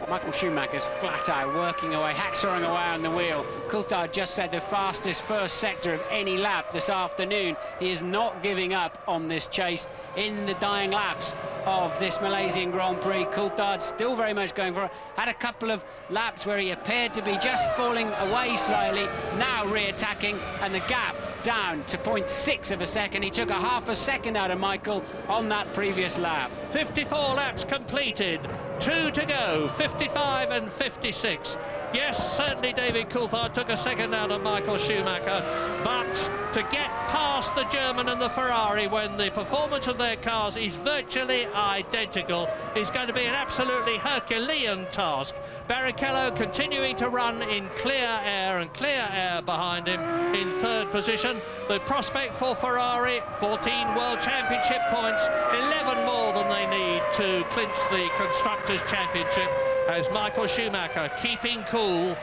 Michael Schumacher's flat out working away, hacksawing away on the wheel. Coulthard just said the fastest first sector of any lap this afternoon. He is not giving up on this chase in the dying laps of this Malaysian Grand Prix. Coulthard still very much going for it. Had a couple of laps where he appeared to be just falling away slightly, now re-attacking, and the gap down to 0.6 of a second. He took a half a second out of Michael on that previous lap. 54 laps completed, 2 to go, 55 and 56. Yes, certainly David Coulthard took a second out of Michael Schumacher, but to get past the German and the Ferrari when the performance of their cars is virtually identical is going to be an absolutely Herculean task. Barrichello continuing to run in clear air, and clear air behind him in 3rd position. The prospect for Ferrari: 14 World Championship points, 11 more than they need to clinch the Constructors' Championship, as Michael Schumacher keeping cool,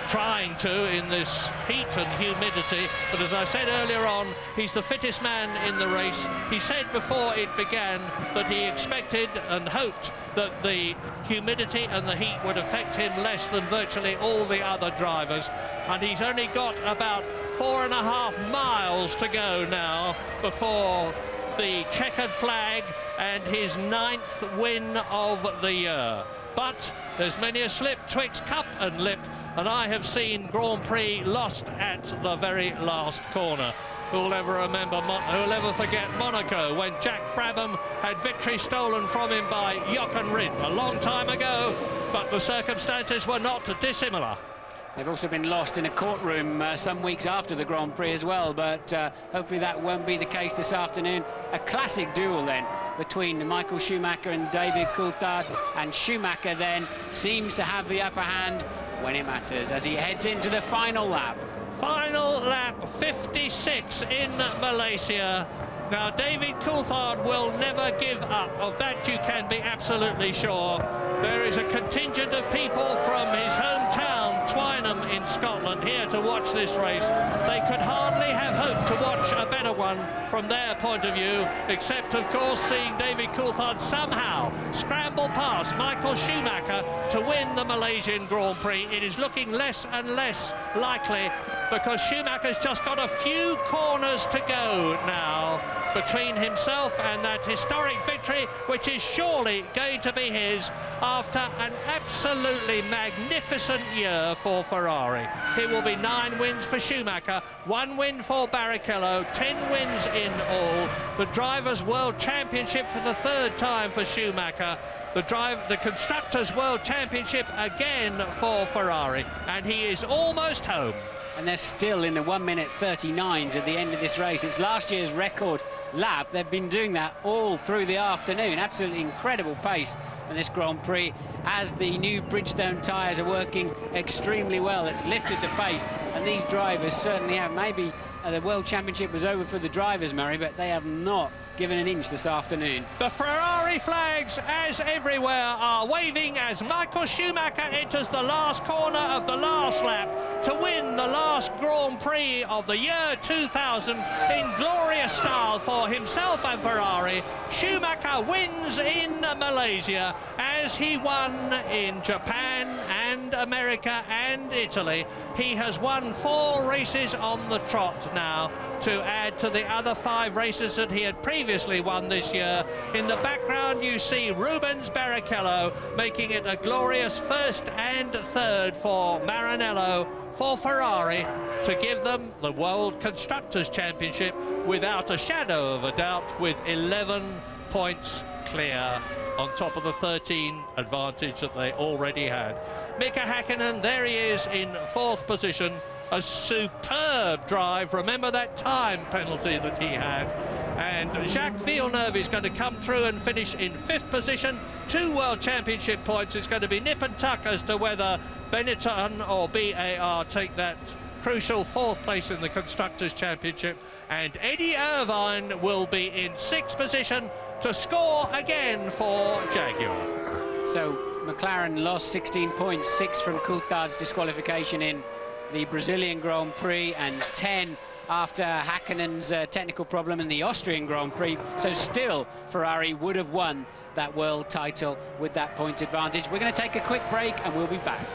trying to in this heat and humidity. But as I said earlier on, he's the fittest man in the race. He said before it began that he expected and hoped that the humidity and the heat would affect him less than virtually all the other drivers, and he's only got about 4.5 miles to go now before the checkered flag and his 9th win of the year. But there's many a slip twixt cup and lip, and I have seen Grand Prix lost at the very last corner. who'll ever forget Monaco when Jack Brabham had victory stolen from him by Jochen Rindt a long time ago, but the circumstances were not dissimilar. They've also been lost in a courtroom some weeks after the Grand Prix as well, but hopefully that won't be the case this afternoon. A classic duel then between Michael Schumacher and David Coulthard, and Schumacher then seems to have the upper hand when it matters as he heads into the final lap. Final lap 56 in Malaysia. Now, David Coulthard will never give up. Of that you can be absolutely sure. There is a contingent of people from his hometown, Twynham in Scotland, here to watch this race. They could hardly have hoped to watch a better one from their point of view, except, of course, seeing David Coulthard somehow scramble past Michael Schumacher to win the Malaysian Grand Prix. It is looking less and less likely because Schumacher's just got a few corners to go now between himself and that historic victory, which is surely going to be his after an absolutely magnificent year for Ferrari. It will be 9 wins for Schumacher, 1 win for Barrichello, 10 wins in all. The Drivers' World Championship for the 3rd time for Schumacher. The Constructors' World Championship again for Ferrari, and he is almost home. And they're still in the 1:39 at the end of this race. It's last year's record lap. They've been doing that all through the afternoon. Absolutely incredible pace in this Grand Prix as the new Bridgestone tyres are working extremely well. It's lifted the pace, and these drivers certainly have. Maybe the World Championship was over for the drivers, Murray, but they have not given an inch this afternoon. The Ferrari flags, as everywhere, are waving as Michael Schumacher enters the last corner of the last lap to win the last Grand Prix of the year 2000 in glorious style for himself and Ferrari. Schumacher wins in Malaysia as he won in Japan and America and Italy. He has won 4 races on the trot now, to add to the other 5 races that he had previously won this year. In the background you see Rubens Barrichello making it a glorious 1st and 3rd for Maranello for Ferrari to give them the World Constructors' Championship without a shadow of a doubt, with 11 points clear on top of the 13 advantage that they already had. Mika Häkkinen, there he is in 4th position. A superb drive. Remember that time penalty that he had. And Jacques Villeneuve is going to come through and finish in 5th position. 2 World Championship points. It's going to be nip and tuck as to whether Benetton or BAR take that crucial 4th place in the Constructors' Championship. And Eddie Irvine will be in 6th position to score again for Jaguar. So McLaren lost 16 points, 6 from Coulthard's disqualification in the Brazilian Grand Prix, and 10 after Häkkinen's technical problem in the Austrian Grand Prix. So still, Ferrari would have won that world title with that point advantage. We're going to take a quick break and we'll be back.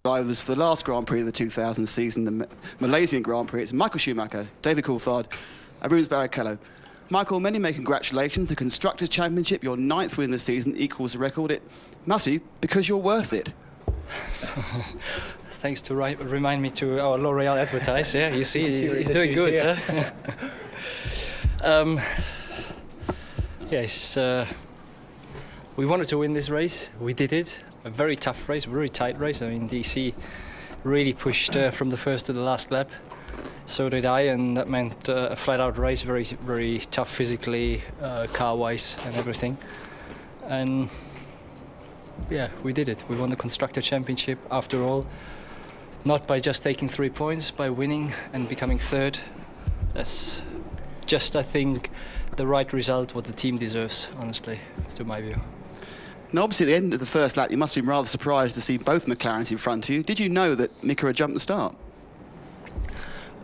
Drivers for the last Grand Prix of the 2000 season, the Malaysian Grand Prix. It's Michael Schumacher, David Coulthard, and Rubens Barrichello. Michael, many may congratulations. The Constructors' Championship, your 9th win this season, equals the record. It must be because you're worth it. Thanks to remind me to our L'Oreal advertise. Yeah, you see, he's doing good. Huh? Yes, we wanted to win this race. We did it. A very tough race, very tight race. I mean, DC really pushed from the first to the last lap. So did I, and that meant a flat-out race, very, very tough physically, car-wise, and everything. And yeah, we did it. We won the Constructor Championship after all. Not by just taking 3 points, by winning and becoming third. That's just, I think, the right result, what the team deserves, honestly, to my view. Now, obviously, at the end of the first lap, you must have been rather surprised to see both McLarens in front of you. Did you know that Mika had jumped the start?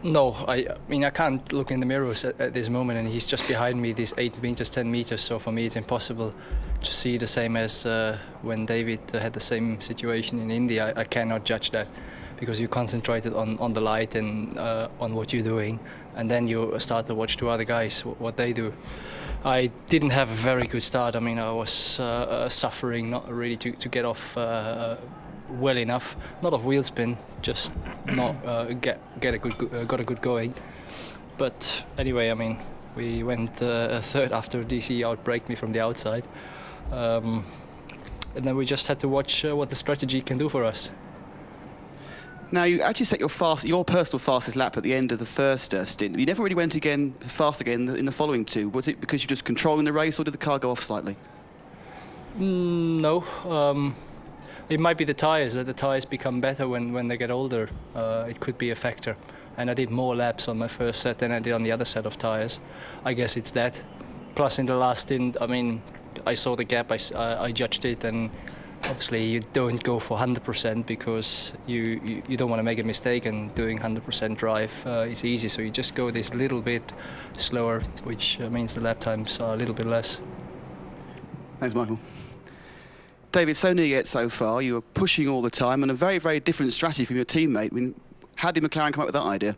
No, I mean, I can't look in the mirrors at this moment, and he's just behind me, these 8 meters, 10 meters, so for me it's impossible to see the same as when David had the same situation in India. I cannot judge that, because you concentrated on the light and on what you're doing, and then you start to watch two other guys, what they do. I didn't have a very good start. I mean, I was suffering, not really to get off well enough. Not of wheel spin, just not got a good going. But anyway, I mean, we went third after DC outbraked me from the outside, and then we just had to watch what the strategy can do for us. Now, you actually set your personal fastest lap at the end of the first stint. You never really went fast again in the following two. Was it because you're just controlling the race, or did the car go off slightly? No. It might be the tyres. The tyres become better when they get older. It could be a factor. And I did more laps on my first set than I did on the other set of tyres. I guess it's that. Plus, in the last stint, I mean, I saw the gap, I judged it, and obviously you don't go for 100% because you don't want to make a mistake, and doing 100% drive is easy, so you just go this little bit slower, which means the lap times are a little bit less. Thanks, Michael. David, so near yet so far. You were pushing all the time, and a very, very different strategy from your teammate. I mean, how did McLaren come up with that idea?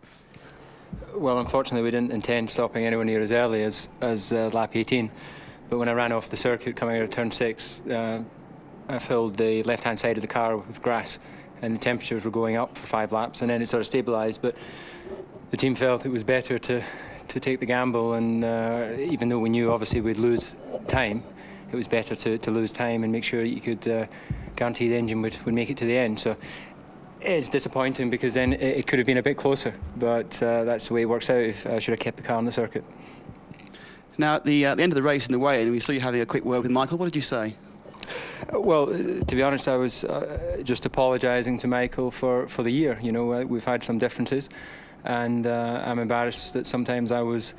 Well, unfortunately, we didn't intend stopping anywhere near as early as lap 18. But when I ran off the circuit coming out of turn 6, I filled the left-hand side of the car with grass, and the temperatures were going up for 5 laps, and then it sort of stabilised. But the team felt it was better to to take the gamble, and even though we knew obviously we'd lose time, it was better to lose time and make sure you could guarantee the engine would make it to the end. So it's disappointing because then it could have been a bit closer, but that's the way it works out. If I should have kept the car on the circuit. Now, at the end of the race in the weigh-in, we saw you having a quick word with Michael. What did you say? Well, to be honest, I was just apologising to Michael for the year. You know, we've had some differences, and I'm embarrassed that sometimes I was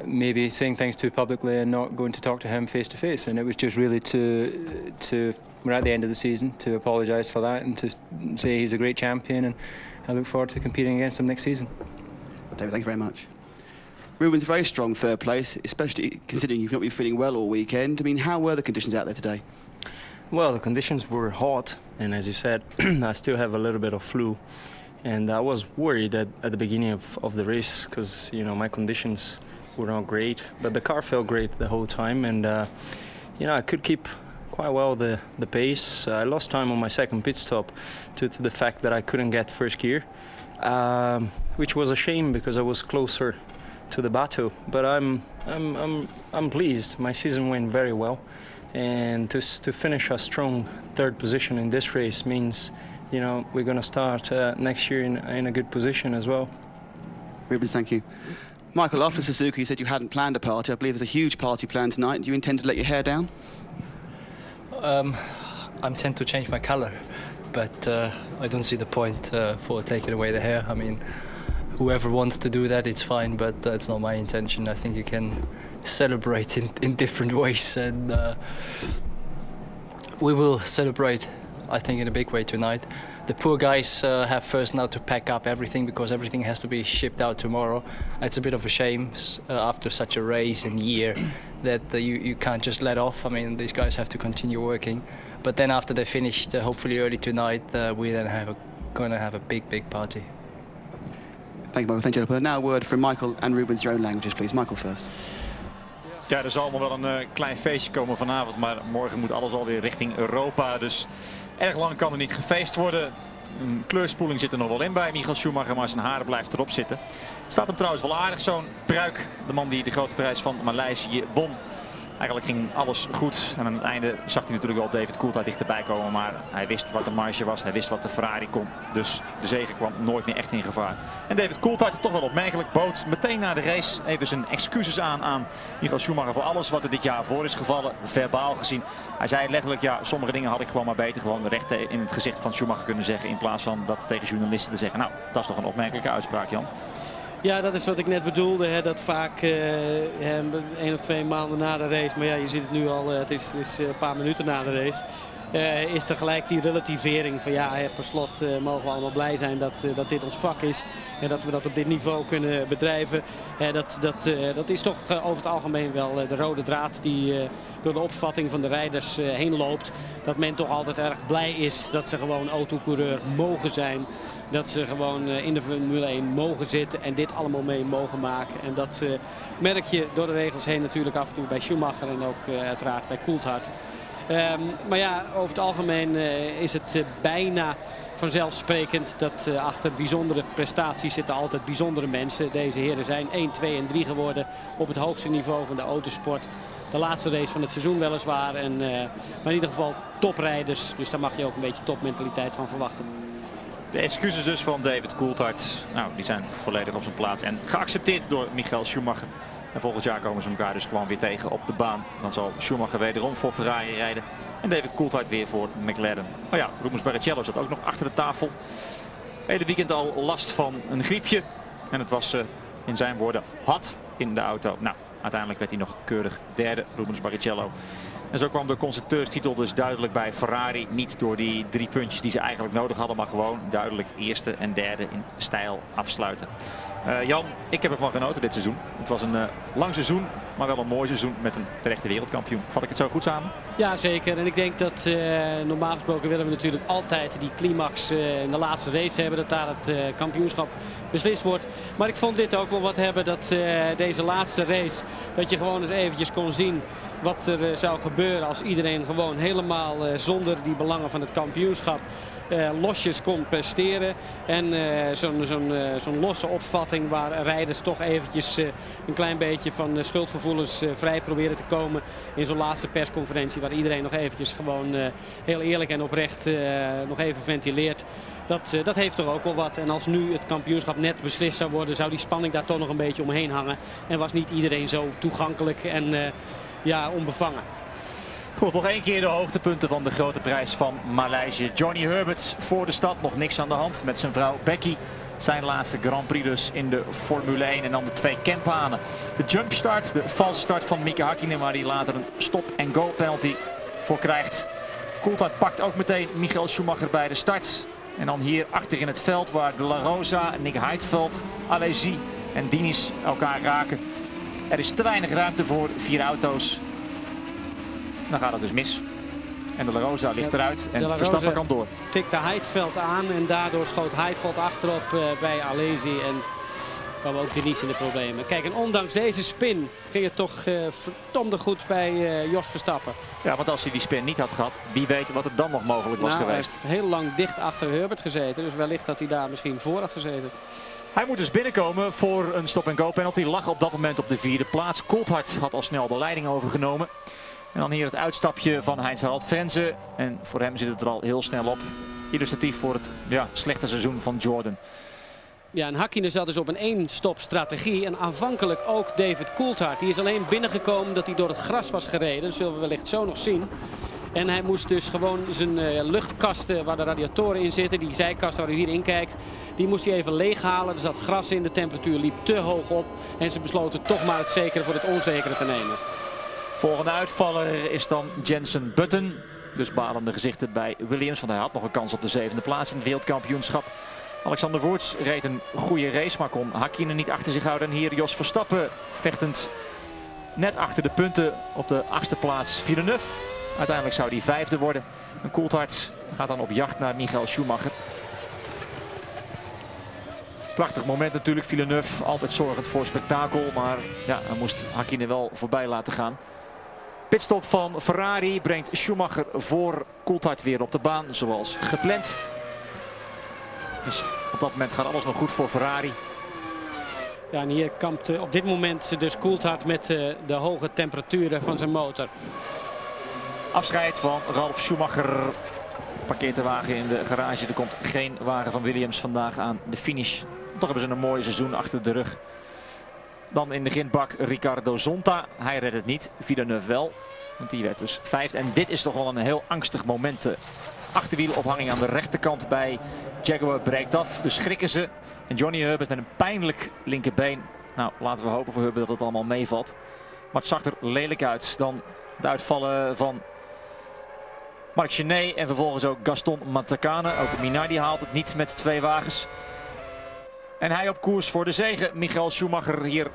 maybe saying things too publicly and not going to talk to him face to face. And it was just really to we're at the end of the season, to apologise for that and to say he's a great champion, and I look forward to competing against him next season. David, thank you very much. Ruben's very strong third place, especially considering you've not been feeling well all weekend. I mean, how were the conditions out there today? Well, the conditions were hot, and as you said, I still have a little bit of flu. And I was worried at the beginning of the race because, you know, my conditions were not great. But the car felt great the whole time, and, you know, I could keep quite well the pace. I lost time on my second pit stop due to the fact that I couldn't get first gear, which was a shame because I was closer to the battle. But I'm pleased. My season went very well, and to finish a strong third position in this race means, you know, we're going to start next year in a good position as well. Rubens, thank you. Michael, after Suzuka, you said you hadn't planned a party. I believe there's a huge party planned tonight. Do you intend to let your hair down? I intend to change my color, but I don't see the point for taking away the hair. I mean, whoever wants to do that, it's fine, but it's not my intention. I think you can celebrate in different ways, and we will celebrate, I think, in a big way tonight. The poor guys have first now to pack up everything because everything has to be shipped out tomorrow. It's a bit of a shame after such a race and year that you can't just let off. I mean, these guys have to continue working. But then after they finished, hopefully early tonight, we then going to have a big party. Thank you, Michael. Thank you. Now a word from Michael and Rubens, your own languages, please. Michael first. Ja, er zal allemaal wel een klein feestje komen vanavond, maar morgen moet alles alweer richting Europa. Dus erg lang kan er niet gefeest worden. Een kleurspoeling zit er nog wel in bij Michael Schumacher, maar zijn haren blijft erop zitten. Staat hem trouwens wel aardig, zo'n pruik. De man die de grote prijs van Maleisië won. Eigenlijk ging alles goed. En aan het einde zag hij natuurlijk wel David Coulthard dichterbij komen. Maar hij wist wat de marge was. Hij wist wat de Ferrari kon. Dus de zege kwam nooit meer echt in gevaar. En David Coulthard, toch wel opmerkelijk, bood meteen na de race even zijn excuses aan Michael Schumacher voor alles wat er dit jaar voor is gevallen. Verbaal gezien. Hij zei letterlijk, ja, sommige dingen had ik gewoon maar beter gewoon recht in het gezicht van Schumacher kunnen zeggen. In plaats van dat tegen journalisten te zeggen. Nou, dat is toch een opmerkelijke uitspraak, Jan. Ja, dat is wat ik net bedoelde. Hè, dat vaak 1 of 2 maanden na de race, maar ja, je ziet het nu al, het is een paar minuten na de race. Is er gelijk die relativering van ja, per slot mogen we allemaal blij zijn dat dit ons vak is. En dat we dat op dit niveau kunnen bedrijven. Dat is toch over het algemeen wel de rode draad die door de opvatting van de rijders heen loopt. Dat men toch altijd erg blij is dat ze gewoon autocoureur mogen zijn. Dat ze gewoon in de Formule 1 mogen zitten en dit allemaal mee mogen maken. En dat merk je door de regels heen natuurlijk af en toe bij Schumacher en ook uiteraard bij Coulthard. Maar ja, over het algemeen is het bijna vanzelfsprekend dat achter bijzondere prestaties zitten altijd bijzondere mensen. Deze heren zijn 1, 2 en 3 geworden op het hoogste niveau van de autosport. De laatste race van het seizoen weliswaar. Maar in ieder geval toprijders. Dus daar mag je ook een beetje topmentaliteit van verwachten. De excuses dus van David Coulthard, nou, die zijn volledig op zijn plaats en geaccepteerd door Michael Schumacher. En volgend jaar komen ze elkaar dus gewoon weer tegen op de baan. Dan zal Schumacher wederom voor Ferrari rijden en David Coulthard weer voor McLaren. Oh ja, Rubens Barrichello zat ook nog achter de tafel. Hele weekend al last van een griepje. En het was in zijn woorden hot in de auto. Nou, uiteindelijk werd hij nog keurig derde, Rubens Barrichello. En zo kwam de constructeurstitel dus duidelijk bij Ferrari. Niet door die 3 puntjes die ze eigenlijk nodig hadden, maar gewoon duidelijk eerste en derde in stijl afsluiten. Jan, ik heb ervan genoten dit seizoen. Het was een lang seizoen, maar wel een mooi seizoen met een terechte wereldkampioen. Vat ik het zo goed samen? Ja, zeker. En ik denk dat normaal gesproken willen we natuurlijk altijd die climax in de laatste race hebben. Dat daar het kampioenschap beslist wordt. Maar ik vond dit ook wel wat hebben, dat deze laatste race, dat je gewoon eens eventjes kon zien wat er zou gebeuren als iedereen gewoon helemaal zonder die belangen van het kampioenschap losjes kon presteren. En zo'n losse opvatting waar rijders toch eventjes een klein beetje van schuldgevoelens vrij proberen te komen in zo'n laatste persconferentie waar iedereen nog eventjes gewoon heel eerlijk en oprecht nog even ventileert. Dat heeft toch ook wel wat. En als nu het kampioenschap net beslist zou worden, zou die spanning daar toch nog een beetje omheen hangen. En was niet iedereen zo toegankelijk en onbevangen. Goed, nog één keer de hoogtepunten van de grote prijs van Maleisië. Johnny Herbert voor de stad, nog niks aan de hand met zijn vrouw Becky. Zijn laatste Grand Prix dus in de Formule 1 en dan de 2 camphanen. De jumpstart, de valse start van Mika Häkkinen, waar hij later een stop-and-go penalty voor krijgt. Coulthard pakt ook meteen Michael Schumacher bij de start. En dan hier achter in het veld waar de La Rosa, Nick Heidfeld, Alesi en Diniz elkaar raken. Er is te weinig ruimte voor 4 auto's. Dan gaat het dus mis. En de La Rosa ligt eruit en Verstappen kan door. Tikte Heidfeld aan en daardoor schoot Heidfeld achterop bij Alesi en kwam ook Diniz in de problemen. Kijk, en ondanks deze spin ging het toch verdomde goed bij Jos Verstappen. Ja, want als hij die spin niet had gehad, wie weet wat er dan nog mogelijk was geweest. Hij heeft heel lang dicht achter Herbert gezeten, dus wellicht dat hij daar misschien voor had gezeten. Hij moet dus binnenkomen voor een stop-and-go penalty. Lag op dat moment op de 4e plaats. Coulthard had al snel de leiding overgenomen. En dan hier het uitstapje van Heinz-Harald Frenzen. En voor hem zit het er al heel snel op. Illustratief voor het slechte seizoen van Jordan. Ja, en Häkkinen zat dus op een 1-stop strategie. En aanvankelijk ook David Coulthard. Die is alleen binnengekomen dat hij door het gras was gereden. Dat zullen we wellicht zo nog zien. En hij moest dus gewoon zijn luchtkasten waar de radiatoren in zitten, die zijkasten waar u hier in kijkt, die moest hij even leeghalen. Er zat gras in, de temperatuur liep te hoog op. En ze besloten toch maar het zekere voor het onzekere te nemen. Volgende uitvaller is dan Jensen Button. Dus balende gezichten bij Williams, want hij had nog een kans op de 7e plaats in het wereldkampioenschap. Alexander Wurz reed een goede race, maar kon Häkkinen niet achter zich houden. En hier Jos Verstappen vechtend net achter de punten op de 8e plaats. Villeneuve, uiteindelijk zou hij 5e worden. En Coulthard gaat dan op jacht naar Michael Schumacher. Prachtig moment natuurlijk, Villeneuve, altijd zorgend voor spektakel. Maar ja, hij moest Häkkinen wel voorbij laten gaan. Pitstop van Ferrari brengt Schumacher voor Coulthard weer op de baan, zoals gepland. Dus op dat moment gaat alles nog goed voor Ferrari. Ja, en hier kampt op dit moment dus Coulthard met de hoge temperaturen van zijn motor. Afscheid van Ralf Schumacher. Parkeert de wagen in de garage. Er komt geen wagen van Williams vandaag aan de finish. Toch hebben ze een mooi seizoen achter de rug. Dan in de grindbak Ricardo Zonta. Hij redt het niet. Villeneuve wel. Want die werd dus 5e. En dit is toch wel een heel angstig moment. De achterwielophanging aan de rechterkant bij Jaguar breekt af. Dus schrikken ze. En Johnny Herbert met een pijnlijk linkerbeen. Nou, laten we hopen voor Herbert dat het allemaal meevalt. Maar het zag er lelijk uit. Dan de uitvallen van Marc Gené en vervolgens ook Gaston Mazzacane. Ook Minardi haalt het niet met 2 wagens. En hij op koers voor de zege. Michael Schumacher hier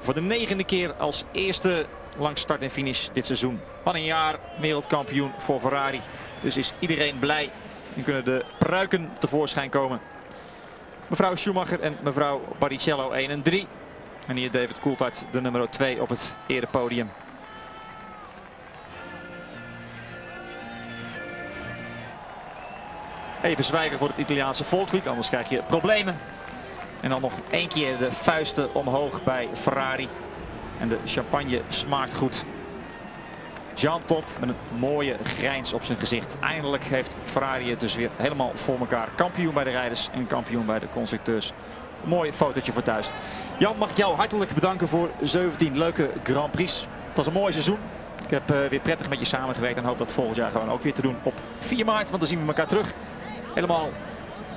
voor de 9e keer als eerste langs start en finish dit seizoen. Wat een jaar, wereldkampioen voor Ferrari. Dus is iedereen blij. Nu kunnen de pruiken tevoorschijn komen. Mevrouw Schumacher en mevrouw Barrichello 1 en 3. En hier David Coulthard, de nummer 2 op het erepodium. Even zwijgen voor het Italiaanse volkslied, anders krijg je problemen. En dan nog 1 keer de vuisten omhoog bij Ferrari. En de champagne smaakt goed. Jean Todt met een mooie grijns op zijn gezicht. Eindelijk heeft Ferrari het dus weer helemaal voor elkaar. Kampioen bij de rijders en kampioen bij de constructeurs. Een mooi fotootje voor thuis. Jan, mag ik jou hartelijk bedanken voor 17 leuke Grand Prix. Het was een mooi seizoen. Ik heb weer prettig met je samengewerkt en hoop dat volgend jaar gewoon ook weer te doen op 4 maart. Want dan zien we elkaar terug. Helemaal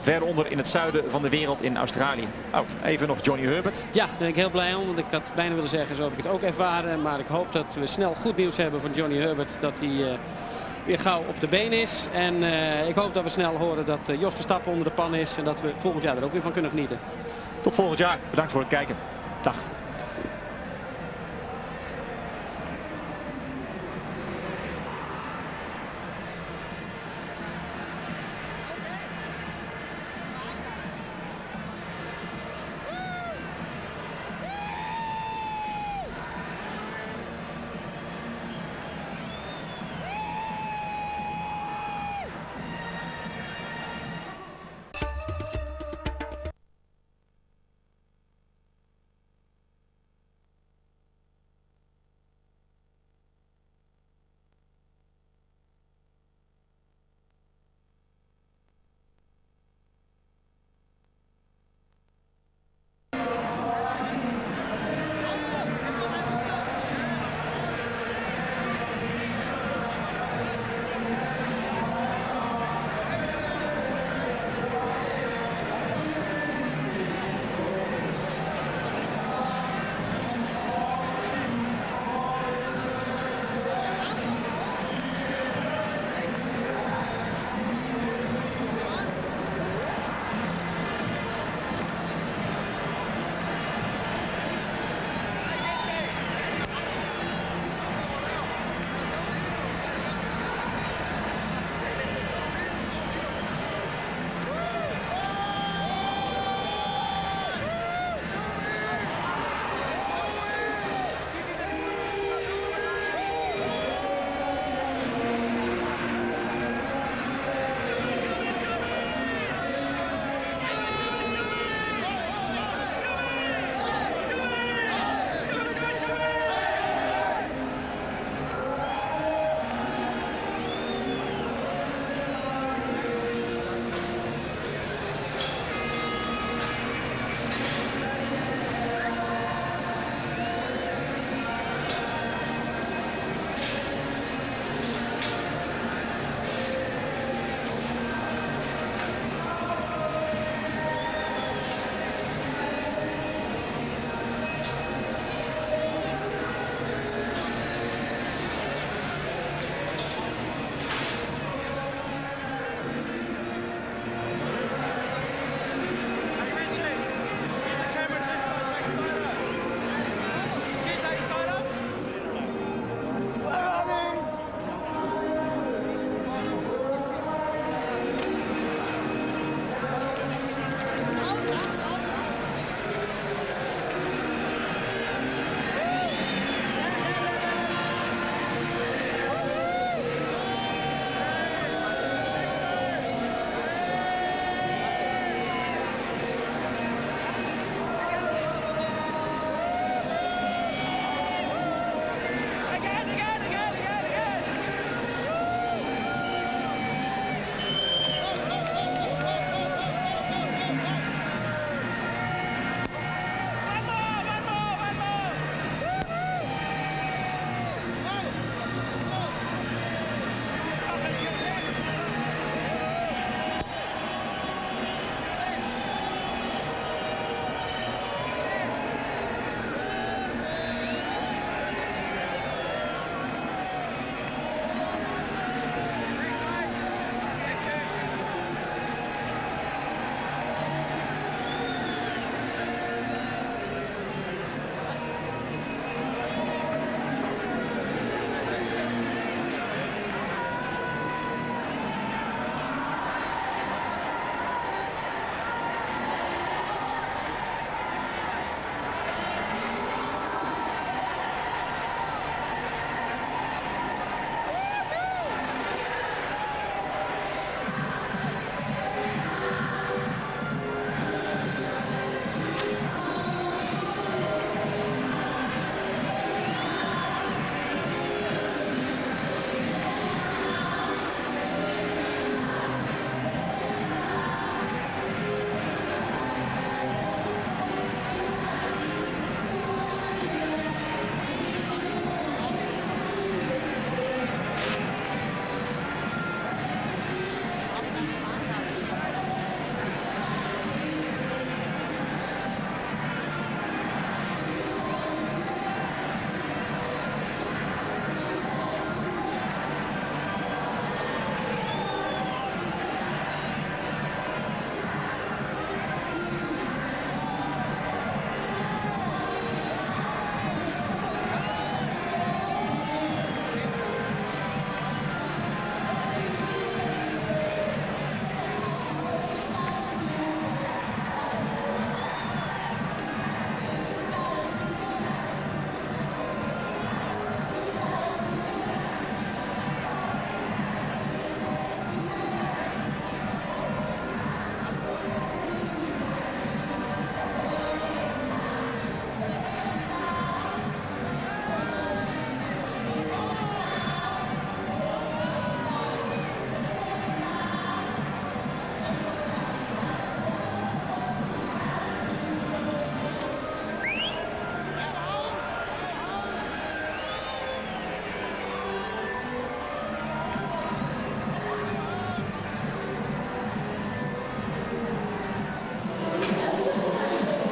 veronder in het zuiden van de wereld in Australië. Oh, even nog Johnny Herbert. Ja, daar ben ik heel blij om. Want ik had bijna willen zeggen, zo heb ik het ook ervaren. Maar ik hoop dat we snel goed nieuws hebben van Johnny Herbert. Dat hij weer gauw op de been is. En ik hoop dat we snel horen dat Jos Verstappen onder de pan is. En dat we volgend jaar er ook weer van kunnen genieten. Tot volgend jaar. Bedankt voor het kijken. Dag.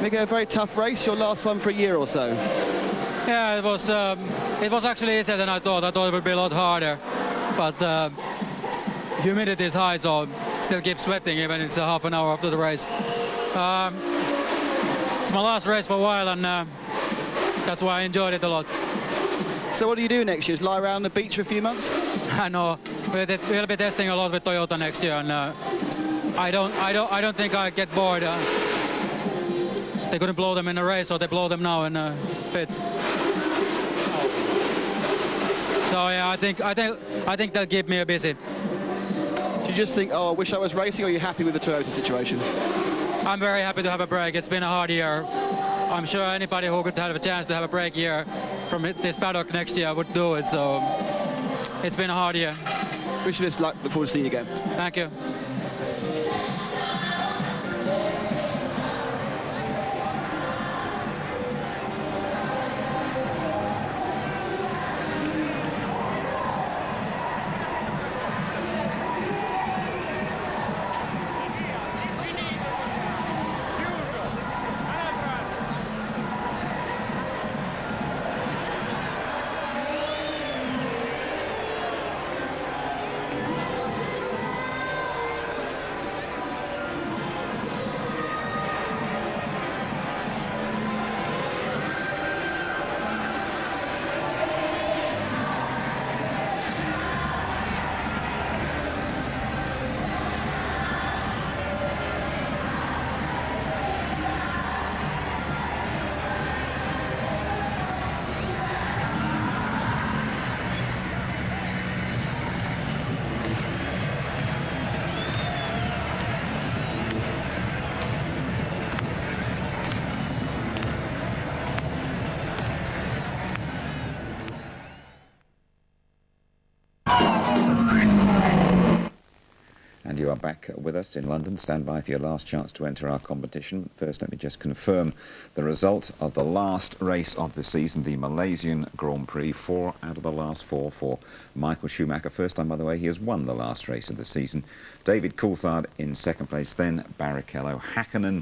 Miguel, a very tough race, your last one for a year or so. Yeah, it was actually easier than I thought. I thought it would be a lot harder, but humidity is high, so still keep sweating even it's a half an hour after the race. It's my last race for a while, and that's why I enjoyed it a lot. So what do you do next year? Just lie around the beach for a few months? I know. We'll be testing a lot with Toyota next year, and I don't think I get bored. They couldn't blow them in a race, so they blow them now in pits. So yeah, I think they'll keep me busy. Do you just think, oh, I wish I was racing, or are you happy with the Toyota situation? I'm very happy to have a break. It's been a hard year. I'm sure anybody who could have a chance to have a break here from this paddock next year would do it. So it's been a hard year. Wish you best luck. Look forward to seeing you again. Thank you. And you are back with us in London. Stand by for your last chance to enter our competition. First, let me just confirm the result of the last race of the season, the Malaysian Grand Prix. 4 out of the last 4 for Michael Schumacher. First time, by the way, he has won the last race of the season. David Coulthard in second place, then Barrichello. Hakkinen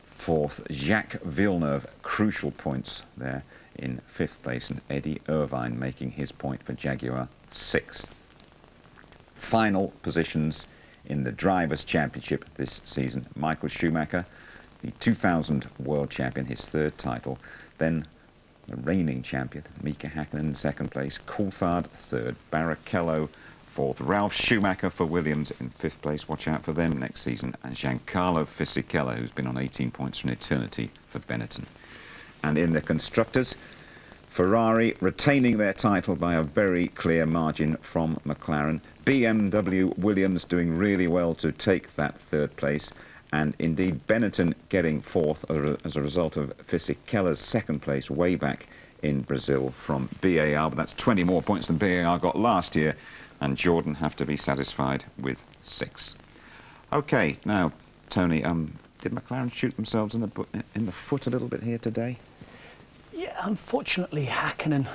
fourth. Jacques Villeneuve, crucial points there in fifth place. And Eddie Irvine making his point for Jaguar, sixth. Final positions in the Drivers' Championship this season. Michael Schumacher, the 2000 World Champion, his third title. Then the reigning champion, Mika Hakkinen in second place. Coulthard third. Barrichello fourth. Ralf Schumacher for Williams in fifth place. Watch out for them next season. And Giancarlo Fisichella, who's been on 18 points from eternity for Benetton. And in the Constructors, Ferrari retaining their title by a very clear margin from McLaren. BMW, Williams doing really well to take that third place, and indeed Benetton getting fourth as a result of Fisichella's second place way back in Brazil from BAR, but that's 20 more points than BAR got last year, and Jordan have to be satisfied with 6. Okay, now Tony, did McLaren shoot themselves in the foot a little bit here today? Yeah, unfortunately Hakkinen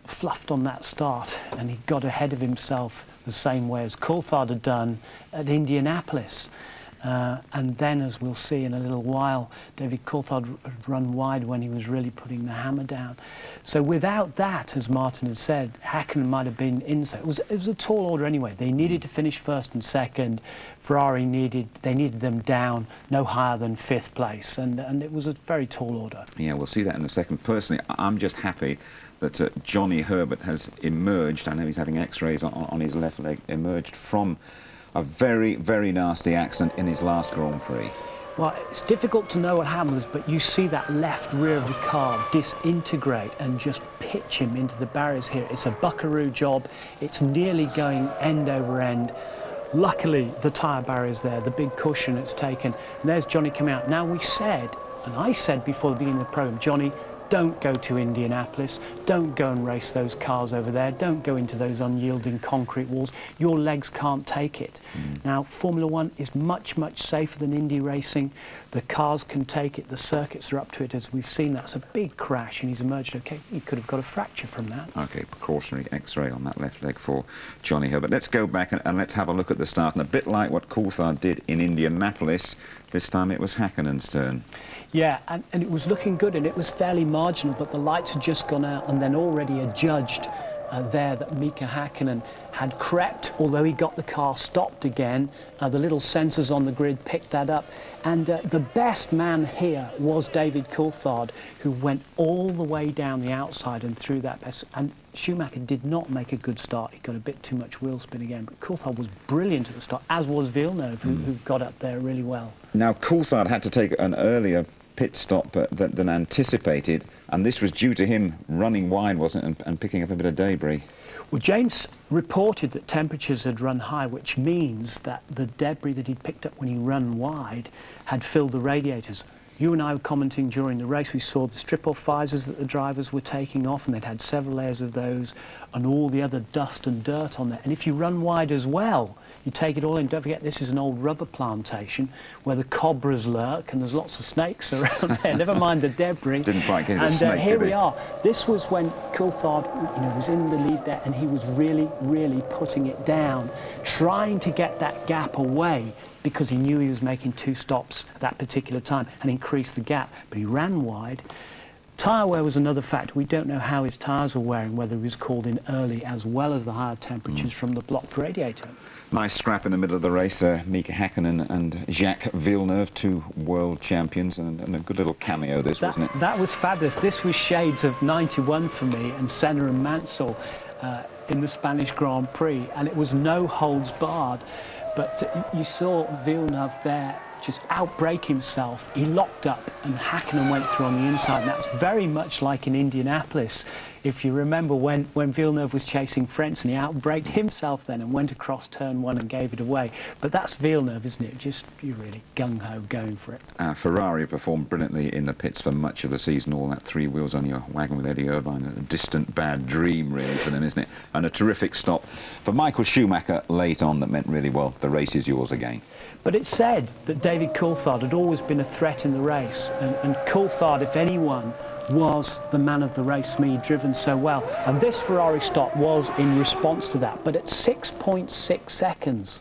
fluffed on that start and he got ahead of himself the same way as Coulthard had done at Indianapolis. And then, as we'll see in a little while, David Coulthard had run wide when he was really putting the hammer down. So without that, as Martin had said, Hakkinen might have been inside. It was a tall order anyway. They needed to finish first and second. Ferrari needed them down no higher than fifth place, and it was a very tall order. Yeah, we'll see that in a second. Personally, I'm just happy that Johnny Herbert has emerged. I know he's having x-rays on his left leg, emerged from a very, very nasty accident in his last Grand Prix. Well, it's difficult to know what happens, but you see that left rear of the car disintegrate and just pitch him into the barriers here. It's a buckaroo job. It's nearly going end over end. Luckily, the tyre barrier's there, the big cushion it's taken. And there's Johnny coming out. Now, we said, and I said before the beginning of the programme, Johnny, don't go to Indianapolis, don't go and race those cars over there, don't go into those unyielding concrete walls. Your legs can't take it. Now, Formula One is much, much safer than Indy racing. The cars can take it, the circuits are up to it, as we've seen. That's a big crash, and he's emerged okay. He could have got a fracture from that. Okay, precautionary x-ray on that left leg for Johnny Herbert. Let's go back and let's have a look at the start. And a bit like what Coulthard did in Indianapolis, this time it was Hakkinen's turn. Yeah, and it was looking good, and it was fairly marginal, but the lights had just gone out, and then already adjudged there that Mika Hakkinen had crept, although he got the car stopped again. The little sensors on the grid picked that up. And the best man here was David Coulthard, who went all the way down the outside and through that best. And Schumacher did not make a good start. He got a bit too much wheel spin again. But Coulthard was brilliant at the start, as was Villeneuve, who got up there really well. Now, Coulthard had to take an earlier pit stop than anticipated, and this was due to him running wide, wasn't it, and picking up a bit of debris. Well, James reported that temperatures had run high, which means that the debris that he'd picked up when he ran wide had filled the radiators. You and I were commenting during the race. We saw the strip-off visors that the drivers were taking off, and they'd had several layers of those, and all the other dust and dirt on there. And if you run wide as well, you take it all in. Don't forget, this is an old rubber plantation where the cobras lurk, and there's lots of snakes around there. Never mind the debris. Didn't quite get a and snake, here did he? we are. This was when Coulthard, was in the lead there, and he was really, really putting it down, trying to get that gap away, because he knew he was making 2 stops at that particular time and increase the gap. But he ran wide. Tyre wear was another factor. We don't know how his tyres were wearing, whether he was called in early as well as the higher temperatures from the blocked radiator. Nice scrap in the middle of the race. Mika Hakkinen and Jacques Villeneuve, 2 world champions, and a good little cameo this, wasn't it? That was fabulous. This was shades of 91 for me and Senna and Mansell in the Spanish Grand Prix, and it was no holds barred. But you saw Villeneuve there just outbrake himself. He locked up and Hakkinen went through on the inside, and that's very much like in Indianapolis. If you remember when Villeneuve was chasing Frenz, and he outbraked himself then and went across turn 1 and gave it away. But that's Villeneuve, isn't it? Just, you're really gung-ho going for it. Ferrari performed brilliantly in the pits for much of the season. All that 3 wheels on your wagon with Eddie Irvine, a distant bad dream really for them, isn't it? And a terrific stop for Michael Schumacher late on that meant really, well, the race is yours again. But it's said that David Coulthard had always been a threat in the race, and Coulthard, if anyone, was the man of the race. He'd driven so well, and this Ferrari stop was in response to that. But at 6.6 seconds,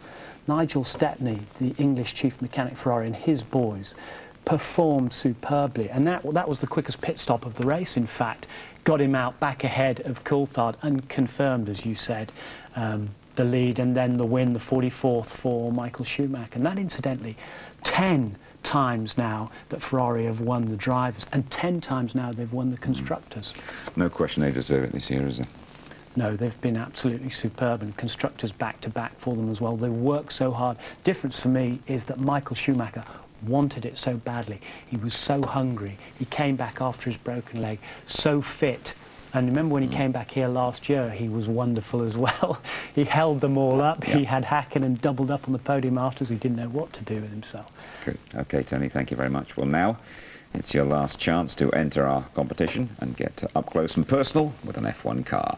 Nigel Stepney, the English chief mechanic Ferrari, and his boys performed superbly, and that was the quickest pit stop of the race. In fact, got him out back ahead of Coulthard and confirmed, as you said, the lead, and then the win, the 44th for Michael Schumacher. And that, incidentally, 10 times now that Ferrari have won the drivers, and 10 times now they've won the constructors. No question they deserve it this year, is there? No, they've been absolutely superb, and constructors back-to-back for them as well. They work so hard. Difference for me is that Michael Schumacher wanted it so badly. He was so hungry. He came back after his broken leg so fit. And remember when he came back here last year, he was wonderful as well. He held them all up. He had Hakkinen doubled up on the podium afterwards. He didn't know what to do with himself. Good. OK, Tony, thank you very much. Well, now it's your last chance to enter our competition and get up close and personal with an F1 car.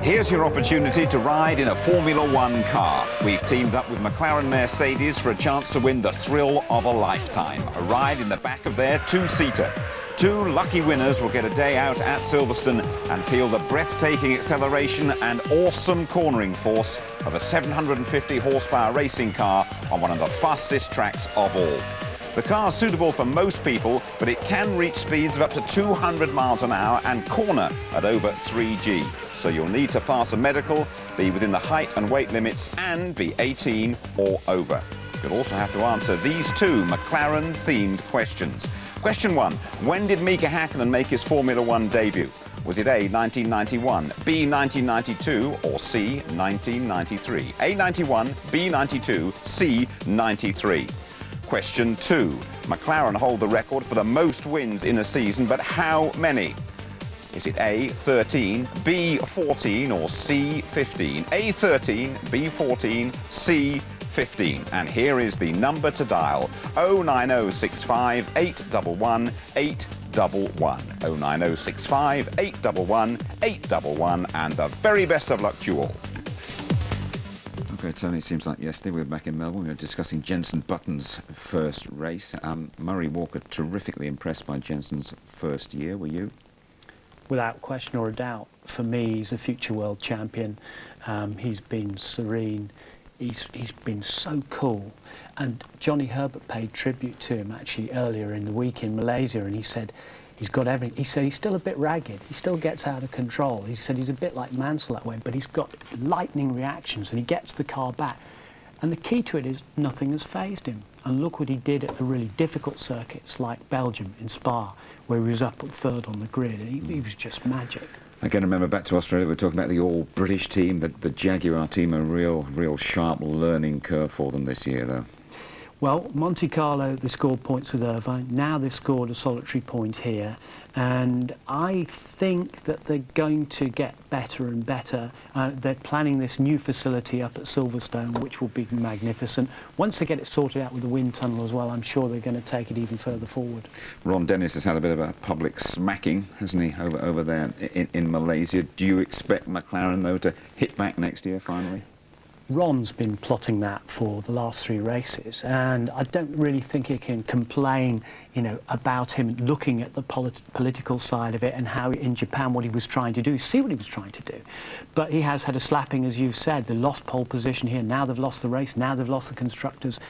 Here's your opportunity to ride in a Formula One car. We've teamed up with McLaren Mercedes for a chance to win the thrill of a lifetime. A ride in the back of their 2-seater. 2 lucky winners will get a day out at Silverstone and feel the breathtaking acceleration and awesome cornering force of a 750 horsepower racing car on one of the fastest tracks of all. The car's suitable for most people, but it can reach speeds of up to 200 miles an hour and corner at over 3G. So you'll need to pass a medical, be within the height and weight limits, and be 18 or over. You'll also have to answer these 2 McLaren-themed questions. Question 1. When did Mika Hakkinen make his Formula One debut? Was it A, 1991, B, 1992, or C, 1993? A, 91, B, 92, C, 93. Question 2. McLaren hold the record for the most wins in a season, but how many? Is it A, 13, B, 14, or C, 15? A, 13, B, 14, C, 15. And here is the number to dial: 09065 811 811. 09065 811 811. And the very best of luck to you all. OK, Tony, it seems like yesterday we were back in Melbourne. We were discussing Jenson Button's first race. Murray Walker, terrifically impressed by Jenson's first year. Were you? Without question or a doubt. For me, he's a future world champion. He's been serene. he's been so cool. And Johnny Herbert paid tribute to him actually earlier in the week in Malaysia, and he said he's got everything. He said he's still a bit ragged. He still gets out of control. He said he's a bit like Mansell that way, but he's got lightning reactions and he gets the car back. And the key to it is nothing has fazed him. And look what he did at the really difficult circuits like Belgium in Spa, where he was up at third on the grid. And he was just magic. Again, remember back to Australia, we were talking about the all-British team, the Jaguar team, a real sharp learning curve for them this year, though. Well, Monte Carlo, they scored points with Irvine. Now they've scored a solitary point here. And I think that they're going to get better and better. They're planning this new facility up at Silverstone, which will be magnificent. Once they get it sorted out with the wind tunnel as well, I'm sure they're going to take it even further forward. Ron Dennis has had a bit of a public smacking, hasn't he, over there in Malaysia. Do you expect McLaren, though, to hit back next year, finally? Ron's been plotting that for the last 3 races, and I don't really think he can complain, you know, about him looking at the political side of it and how in Japan what he was trying to do. See what he was trying to do. But he has had a slapping, as you've said. They lost pole position here. Now they've lost the race. Now they've lost the constructors.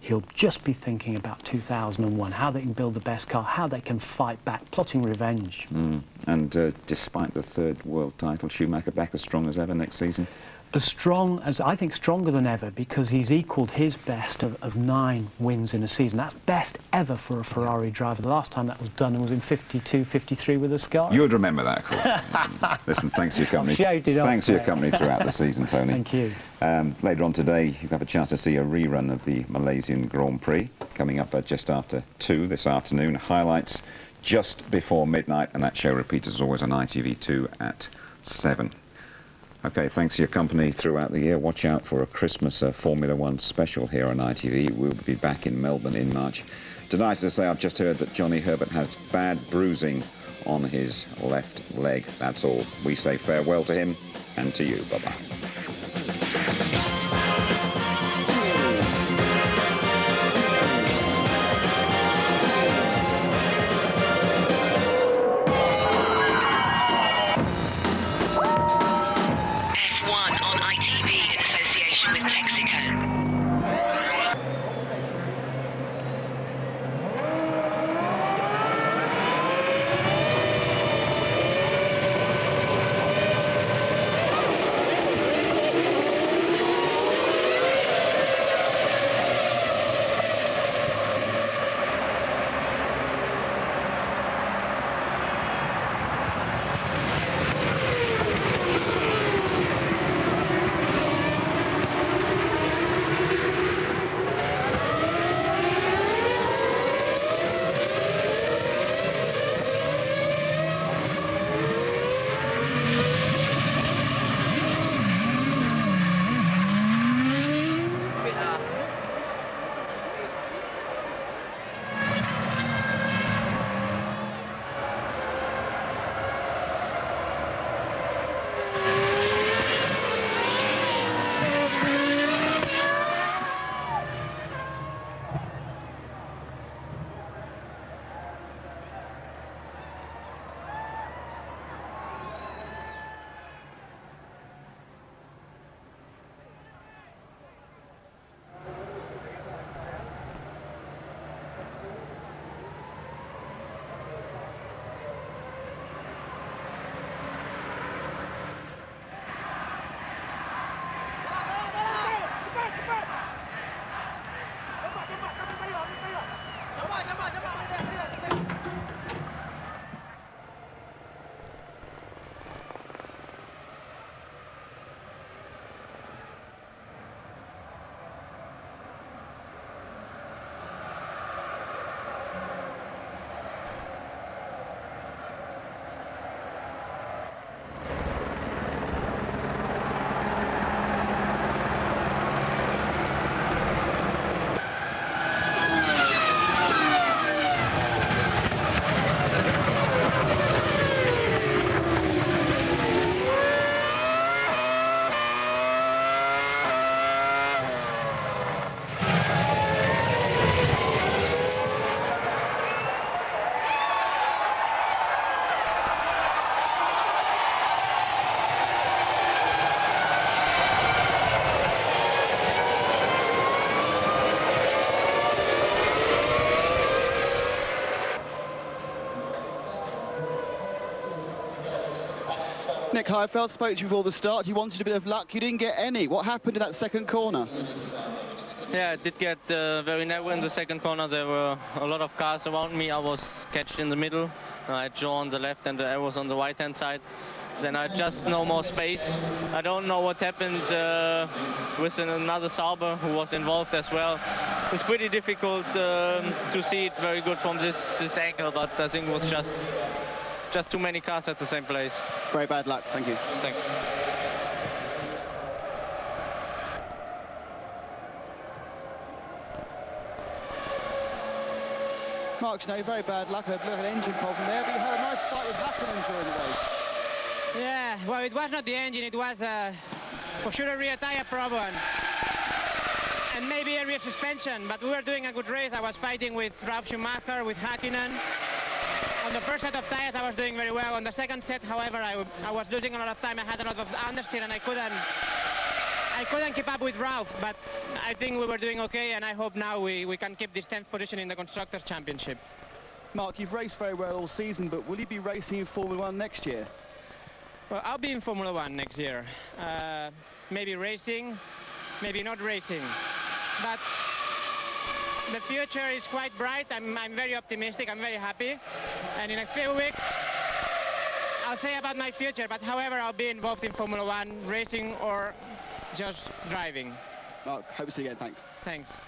He'll just be thinking about 2001, how they can build the best car, how they can fight back, plotting revenge. And despite the 3rd world title, Schumacher back as strong as ever next season? As strong as, I think, stronger than ever, because he's equalled his best of 9 wins in a season. That's best ever for a Ferrari driver. The last time that was done was in 52, 53 with a Scar. You would remember that, of course. Listen, thanks for your company. Thanks for your company throughout the season, Tony. Thank you. Later on today, you have a chance to see a rerun of the Malaysian Grand Prix, coming up just after 2 this afternoon. Highlights just before midnight, and that show repeats as always on ITV2 at 7. OK, thanks for your company throughout the year. Watch out for a Christmas Formula 1 special here on ITV. We'll be back in Melbourne in March. Tonight, as I say, I've just heard that Johnny Herbert has bad bruising on his left leg. That's all. We say farewell to him and to you. Bye-bye. Nick Heifeld spoke to you before the start. You wanted a bit of luck. You didn't get any. What happened in that second corner? Yeah, I did get very narrow in the second corner. There were a lot of cars around me. I was catched in the middle. I had Joe on the left and the arrows on the right-hand side. Then I just no more space. I don't know what happened with another Sauber who was involved as well. It's pretty difficult to see it very good from this angle, but I think it was just too many cars at the same place. Very bad luck. Thank you. Thanks. Mark Schnee, very bad luck. An engine problem there, but you had a nice fight with Hakkinen during the race. Yeah, well, it was not the engine. It was for sure a rear tire problem. And maybe a rear suspension, but we were doing a good race. I was fighting with Ralf Schumacher, with Hakkinen. On the first set of tires, I was doing very well. On the second set, however, I was losing a lot of time. I had a lot of understeer, and I couldn't keep up with Ralf. But I think we were doing okay, and I hope now we can keep this 10th position in the Constructors' Championship. Mark, you've raced very well all season, but will you be racing in Formula 1 next year? Well, I'll be in Formula 1 next year. Maybe racing, maybe not racing. But the future is quite bright. I'm very optimistic. I'm very happy. And in a few weeks, I'll say about my future. But however, I'll be involved in Formula 1, racing or just driving. Mark, hope to see you again. Thanks. Thanks.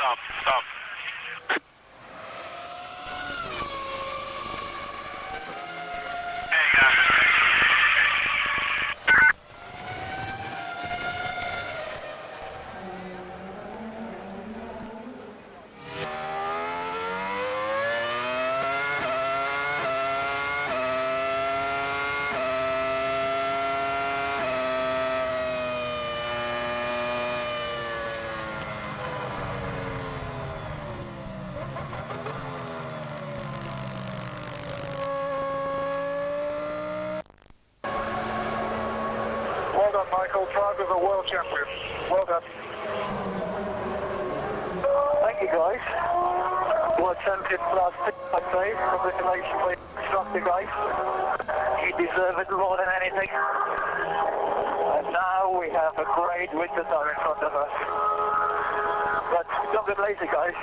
Stop. Well done, Michael. Prague is a world champion. Well done. Thank you, guys. World champion class 2, I'd say. Congratulations, for your constructor, guys. You deserve it more than anything. And now we have a great winter time in front of us. But don't get lazy, guys.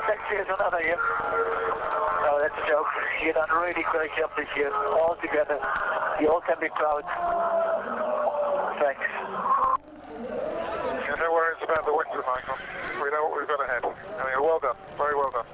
Next year's another year. No, that's a joke. You've done a really great job this year, all together. You all can be proud. Thanks. Yeah, no worries about the winter, Michael. We know what we've got ahead. I mean, well done. Very well done.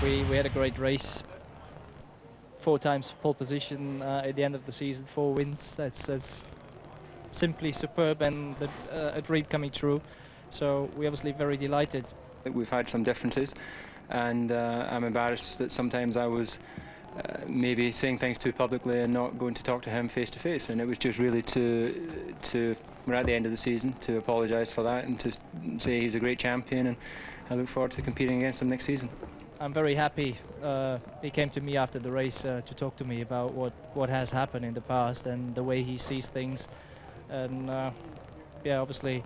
We had a great race. 4 times pole position at the end of the season, 4 wins. That's simply superb and a dream coming true. So we're obviously very delighted. We've had some differences, and I'm embarrassed that sometimes I was maybe saying things too publicly and not going to talk to him face to face. And it was just really we're at the end of the season, to apologise for that and to say he's a great champion, and I look forward to competing against him next season. I'm very happy he came to me after the race to talk to me about what has happened in the past and the way he sees things. And yeah, obviously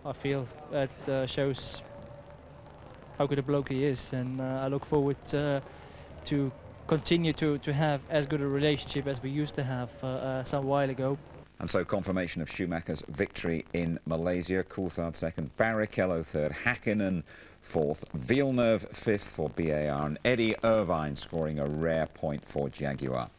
I feel that shows how good a bloke he is, and I look forward to continue to have as good a relationship as we used to have some while ago. And so confirmation of Schumacher's victory in Malaysia. Coulthard second, Barrichello third, Hakkinen fourth, Villeneuve fifth for BAR, and Eddie Irvine scoring a rare point for Jaguar.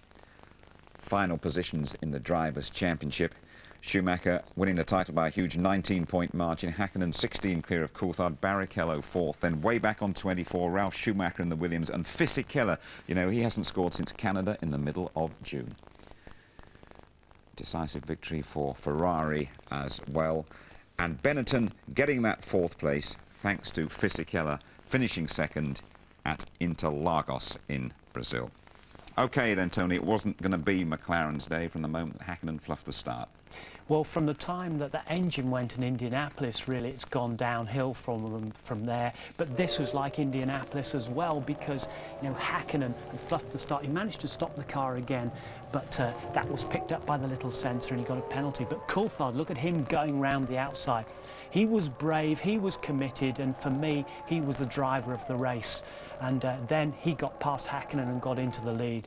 Final positions in the Drivers' Championship. Schumacher winning the title by a huge 19-point margin. Hakkinen 16 clear of Coulthard. Barrichello fourth. Then way back on 24, Ralf Schumacher in the Williams. And Fisichella, you know, he hasn't scored since Canada in the middle of June. Decisive victory for Ferrari as well. And Benetton getting that 4th place thanks to Fisichella finishing second at Interlagos in Brazil. OK then, Tony, it wasn't going to be McLaren's day from the moment that Hakkinen fluffed the start. Well, from the time that the engine went in Indianapolis, really, it's gone downhill from there. But this was like Indianapolis as well, because, you know, Hakkinen had fluffed the start. He managed to stop the car again, but that was picked up by the little sensor and he got a penalty. But Coulthard, look at him going round the outside. He was brave, he was committed, and for me, he was the driver of the race. And then he got past Hakkinen and got into the lead.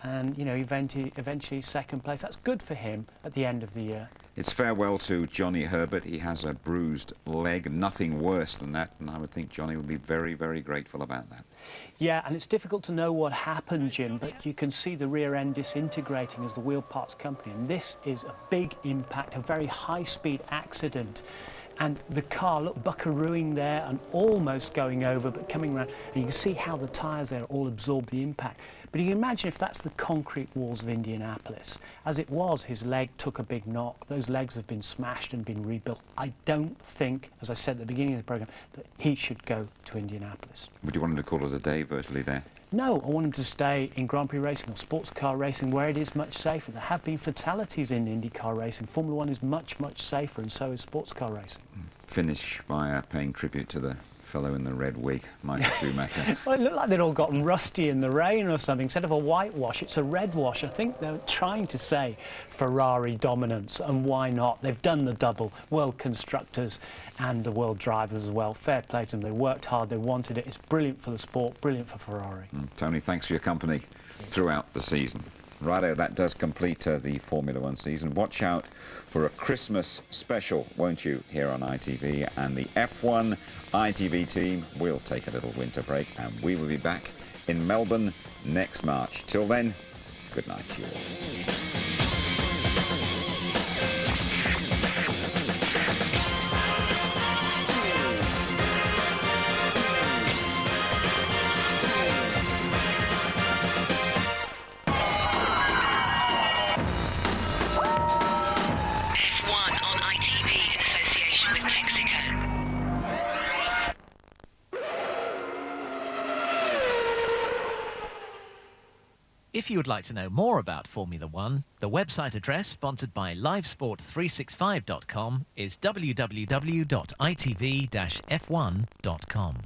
And, you know, eventually second place. That's good for him at the end of the year. It's farewell to Johnny Herbert. He has a bruised leg, nothing worse than that, and I would think Johnny would be very, very grateful about that. Yeah, and it's difficult to know what happened, Jim, but you can see the rear end disintegrating as the wheel parts company, and this is a big impact, a very high-speed accident. and the car, look, buckarooing there and almost going over, but coming around, and you can see how the tyres there all absorb the impact. But you can imagine if that's the concrete walls of Indianapolis. As it was, his leg took a big knock. Those legs have been smashed and been rebuilt. I don't think, as I said at the beginning of the programme, that he should go to Indianapolis. Would you want him to call it a day virtually there? No, I want him to stay in Grand Prix racing or sports car racing where it is much safer. There have been fatalities in IndyCar racing. Formula One is much, much safer, and so is sports car racing. Finish by paying tribute to the fellow in the red wig, Michael Schumacher. Well, it looked like they'd all gotten rusty in the rain or something. Instead of a whitewash, it's a red wash. I think they're trying to say Ferrari dominance, and why not? They've done the double, world constructors and the world drivers as well. Fair play to them. They worked hard, they wanted it. It's brilliant for the sport, brilliant for Ferrari. Tony, thanks for your company throughout the season. Righto, that does complete the Formula One season. Watch out for a Christmas special, won't you, here on ITV. And the F1 ITV team will take a little winter break, and we will be back in Melbourne next March. Till then, good night to you all. If you would like to know more about Formula One, the website address sponsored by livesport365.com is www.itv-f1.com.